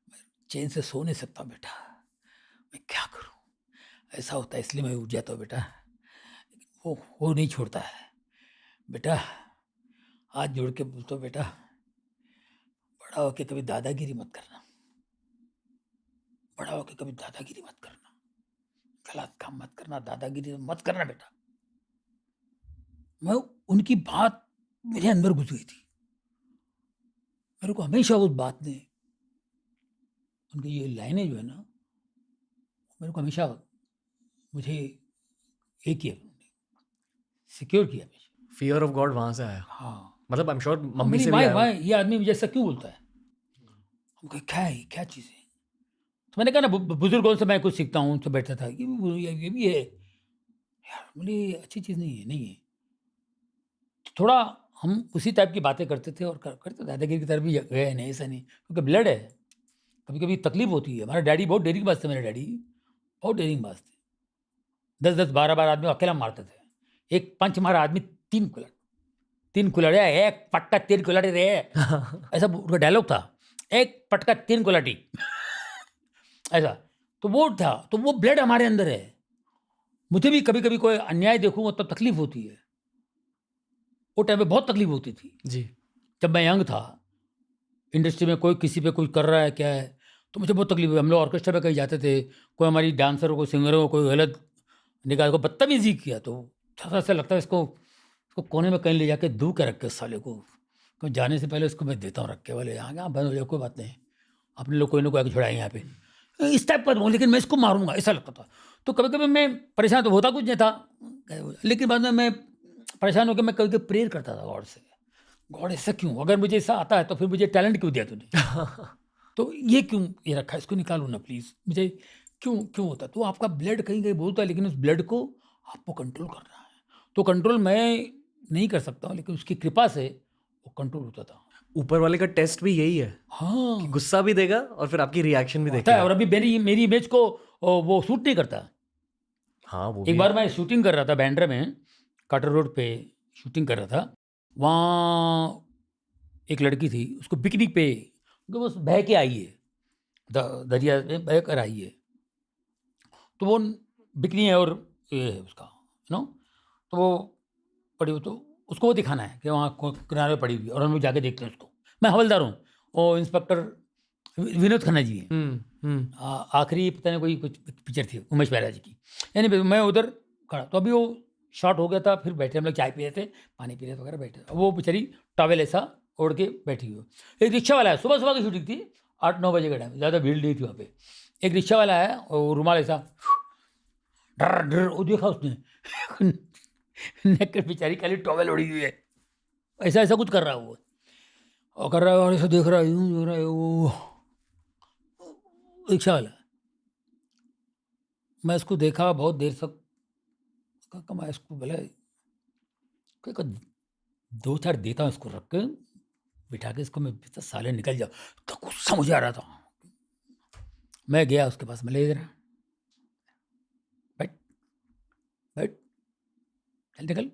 [SPEAKER 1] मैं चैन से सो नहीं सकता बेटा, मैं क्या करूं? ऐसा होता है इसलिए मैं उठ जाता हूँ बेटा, वो नहीं छोड़ता है। बेटा हाथ जोड़ के बोलता हूँ, बेटा बड़ा होके कभी दादागिरी मत करना, बड़ा होके कभी दादागिरी मत करना, गलत काम मत करना, दादागिरी मत करना बेटा। मैं उनकी बात मेरे अंदर घुस गई थी, मेरे को हमेशा उस बात ने, उनकी ये लाइनें जो है ना, मेरे को हमेशा मुझे एक किया, सिक्योर किया मुझे।
[SPEAKER 3] फियर ऑफ गॉड वहां से आया।
[SPEAKER 1] हाँ,
[SPEAKER 3] मतलब आई एम श्योर मम्मी से भी आया।
[SPEAKER 1] ये आदमी मुझे ऐसा क्यों बोलता है? हम कहे क्या है, क्या चीज़ है? तो मैंने कहा ना, बुजुर्गों से मैं कुछ सीखता हूँ। तो बैठा था, ये भी है यार, बोले अच्छी चीज़ नहीं है, नहीं है। तो थोड़ा हम उसी टाइप की बातें करते थे और करते, दादागिरी की तरफ भी गए नहीं, ऐसा नहीं, क्योंकि ब्लड है, कभी कभी तकलीफ होती है। हमारा डैडी बहुत डेयरिंग बाज थे, मेरे डैडी बहुत डेयरिंग बाज थे। 10-10, 12-12 आदमी अकेला मारते थे। एक पंच मारा आदमी 3 कुलट, 3 कुलड़े, एक पटका 3 कुलटे रे, ऐसा उनका डायलॉग था, एक पटका 3 कुलटी ऐसा। तो वो था, तो वो ब्लड हमारे अंदर है। मुझे भी कभी कभी कोई अन्याय देखूँ तो तकलीफ होती है। वो टाइम पे बहुत तकलीफ होती थी
[SPEAKER 3] जी।
[SPEAKER 1] जब मैं यंग था। इंडस्ट्री में कोई किसी पे कुछ कर रहा है क्या है, तो मुझे बहुत तकलीफ हुई। हम लोग ऑर्केस्ट्रा में कहीं जाते थे, कोई हमारी डांसरों को, सिंगरों को कोई गलत निकाल को बदतमीजी किया, तो ऐसा लगता है इसको कोने में कहीं ले जाके दूर के रख के उस साले को जाने से पहले उसको मैं देता हूँ रख के, वाले यहाँ बंद हो जाए, कोई बात नहीं, अपने लोग कोई ना कोई आके छुड़ाएंगे यहाँ पे, इस टाइप का दूँ, लेकिन मैं इसको मारूंगा, ऐसा लगता था। तो कभी कभी मैं परेशान, तो होता कुछ नहीं था, लेकिन बाद में मैं परेशान होकर मैं कभी कभी प्रेयर करता था गॉड से, गॉड ऐसा क्यों, अगर मुझे ऐसा आता है तो फिर मुझे टैलेंट क्यों दिया तूने तो ये क्यों ये रखा है, इसको निकालो ना प्लीज़, मुझे क्यों होता। तो आपका ब्लड कहीं कहीं बोलता है, लेकिन उस ब्लड को आपको कंट्रोल करना है। तो कंट्रोल मैं नहीं कर सकता हूँ, लेकिन उसकी कृपा से वो कंट्रोल होता था।
[SPEAKER 3] ऊपर वाले का टेस्ट भी यही है,
[SPEAKER 1] हाँ,
[SPEAKER 3] कि गुस्सा भी देगा और फिर आपकी रिएक्शन भी
[SPEAKER 1] होता
[SPEAKER 3] देखेगा।
[SPEAKER 1] है। और अभी मेरी इमेज को वो सूट नहीं करता।
[SPEAKER 3] हाँ, वो
[SPEAKER 1] एक
[SPEAKER 3] भी
[SPEAKER 1] बार मैं शूटिंग कर रहा था बैंड्रा में, काटर रोड पे शूटिंग कर रहा था। वहाँ एक लड़की थी, उसको पिकनिक पे वो बह के आई है, दरिया में बह कर आई है। तो वो बिकनी है और ये है उसका तो वो पड़ी हो, तो उसको वो दिखाना है कि वहाँ किनारे पे पड़ी हुई है, और हम लोग जाके देखते हैं उसको। मैं हवलदार हूँ, वो इंस्पेक्टर विनोद खन्ना जी हैं। आखिरी पता नहीं कोई कुछ पिक्चर थी उमेश बैरा जी की, यानी मैं उधर खड़ा। तो अभी वो शॉर्ट हो गया था, फिर बैठे हम लोग, चाय पी रहे थे, पानी पी रहे थे वगैरह, बैठे। वो बेचारी टॉवेल ऐसा ओढ़ के बैठी हुई। एक रिक्शा वाला है, सुबह सुबह की शूटिंग थी, 8-9 बजे का टाइम, ज़्यादा भीड़ नहीं थी वहाँ पे। एक रिक्शा वाला है और रुमाल ऐसा डर डर, वो देखा उसने नेकड़ बेचारी खाली टॉवेल ओढ़ी हुई है, ऐसा ऐसा कुछ कर रहा है वो, और कर रहा है और ऐसा देख रहा है, यूँ देख रहा है वो रिक्शा वाला। मैं इसको देखा बहुत देर तक, मैं इसको बोला 2-4 देता हूँ इसको, रख के बिठा के इसको, मैं साले निकल जाओ। तो गुस्सा मुझे आ रहा था। मैं गया उसके पास, मैं ले रहा, बैठ बैठ, चल निकल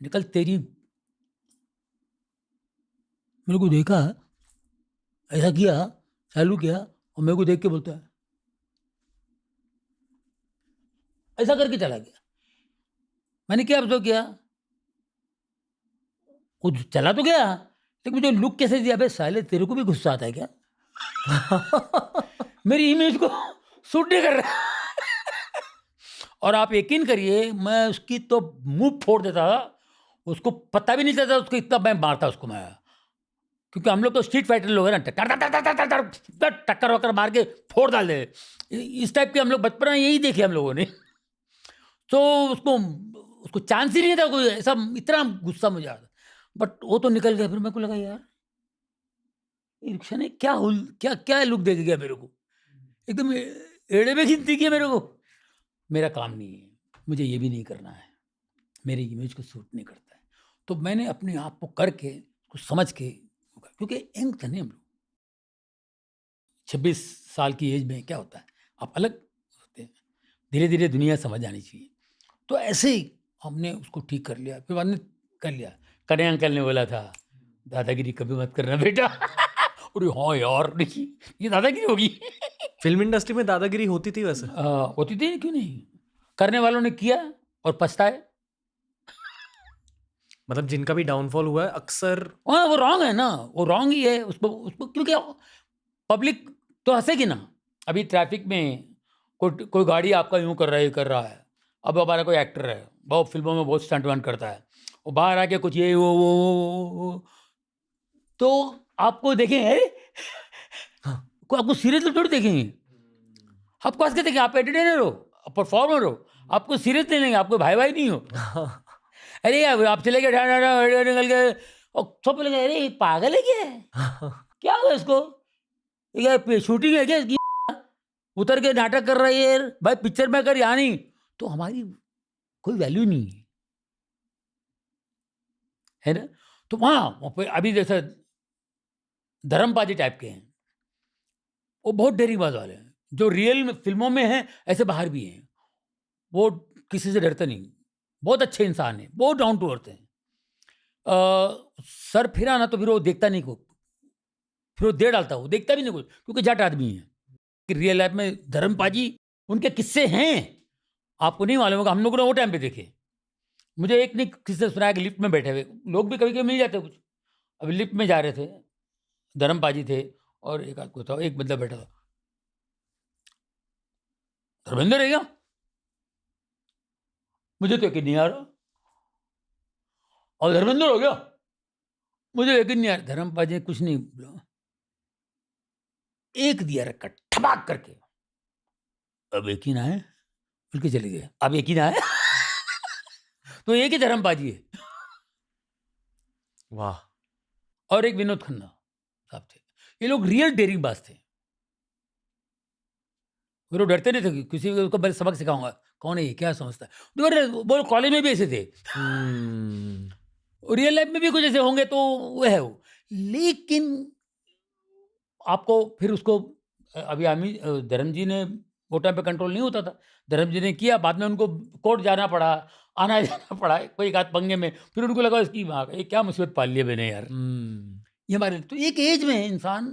[SPEAKER 1] निकल, तेरी मेरे को देखा, ऐसा किया, चालू किया, और मेरे को देख के बोलता है, ऐसा करके चला गया। मैंने क्या ऑब्जर्व किया, वो चला तो गया, लेकिन मुझे लुक कैसे दिया, अबे साले तेरे को भी गुस्सा आता है क्या मेरी इमेज को सूट नहीं कर रहा और आप यकीन करिए, मैं उसकी तो मुंह फोड़ देता था, उसको पता भी नहीं चलता उसको इतना मैं मारता उसको मैं, क्योंकि हम लोग तो स्ट्रीट फाइटर लोग हैं ना, टक्कर वक्कर मार के फोड़ डाल दे, इस टाइप के हम लोग बचपन में यही देखे हम लोगों ने। तो उसको चांस ही नहीं था कोई ऐसा, इतना गुस्सा मुझे आता, बट वो तो निकल गया। फिर मेरे को लगा यार ये रिक्शा ने क्या क्या लुक दे गया मेरे को, एकदम एड़े में गिनती किया मेरे को। मेरा काम नहीं है, मुझे ये भी नहीं करना है, मेरी इमेज को सूट नहीं करता है। तो मैंने अपने आप को करके उसको समझ के, क्योंकि यंग थे नहीं हम लोग, 26 साल की एज में क्या होता है, आप अलग होते हैं, धीरे धीरे दुनिया समझ आनी चाहिए। तो ऐसे ही हमने उसको ठीक कर लिया। फिर बाद में कर लिया। कन्है अंकल ने बोला था दादागिरी कभी मत करना बेटा। अरे हाँ यार, देखिए ये दादागिरी होगी।
[SPEAKER 2] फिल्म इंडस्ट्री में दादागिरी होती थी वैसे?
[SPEAKER 1] होती थी, क्यों नहीं, करने वालों ने किया और पछताए।
[SPEAKER 2] मतलब जिनका भी डाउनफॉल हुआ है अक्सर,
[SPEAKER 1] हाँ वो रॉन्ग है ना, वो रॉन्ग ही है। उसको क्योंकि पब्लिक तो हंसेगी ना। अभी ट्रैफिक में कोई गाड़ी आपका यूं कर रहा है। अब हमारा कोई एक्टर है, बहुत फिल्मों में बहुत स्टंटमैन करता है, वो बाहर आके कुछ ये वो तो आपको देखेंगे, आपको सीरियस थोड़ी देखेंगे, आपको हंस के देखेंगे। आप एंटरटेनर हो, परफॉर्मर हो, आपको सीरियस नहीं लेंगे, आपको भाई नहीं हो। अरे यार आप चले गए निकल गए और सब बोलेंगे अरे ये पागल है क्या हुआ इसको, क्या शूटिंग है क्या इसकी, उतर के नाटक कर रही है भाई, पिक्चर में कर या नहीं, तो हमारी कोई वैल्यू नहीं है ना। तो वहाँ अभी जैसे धर्मपाजी टाइप के हैं, वो बहुत डेरीबाज वाले हैं, जो रियल में फिल्मों में हैं ऐसे बाहर भी हैं। वो किसी से डरते नहीं, बहुत अच्छे इंसान हैं, बहुत डाउन टू अर्थ हैं। सर फिरा ना तो फिर वो देखता नहीं को, फिर वो दे डालता, वो देखता भी नहीं कुछ, क्योंकि जाट आदमी है। रियल लाइफ में धर्मपाजी उनके किस्से हैं, आपको नहीं मालूम होगा, हम लोगों ने वो टाइम पे देखे। मुझे एक नहीं किससे सुनाया कि लिफ्ट में बैठे हुए लोग भी कभी कभी मिल जाते कुछ। अभी लिफ्ट में जा रहे थे, धर्मपाजी थे और एक आदमी था, एक बंदा बैठा था, धर्मेंद्र है क्या, मुझे तो यकीन नहीं आ रहा, और धर्मेंद्र हो गया, मुझे यकीन नहीं आ रहा। धर्मपाजी ने कुछ नहीं बोला, एक दिया रखा ठबाक करके, अब यकीन आए, बोल के चले गए, अब यकीन आए। तो एक ही धर्मपाजी है।
[SPEAKER 2] वाह।
[SPEAKER 1] और एक विनोद खन्ना साहब थे, ये लोग रियल डेयरिंग बाज थे। वो लोग डरते नहीं थे, किसी को मैं सबक सिखाऊंगा, कौन है ये, क्या समझता है। वो कॉलेज में भी ऐसे थे, रियल लाइफ में भी कुछ ऐसे होंगे, तो वो है वो। लेकिन आपको फिर उसको अभी धर्म जी ने वो टाइम पे कंट्रोल नहीं होता था, धर्म जी ने किया, बाद में उनको कोर्ट जाना पड़ा, आना जाना पड़ा, कोई एक आध पंगे में, फिर उनको लगा इसकी माँ ये क्या मुसीबत पाल लिया मैंने यार। ये हमारे तो एक एज में इंसान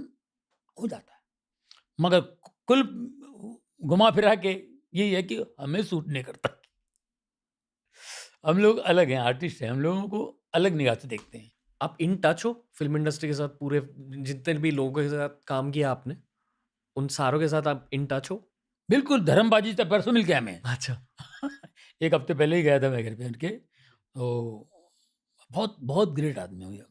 [SPEAKER 1] हो जाता है, मगर कुल घुमा फिरा के यही है कि हमें सूट नहीं करता। हम लोग अलग हैं, आर्टिस्ट हैं, हम लोगों को अलग निगाह से देखते हैं।
[SPEAKER 2] आप इन टच हो फिल्म इंडस्ट्री के साथ? पूरे जितने भी लोगों के साथ काम किया आपने, उन सारों के साथ आप इन टच हो?
[SPEAKER 1] बिल्कुल, धर्मबाजी से परसों मिल गया मैं।
[SPEAKER 2] अच्छा।
[SPEAKER 1] एक हफ्ते पहले ही गया था मैं घर पे उनके, तो बहुत बहुत ग्रेट आदमी हो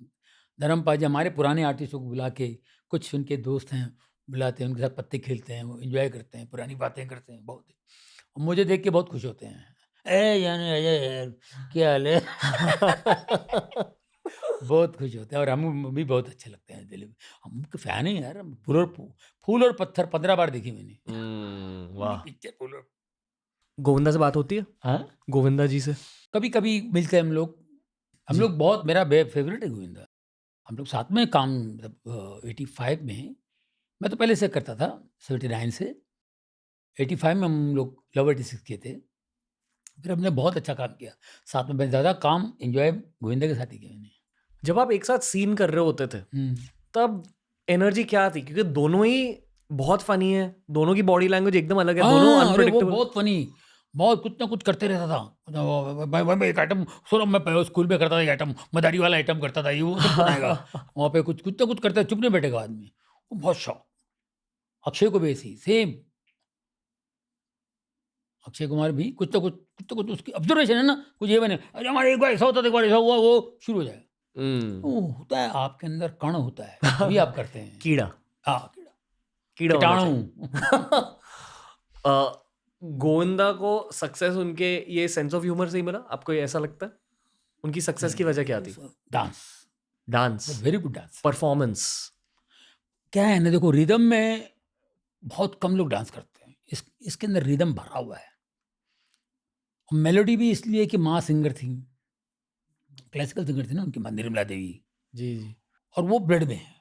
[SPEAKER 1] धर्मपाजी। हमारे पुराने आर्टिस्टों को बुला के, कुछ उनके दोस्त हैं बुलाते हैं, उनके साथ पत्ते खेलते हैं, वो एंजॉय करते हैं, पुरानी बातें करते हैं बहुत, और मुझे देख के बहुत खुश होते हैं। यार क्या हाल है। बहुत खुश होते हैं, और हम भी बहुत अच्छे लगते हैं दिल में, हम फैन हैं यार। फूल और पत्थर 15 बार देखी मैंने।
[SPEAKER 2] वाह।
[SPEAKER 1] पिक्चर फूल और,
[SPEAKER 2] गोविंदा से बात होती है?
[SPEAKER 1] हाँ
[SPEAKER 2] गोविंदा जी से
[SPEAKER 1] कभी कभी मिलते हैं हम लोग बहुत, मेरा फेवरेट है गोविंदा। हम लोग साथ में काम, मतलब 85 में, मैं तो पहले से करता था 79 से, 85 में हम लोग लव 86 किए थे। फिर हमने बहुत अच्छा काम किया साथ में, ज़्यादा काम एंजॉय गोविंदा के साथ ही किया मैंने।
[SPEAKER 2] जब आप एक साथ सीन कर रहे होते थे तब एनर्जी क्या थी? क्योंकि दोनों ही बहुत फनी है, दोनों की बॉडी लैंग्वेज एकदम अलग है, दोनों अनप्रेडिक्टेबल।
[SPEAKER 1] बहुत फनी, बहुत कुछ ना कुछ करते रहता था। मैं एक आइटम सुनो, मैं स्कूल में करता था, आइटम मदारी वाला आइटम करता था, ये वो सब बनाएगा। वहाँ पे कुछ ना कुछ करता है, चुप नहीं बैठेगा आदमी, वो बहुत शौक। अक्षय को भी ऐसी सेम, अक्षय कुमार भी कुछ तो कुछ उसकी ऑब्जर्वेशन है ना, कुछ ये बने, अरे हमारे एक बार ऐसा होता था, एक बार ऐसा हुआ, वो शुरू हो जाए। वो होता है आपके अंदर, कण होता है, तभी आप करते हैं।
[SPEAKER 3] कीड़ा,
[SPEAKER 1] हाँ
[SPEAKER 3] कीड़ा होना
[SPEAKER 1] कीटाणु।
[SPEAKER 3] गोविंदा को सक्सेस उनके ये सेंस ऑफ ह्यूमर से ही मिला, आपको ये ऐसा लगता है? उनकी सक्सेस की वजह क्या थी? Dance,
[SPEAKER 1] very good dance,
[SPEAKER 3] performance.
[SPEAKER 1] क्या है ना, देखो रिदम में बहुत कम लोग डांस करते हैं, इसके अंदर रिदम भरा हुआ है। मेलोडी भी इसलिए कि माँ सिंगर थी, क्लासिकल सिंगर थी ना उनकी माँ निर्मला देवी
[SPEAKER 3] जी जी, और
[SPEAKER 1] वो ब्लड में है।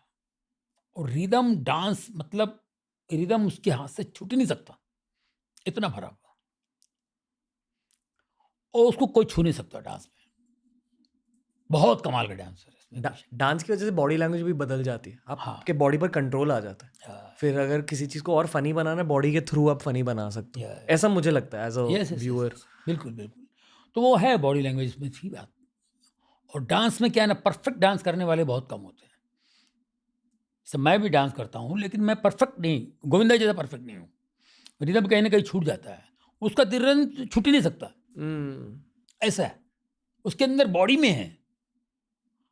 [SPEAKER 1] और रिदम डांस मतलब रिदम उसके हाथ से छूट ही नहीं सकता, इतना भरा हुआ, और उसको कोई छू नहीं सकता डांस में। बहुत कमाल का डांसर है।
[SPEAKER 3] डांस की वजह से बॉडी लैंग्वेज भी बदल जाती है, आपके बॉडी पर कंट्रोल आ जाता है। फिर अगर किसी चीज को और फनी बनाना है, बॉडी के थ्रू आप फनी बना सकते हो, ऐसा मुझे लगता है एज अ व्यूअर।
[SPEAKER 1] बिल्कुल बिल्कुल, तो वो है बॉडी लैंग्वेज में थी बात। और डांस में क्या है ना, परफेक्ट डांस करने वाले बहुत कम होते हैं। जैसे मैं भी डांस करता हूँ, लेकिन मैं परफेक्ट नहीं, गोविंदा जैसा परफेक्ट नहीं हूँ। रिदम कहीं ना कहीं छूट जाता है, उसका रिदम छूट ही नहीं सकता, ऐसा है, उसके अंदर बॉडी में है।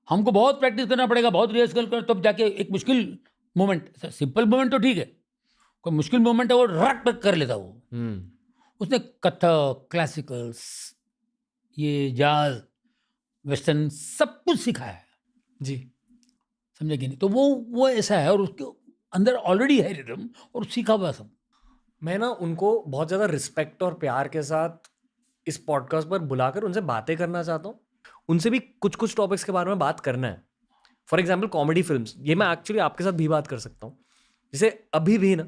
[SPEAKER 1] हमको बहुत प्रैक्टिस करना पड़ेगा, बहुत रिहर्सल कर, तब जाके एक मुश्किल मोमेंट, सिंपल मोमेंट तो ठीक है, कोई मुश्किल मोमेंट है वो रट तक कर लेता वो। उसने कथक, क्लासिकल्स, ये जाज, वेस्टर्न सब कुछ सीखा है
[SPEAKER 3] जी,
[SPEAKER 1] समझे कि नहीं? तो वो ऐसा है, और उसके अंदर ऑलरेडी है रिदम और सीखा हुआ सब।
[SPEAKER 3] मैं ना उनको बहुत ज़्यादा रिस्पेक्ट और प्यार के साथ इस पॉडकास्ट पर बुलाकर उनसे बातें करना चाहता हूँ। उनसे भी कुछ कुछ टॉपिक्स के बारे में बात करना है। फॉर एग्जाम्पल कॉमेडी फिल्म्स, ये मैं एक्चुअली आपके साथ भी बात कर सकता हूँ। जैसे अभी भी ना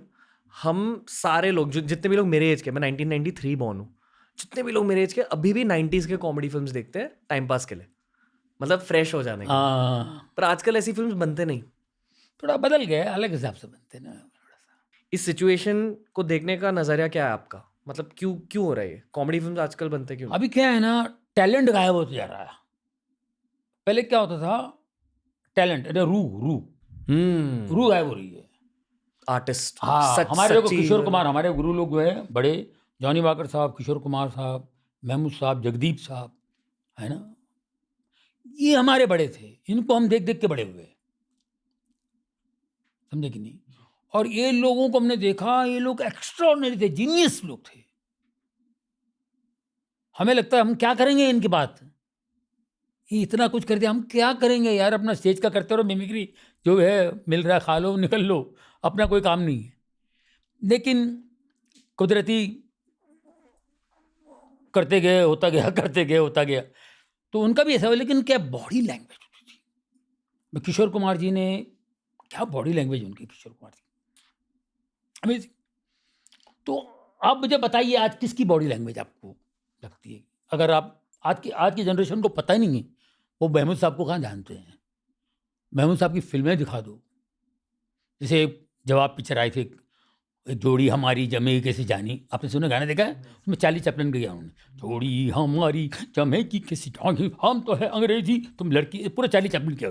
[SPEAKER 3] हम सारे लोग, जो जितने भी लोग मेरे एज के, मैं 1993 बॉर्न हूँ, जितने भी लोग मेरे एज के अभी भी 90s के कॉमेडी फिल्म्स देखते हैं टाइम पास के लिए, मतलब फ्रेश हो जाने के लिए। पर आजकल ऐसी फिल्म्स बनते नहीं,
[SPEAKER 1] थोड़ा बदल गया, अलग हिसाब से बनते ना।
[SPEAKER 3] इस सिचुएशन को देखने का नजरिया क्या है आपका? मतलब क्यों हो रहा है कॉमेडी फिल्म्स आजकल बनते क्यों?
[SPEAKER 1] अभी क्या है ना, टैलेंट गायब होते जा रहा है। पहले क्या होता था, टैलेंट, अरे रू गायब हो रही है।
[SPEAKER 3] आर्टिस्ट,
[SPEAKER 1] हाँ, हमारे को किशोर कुमार, हमारे गुरु लोग जो है बड़े, जॉनी वाकर साहब, किशोर कुमार साहब, महमूद साहब, जगदीप साहब, है ना, ये हमारे बड़े थे, इनको हम देख देख के बड़े हुए, समझे कि नहीं? और ये लोगों को हमने देखा, ये लोग एक्स्ट्राऑर्डिनरी थे, जीनियस लोग थे। हमें लगता है हम क्या करेंगे इनकी बात, ये इतना कुछ कर दिया, हम क्या करेंगे यार, अपना स्टेज का करते रहो, मिमिक्री जो है मिल रहा है खा लो निकल लो, अपना कोई काम नहीं है। लेकिन कुदरती करते गए, होता गया, करते गए, होता गया, तो उनका भी ऐसा हुआ। लेकिन क्या बॉडी लैंग्वेज होती थी, किशोर कुमार जी ने, क्या बॉडी लैंग्वेज उनकी, किशोर कुमार जी अमेजिंग। तो आप मुझे बताइए, आज किसकी बॉडी लैंग्वेज आपको लगती है? अगर आप आज की जनरेशन को पता ही नहीं है, वो महमूद साहब को कहाँ जानते हैं? महमूद साहब की फिल्में दिखा दो, जैसे जवाब पिक्चर आई थी, एक जोड़ी हमारी जमे कैसी जानी, आपने सुना, गाना देखा है? उसमें चार्ली चैपलिन गया उन्होंने, जोड़ी हमारी जमे की कैसी जानी, हम तो है अंग्रेजी तुम लड़की, पूरा चार्ली चैपलिन किया।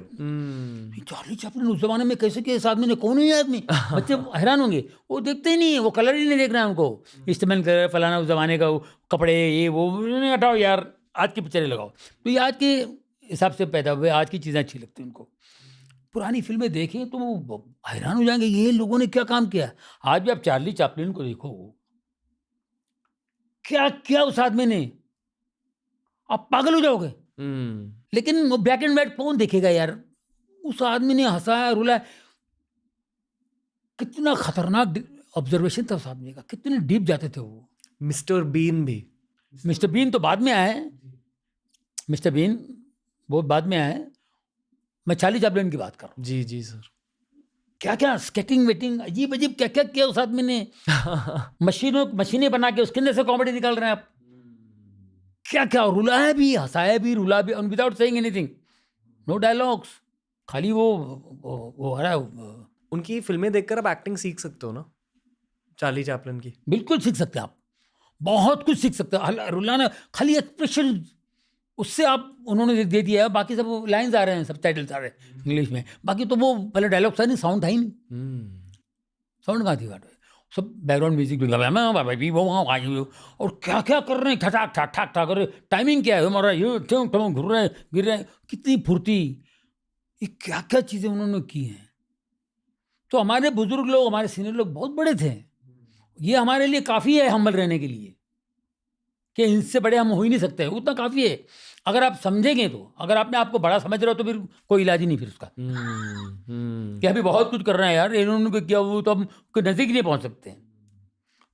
[SPEAKER 1] चार्ली चैपलिन उस जमाने में कैसे किया, इस आदमी ने, कौन है ये आदमी? बच्चे हैरान होंगे, वो देखते ही नहीं है, वो कलर ही नहीं देख रहा है उनको, इस्तेमाल कर फलाना उस जमाने का वो कपड़े, ये वो, हटाओ यार, आज की पिक्चरें लगाओ। तो ये आज के हिसाब से पैदा हुए, आज की चीज़ें अच्छी लगती हैं उनको। पुरानी फिल्में देखें तो वो हैरान हो जाएंगे, ये लोगों ने क्या काम किया। आज भी आप चार्ली चैपलिन को देखो, क्या क्या उस आदमी ने, आप पागल हो जाओगे। लेकिन वो ब्लैक एंड व्हाइट कौन देखेगा यार? उस आदमी ने हंसाया, रुलाया, कितना खतरनाक ऑब्जर्वेशन था उस आदमी का, कितने डीप जाते थे वो।
[SPEAKER 3] मिस्टर बीन भी,
[SPEAKER 1] मिस्टर बीन तो बाद में आए, मिस्टर बीन बहुत बाद में आए, मैं चार्ली चैपलिन की बात कर रहा हूँ।
[SPEAKER 3] जी जी सर,
[SPEAKER 1] क्या क्या स्केटिंग वेटिंग, अजीब अजीब क्या क्या किया उस आदमी ने। मशीनें बना के उसके अंदर से कॉमेडी निकाल रहे हैं आप, क्या क्या, रुलाया भी, हंसाया भी, रुला भी, without saying anything, no dialogues, खाली वो हो रहा है।
[SPEAKER 3] उनकी फिल्में देखकर आप एक्टिंग सीख सकते हो ना, चार्ली चैपलिन की।
[SPEAKER 1] बिल्कुल सीख सकते हैं आप, बहुत कुछ सीख सकते हो। रुलाना, खाली एक्सप्रेशन, उससे आप, उन्होंने दे दिया है, बाकी सब लाइंस आ रहे हैं, सब टाइटल्स आ रहे हैं इंग्लिश में, बाकी तो वो पहले डायलॉग था नहीं, साउंड था ही नहीं, साउंड कहाँ थी बात। सब बैकग्राउंड म्यूजिक भी लगा मैं और क्या क्या कर रहे हैं, ठठाक ठाक ठाक ठाक कर रहे, टाइमिंग क्या है हमारा, ये घूर रहे हैं, गिर रहे हैं, कितनी फुर्ती, ये क्या क्या चीज़ें उन्होंने की हैं। तो हमारे बुजुर्ग लोग, हमारे सीनियर लोग बहुत बड़े थे, ये हमारे लिए काफ़ी है हम्बल रहने के लिए कि इनसे बड़े हम हो ही नहीं सकते, उतना काफ़ी है। अगर आप समझेंगे तो, अगर आपने आपको बड़ा समझ रहे हो तो फिर कोई इलाज ही नहीं फिर उसका, कि अभी बहुत कुछ कर रहे हैं यार, इन्होंने किया वो तो हम नज़दीक नहीं पहुंच सकते हैं,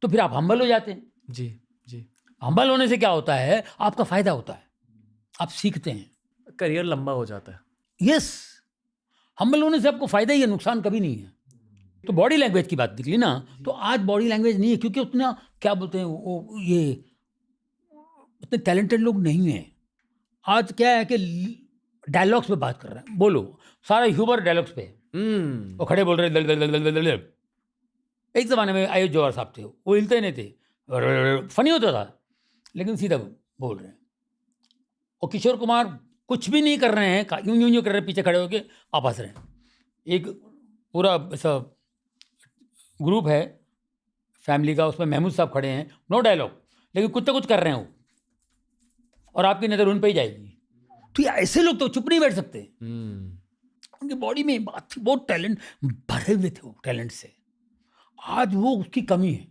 [SPEAKER 1] तो फिर आप हम्बल हो जाते हैं।
[SPEAKER 2] जी जी।
[SPEAKER 1] हम्बल होने से क्या होता है, आपका फायदा होता है, आप सीखते हैं,
[SPEAKER 3] करियर लंबा हो जाता है।
[SPEAKER 1] यस, हम्बल होने से आपको फायदा ही है, नुकसान कभी नहीं है। तो बॉडी लैंग्वेज की बात निकली ना, तो आज बॉडी लैंग्वेज नहीं है, क्योंकि उतना क्या बोलते हैं वो, ये उतने टैलेंटेड लोग नहीं हैं। आज क्या है कि डायलॉग्स पे बात कर रहे हैं, बोलो, सारा ह्यूमर डायलॉग्स पे है। वो खड़े बोल रहे दल दल दल दल दल दल। एक ज़माने में आयुष जवाहर साहब थे, वो हिलते नहीं थे, फनी होता था, लेकिन सीधा बोल रहे हैं। और किशोर कुमार कुछ भी नहीं कर रहे हैं, यूं यूं यूं कर रहे हैं, पीछे खड़े होके आप हंस रहे हैं। एक पूरा ऐसा ग्रुप है फैमिली का, उसमें महमूद साहब खड़े हैं, नो डायलॉग, लेकिन कुछ तो कुछ कर रहे हैं वो, और आपकी नज़र उन पे ही जाएगी। तो ये ऐसे लोग तो चुप नहीं बैठ सकते, उनकी बॉडी में बात थी, बहुत टैलेंट भरे हुए थे वो टैलेंट से। आज वो उसकी कमी है,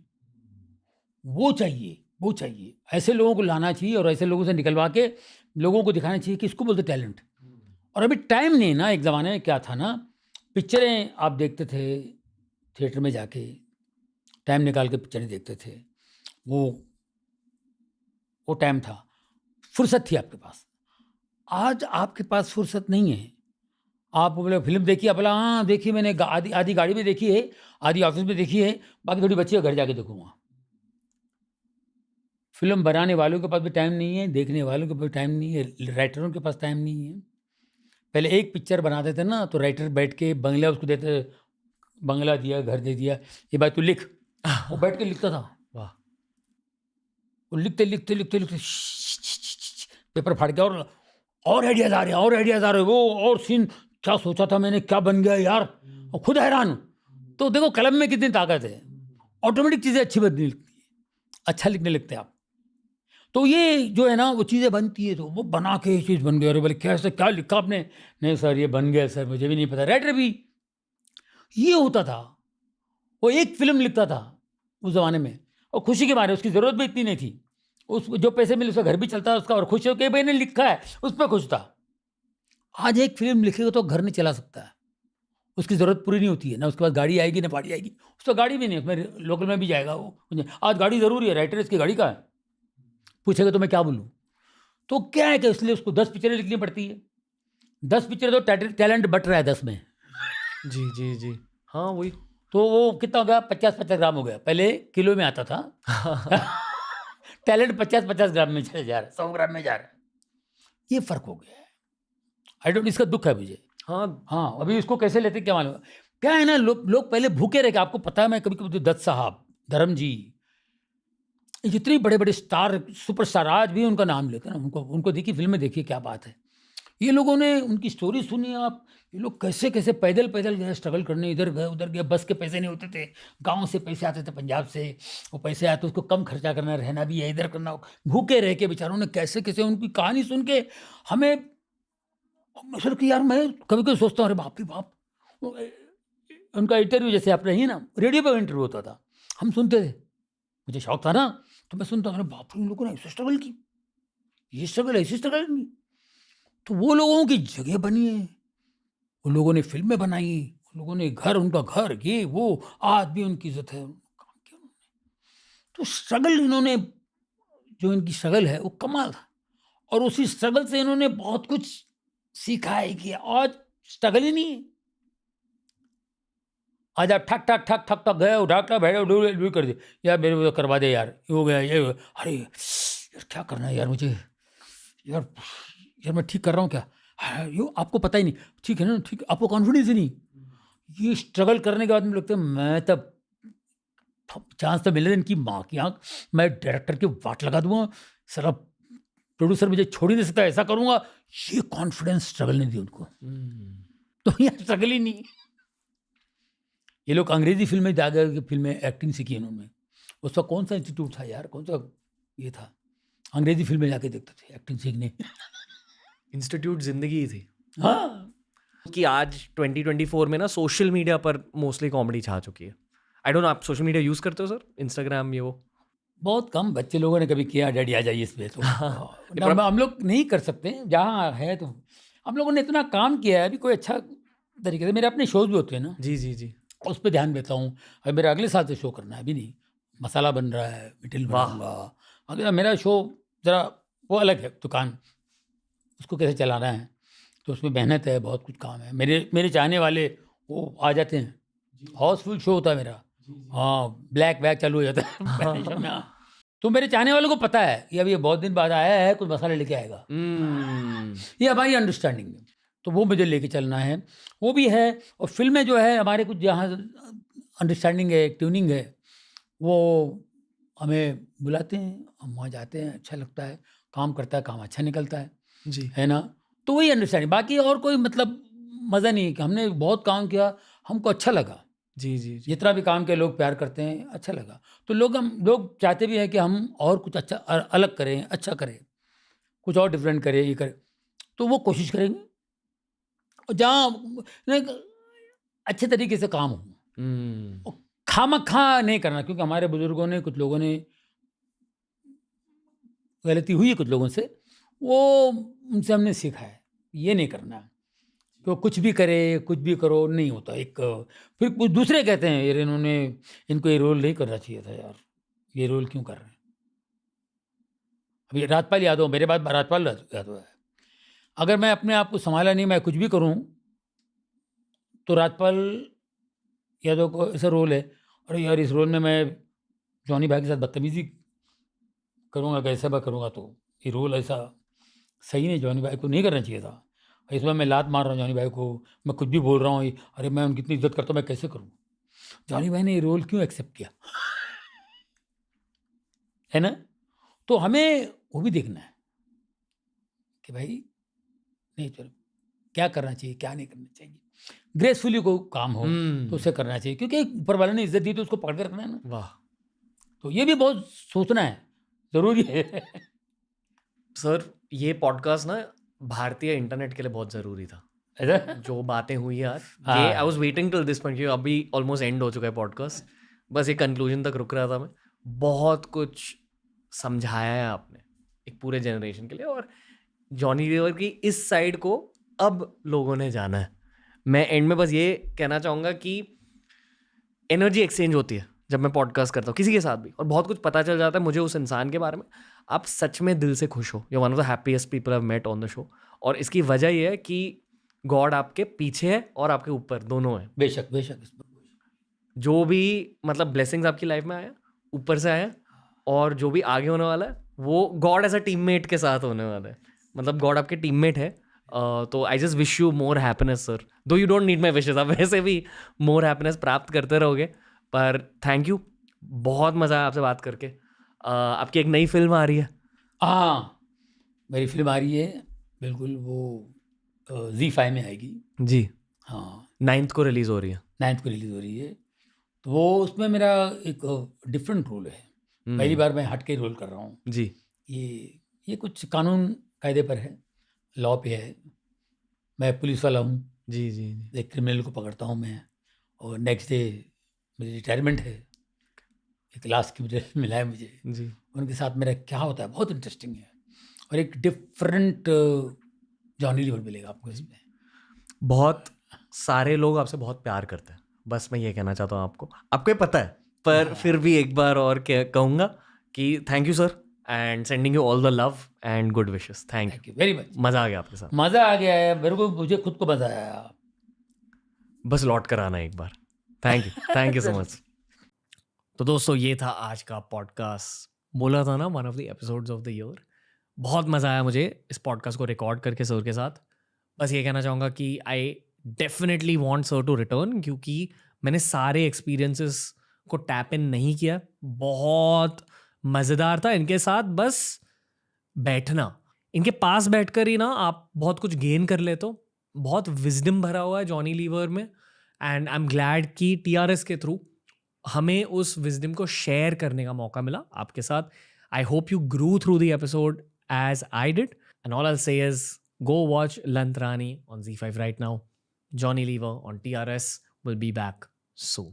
[SPEAKER 1] वो चाहिए, वो चाहिए। ऐसे लोगों को लाना चाहिए और ऐसे लोगों से निकलवा के लोगों को दिखाना चाहिए कि इसको बोलते टैलेंट। और अभी टाइम नहीं ना, एक ज़माने में क्या था ना, पिक्चरें आप देखते थे थिएटर में जाके, टाइम निकाल के पिक्चरें देखते थे, वो टाइम था, फुर्सत थी आपके पास। आज आपके पास फुर्सत नहीं है। आप बोले फिल्म देखी, आप बोला हाँ देखी मैंने, आधी गाड़ी में देखी है, आधी ऑफिस में देखी है, बाकी थोड़ी बच्ची है, घर जाके देखूँगा। फिल्म बनाने वालों के पास भी टाइम नहीं है, देखने वालों के पास टाइम नहीं है, राइटरों के पास टाइम नहीं है। पहले एक पिक्चर बनाते थे ना, तो राइटर बैठ के बंगला उसको देते, बंगला दिया, घर दे दिया, ये बात तू लिख, वो बैठ के लिखता था।
[SPEAKER 2] वाह।
[SPEAKER 1] वो लिखते लिखते लिखते लिखते पेपर फाड़ के, और आइडियाज आ रहे हैं, और आइडियाज आ रहे हैं, वो और सीन, क्या सोचा था मैंने, क्या बन गया यार, और खुद हैरान। तो देखो कलम में कितनी ताकत है, ऑटोमेटिक चीज़ें अच्छी बनने लगती है, अच्छा लिखने लगते हैं आप। तो ये जो है ना, वो चीज़ें बनती है, तो वो बना के ये चीज़ बन गई। अरे बोले कैसे, क्या लिखा आपने? नहीं सर ये बन गया सर, मुझे भी नहीं पता। राइटर भी ये होता था, वो एक फिल्म लिखता था उस ज़माने में, और खुशी के मारे, उसकी ज़रूरत भी इतनी नहीं थी, उस जो पैसे मिले उसका घर भी चलता उसका, और खुश हो के भाई ने लिखा है, उस पर खुश था। आज एक फिल्म लिखेगा तो घर नहीं चला सकता है, उसकी ज़रूरत पूरी नहीं होती है ना, उसके पास गाड़ी आएगी ना गाड़ी आएगी, उसका गाड़ी भी नहीं, उसमें लोकल में भी जाएगा वो। आज गाड़ी ज़रूरी है, राइटर इसकी गाड़ी का है, पूछेगा तो मैं क्या बोलूँ। तो क्या है कि इसलिए उसको 10 पिक्चरें लिखनी पड़ती है। 10 पिक्चरें तो टैलेंट बट रहा है 10 में।
[SPEAKER 3] जी जी जी, हाँ वही।
[SPEAKER 1] तो वो कितना हो गया, 50-50 ग्राम हो गया, पहले किलो में आता था टैलेंट 50-50 ग्राम में चले जा रहा है, 100 ग्राम में जा रहा है, ये फ़र्क हो गया है। आई डोंट, इसका दुख है मुझे। हाँ, अभी इसको कैसे लेते क्या मालूम। क्या है ना, लोग पहले भूखे रह के, आपको पता है, मैं कभी-कभी दत्त साहब, धर्म जी, जितने बड़े बड़े स्टार, सुपरस्टार, आज भी उनका नाम लेते हैं ना, उनको देखिए, फिल्में देखिए, क्या बात है। ये लोगों ने उनकी स्टोरी सुनी आप, ये लोग कैसे कैसे पैदल पैदल गए स्ट्रगल करने, इधर गए उधर गए, बस के पैसे नहीं होते थे, गांव से पैसे आते थे, पंजाब से वो पैसे आते, उसको कम खर्चा करना, रहना भी है, इधर करना, भूखे रह के बेचारों ने कैसे कैसे, उनकी कहानी सुन के हमें, सर कि यार मैं कभी कभी सोचता हूँ, अरे बाप रे बाप, उनका इंटरव्यू जैसे आप रही ना, रेडियो पर इंटरव्यू होता था, हम सुनते थे, मुझे शौक था ना, तो मैं सुनता हूँ, अरे बाप रे, उन लोगों ने ऐसे स्ट्रगल की, ये स्ट्रगल ऐसी स्ट्रगल नहीं। तो वो लोगों की जगह बनी है, उन लोगों ने फिल्में बनाई, उन लोगों ने घर, उनका घर, ये वो, आज भी उनकी इज्जत है, काम किया उन्होंने। तो स्ट्रगल इन्होंने, जो इनकी स्ट्रगल है वो कमाल था, और उसी स्ट्रगल से इन्होंने बहुत कुछ सीखा है कि आज स्ट्रगल ही नहीं है। आज आप ठक ठक ठक ठक ठक गए, डॉक्टर बैठे कर दे, यार मेरे को करवा दे यार, ये हो गया, ये अरे यार क्या करना है यार मुझे, यार मैं ठीक कर रहा हूँ क्या, यो आपको पता ही नहीं, ठीक है ना, ठीक, आपको कॉन्फिडेंस ही नहीं। ये स्ट्रगल करने के बाद मुझे लगता है मैं तब चांस तो मिले इनकी माँ की आँख, मैं डायरेक्टर की वाट लगा दूंगा, सारा प्रोड्यूसर मुझे छोड़ ही नहीं सकता, ऐसा करूँगा। ये कॉन्फिडेंस स्ट्रगल नहीं दी उनको, तो यहाँ स्ट्रगल ही नहीं। ये लोग अंग्रेजी फिल्में जाकर फिल्में एक्टिंग सीखी इन्होंने। उसका कौन सा इंस्टीट्यूट था यार, कौन सा ये था, अंग्रेजी फिल्में जाके देखते थे एक्टिंग सीखने।
[SPEAKER 3] इंस्टीट्यूट जिंदगी थी।
[SPEAKER 1] हाँ
[SPEAKER 3] कि आज 2024 में ना सोशल मीडिया पर मोस्टली कॉमेडी छा चुकी है। आई डोंट नो, आप सोशल मीडिया यूज़ करते हो सर, इंस्टाग्राम ये वो?
[SPEAKER 1] बहुत कम बच्चे लोगों ने कभी किया, डैडी आ जाइए इस पे तो हम लोग नहीं कर सकते, जहाँ है तो हम लोगों ने इतना काम किया है। अभी कोई अच्छा तरीके से, मेरे अपने शोज भी होते हैं ना,
[SPEAKER 3] जी जी जी,
[SPEAKER 1] उस पर ध्यान देता हूँ। अब मेरा अगले साल से शो करना है, अभी नहीं, मसाला बन रहा है, मिटिल बनाऊंगा। अगला मेरा शो ज़रा वो अलग है, दुकान उसको कैसे चलाना है, तो उसमें मेहनत है, बहुत कुछ काम है। मेरे चाहने वाले वो आ जाते हैं, हाउसफुल शो होता है मेरा। हाँ, ब्लैक वैक चालू हो जाता है तो मेरे चाहने वालों को पता है कि अभी ये बहुत दिन बाद आया है, कुछ मसाले लेके आएगा। ये हमारी अंडरस्टैंडिंग है, तो वो मुझे लेके चलना है, वो भी है। और फिल्में जो है हमारे कुछ जहाँ अंडरस्टैंडिंग है, ट्यूनिंग है, वो हमें बुलाते हैं, हम वहाँ जाते हैं, अच्छा लगता है, काम करता है, काम अच्छा निकलता है
[SPEAKER 3] जी,
[SPEAKER 1] है ना। तो वही अंडरस्टैंडिंग, बाकी और कोई मतलब मज़ा नहीं है कि हमने बहुत काम किया, हमको अच्छा लगा।
[SPEAKER 3] जी जी जी,
[SPEAKER 1] जितना भी काम के लोग प्यार करते हैं, अच्छा लगा। तो लोग चाहते भी हैं कि हम और कुछ अच्छा अलग करें, अच्छा करें, कुछ और डिफरेंट करें, ये करें, तो वो कोशिश करेंगे। और जहाँ अच्छे तरीके से काम हो, खामखा नहीं करना, क्योंकि हमारे बुजुर्गों ने, कुछ लोगों ने गलती हुई है कुछ लोगों से, वो उनसे हमने सीखा है ये नहीं करना। तो कुछ भी करे, कुछ भी करो, नहीं होता। फिर कुछ दूसरे कहते हैं यार इनको ये रोल नहीं करना चाहिए था यार, ये रोल क्यों कर रहे हैं। अभी राजपाल यादव, मेरे बाद राजपाल यादव है, अगर मैं अपने आप को संभाला नहीं, मैं कुछ भी करूं, तो राजपाल यादव को ऐसा रोल है, अरे यार इस रोल में मैं जॉनी भाई के साथ बदतमीजी करूँगा, कैसे मैं करूँगा, तो ये रोल ऐसा सही नहीं, जॉनी भाई को नहीं करना चाहिए था। इसमें मैं लात मार रहा हूँ जॉनी भाई को, मैं कुछ भी बोल रहा हूँ, अरे मैं उनकी इतनी इज्जत करता हूँ, मैं कैसे करूँ। जॉनी भाई ने ये रोल क्यों एक्सेप्ट किया है ना। तो हमें वो भी देखना है कि भाई नहीं, चलो क्या करना चाहिए, क्या नहीं करना चाहिए, ग्रेसफुली को काम हो तो उसे करना चाहिए, क्योंकि ऊपर वाले ने इज्जत दी तो उसको पकड़ के रखना है ना।
[SPEAKER 3] वाह
[SPEAKER 1] तो ये भी बहुत सोचना है, ज़रूरी है।
[SPEAKER 3] सर, ये पॉडकास्ट ना भारतीय इंटरनेट के लिए बहुत ज़रूरी था।
[SPEAKER 1] ऐसा
[SPEAKER 3] जो बातें हुई आज, ये I was waiting till this point, क्योंकि अभी ऑलमोस्ट एंड हो चुका है पॉडकास्ट, बस ये कंक्लूजन तक रुक रहा था मैं। बहुत कुछ समझाया है आपने एक पूरे जनरेशन के लिए, और जॉनी लीवर की इस साइड को अब लोगों ने जाना है। मैं एंड में बस ये कहना चाहूँगा कि एनर्जी एक्सचेंज होती है जब मैं पॉडकास्ट करता हूँ किसी के साथ भी, और बहुत कुछ पता चल जाता है मुझे उस इंसान के बारे में। आप सच में दिल से खुश हो, you one of the happiest people I met on the show, और इसकी वजह ये है कि गॉड आपके पीछे है और आपके ऊपर, दोनों है।
[SPEAKER 1] बेशक बेशक,
[SPEAKER 3] जो भी मतलब ब्लेसिंग्स आपकी लाइफ में आया, ऊपर से आया, और जो भी आगे होने वाला है वो गॉड एज अ टीममेट के साथ होने वाला है। मतलब गॉड आपके टीममेट है। तो I just wish you more happiness sir, though you don't need my wishes, आप वैसे भी मोर हैप्पीनेस प्राप्त करते रहोगे। पर थैंक यू, बहुत मज़ा आया आपसे बात करके। आपकी एक नई फिल्म आ रही है?
[SPEAKER 1] हाँ, मेरी फिल्म आ रही है, बिल्कुल, वो ZEE5 में आएगी
[SPEAKER 3] जी,
[SPEAKER 1] हाँ,
[SPEAKER 3] 9th को रिलीज़ हो रही है।
[SPEAKER 1] 9th को रिलीज़ हो रही है। तो वो उसमें मेरा एक डिफरेंट रोल है, पहली बार मैं हट के रोल कर रहा हूँ
[SPEAKER 3] जी,
[SPEAKER 1] ये कुछ कानून कायदे पर है, लॉ पे है। मैं पुलिस वाला हूँ,
[SPEAKER 3] जी जी जी,
[SPEAKER 1] एक क्रिमिनल को पकड़ता हूँ मैं, और नेक्स्ट डे मेरी रिटायरमेंट है। एक लास्ट की मुझे मिला है मुझे,
[SPEAKER 3] जी,
[SPEAKER 1] उनके साथ मेरा क्या होता है बहुत इंटरेस्टिंग है, और एक डिफरेंट जॉनी लीवर मिलेगा आपको इसमें।
[SPEAKER 3] बहुत सारे लोग आपसे बहुत प्यार करते हैं, बस मैं ये कहना चाहता हूँ आपको ये पता है, पर फिर भी एक बार और कहूँगा कि thank you sir, and sending you all the love and good wishes. Thank you
[SPEAKER 1] very much,
[SPEAKER 3] मज़ा आ गया आपके साथ,
[SPEAKER 1] मज़ा आ गया है मेरे को, मुझे खुद को मज़ा आया।
[SPEAKER 3] बस लौट कर आना एक बार। Thank you so much. तो दोस्तों, ये था आज का पॉडकास्ट, बोला था ना one of the episodes of the year. बहुत मज़ा आया मुझे इस पॉडकास्ट को रिकॉर्ड करके सर के साथ। बस ये कहना चाहूँगा कि I definitely want sir to return, क्योंकि मैंने सारे एक्सपीरियंसेस को टैप इन नहीं किया। बहुत मज़ेदार था इनके साथ बस बैठना, इनके पास बैठकर ही ना आप बहुत कुछ गेन कर लेते हो। बहुत विजडम भरा हुआ है जॉनी लीवर में,
[SPEAKER 2] एंड आई एम ग्लैड कि TRS के थ्रू हमें उस विजडम को शेयर करने का मौका मिला आपके साथ. I hope you grew through the episode as I did. And all I'll say is go watch Lantrani on Z5 right now. Johnny Lever on TRS will be back soon.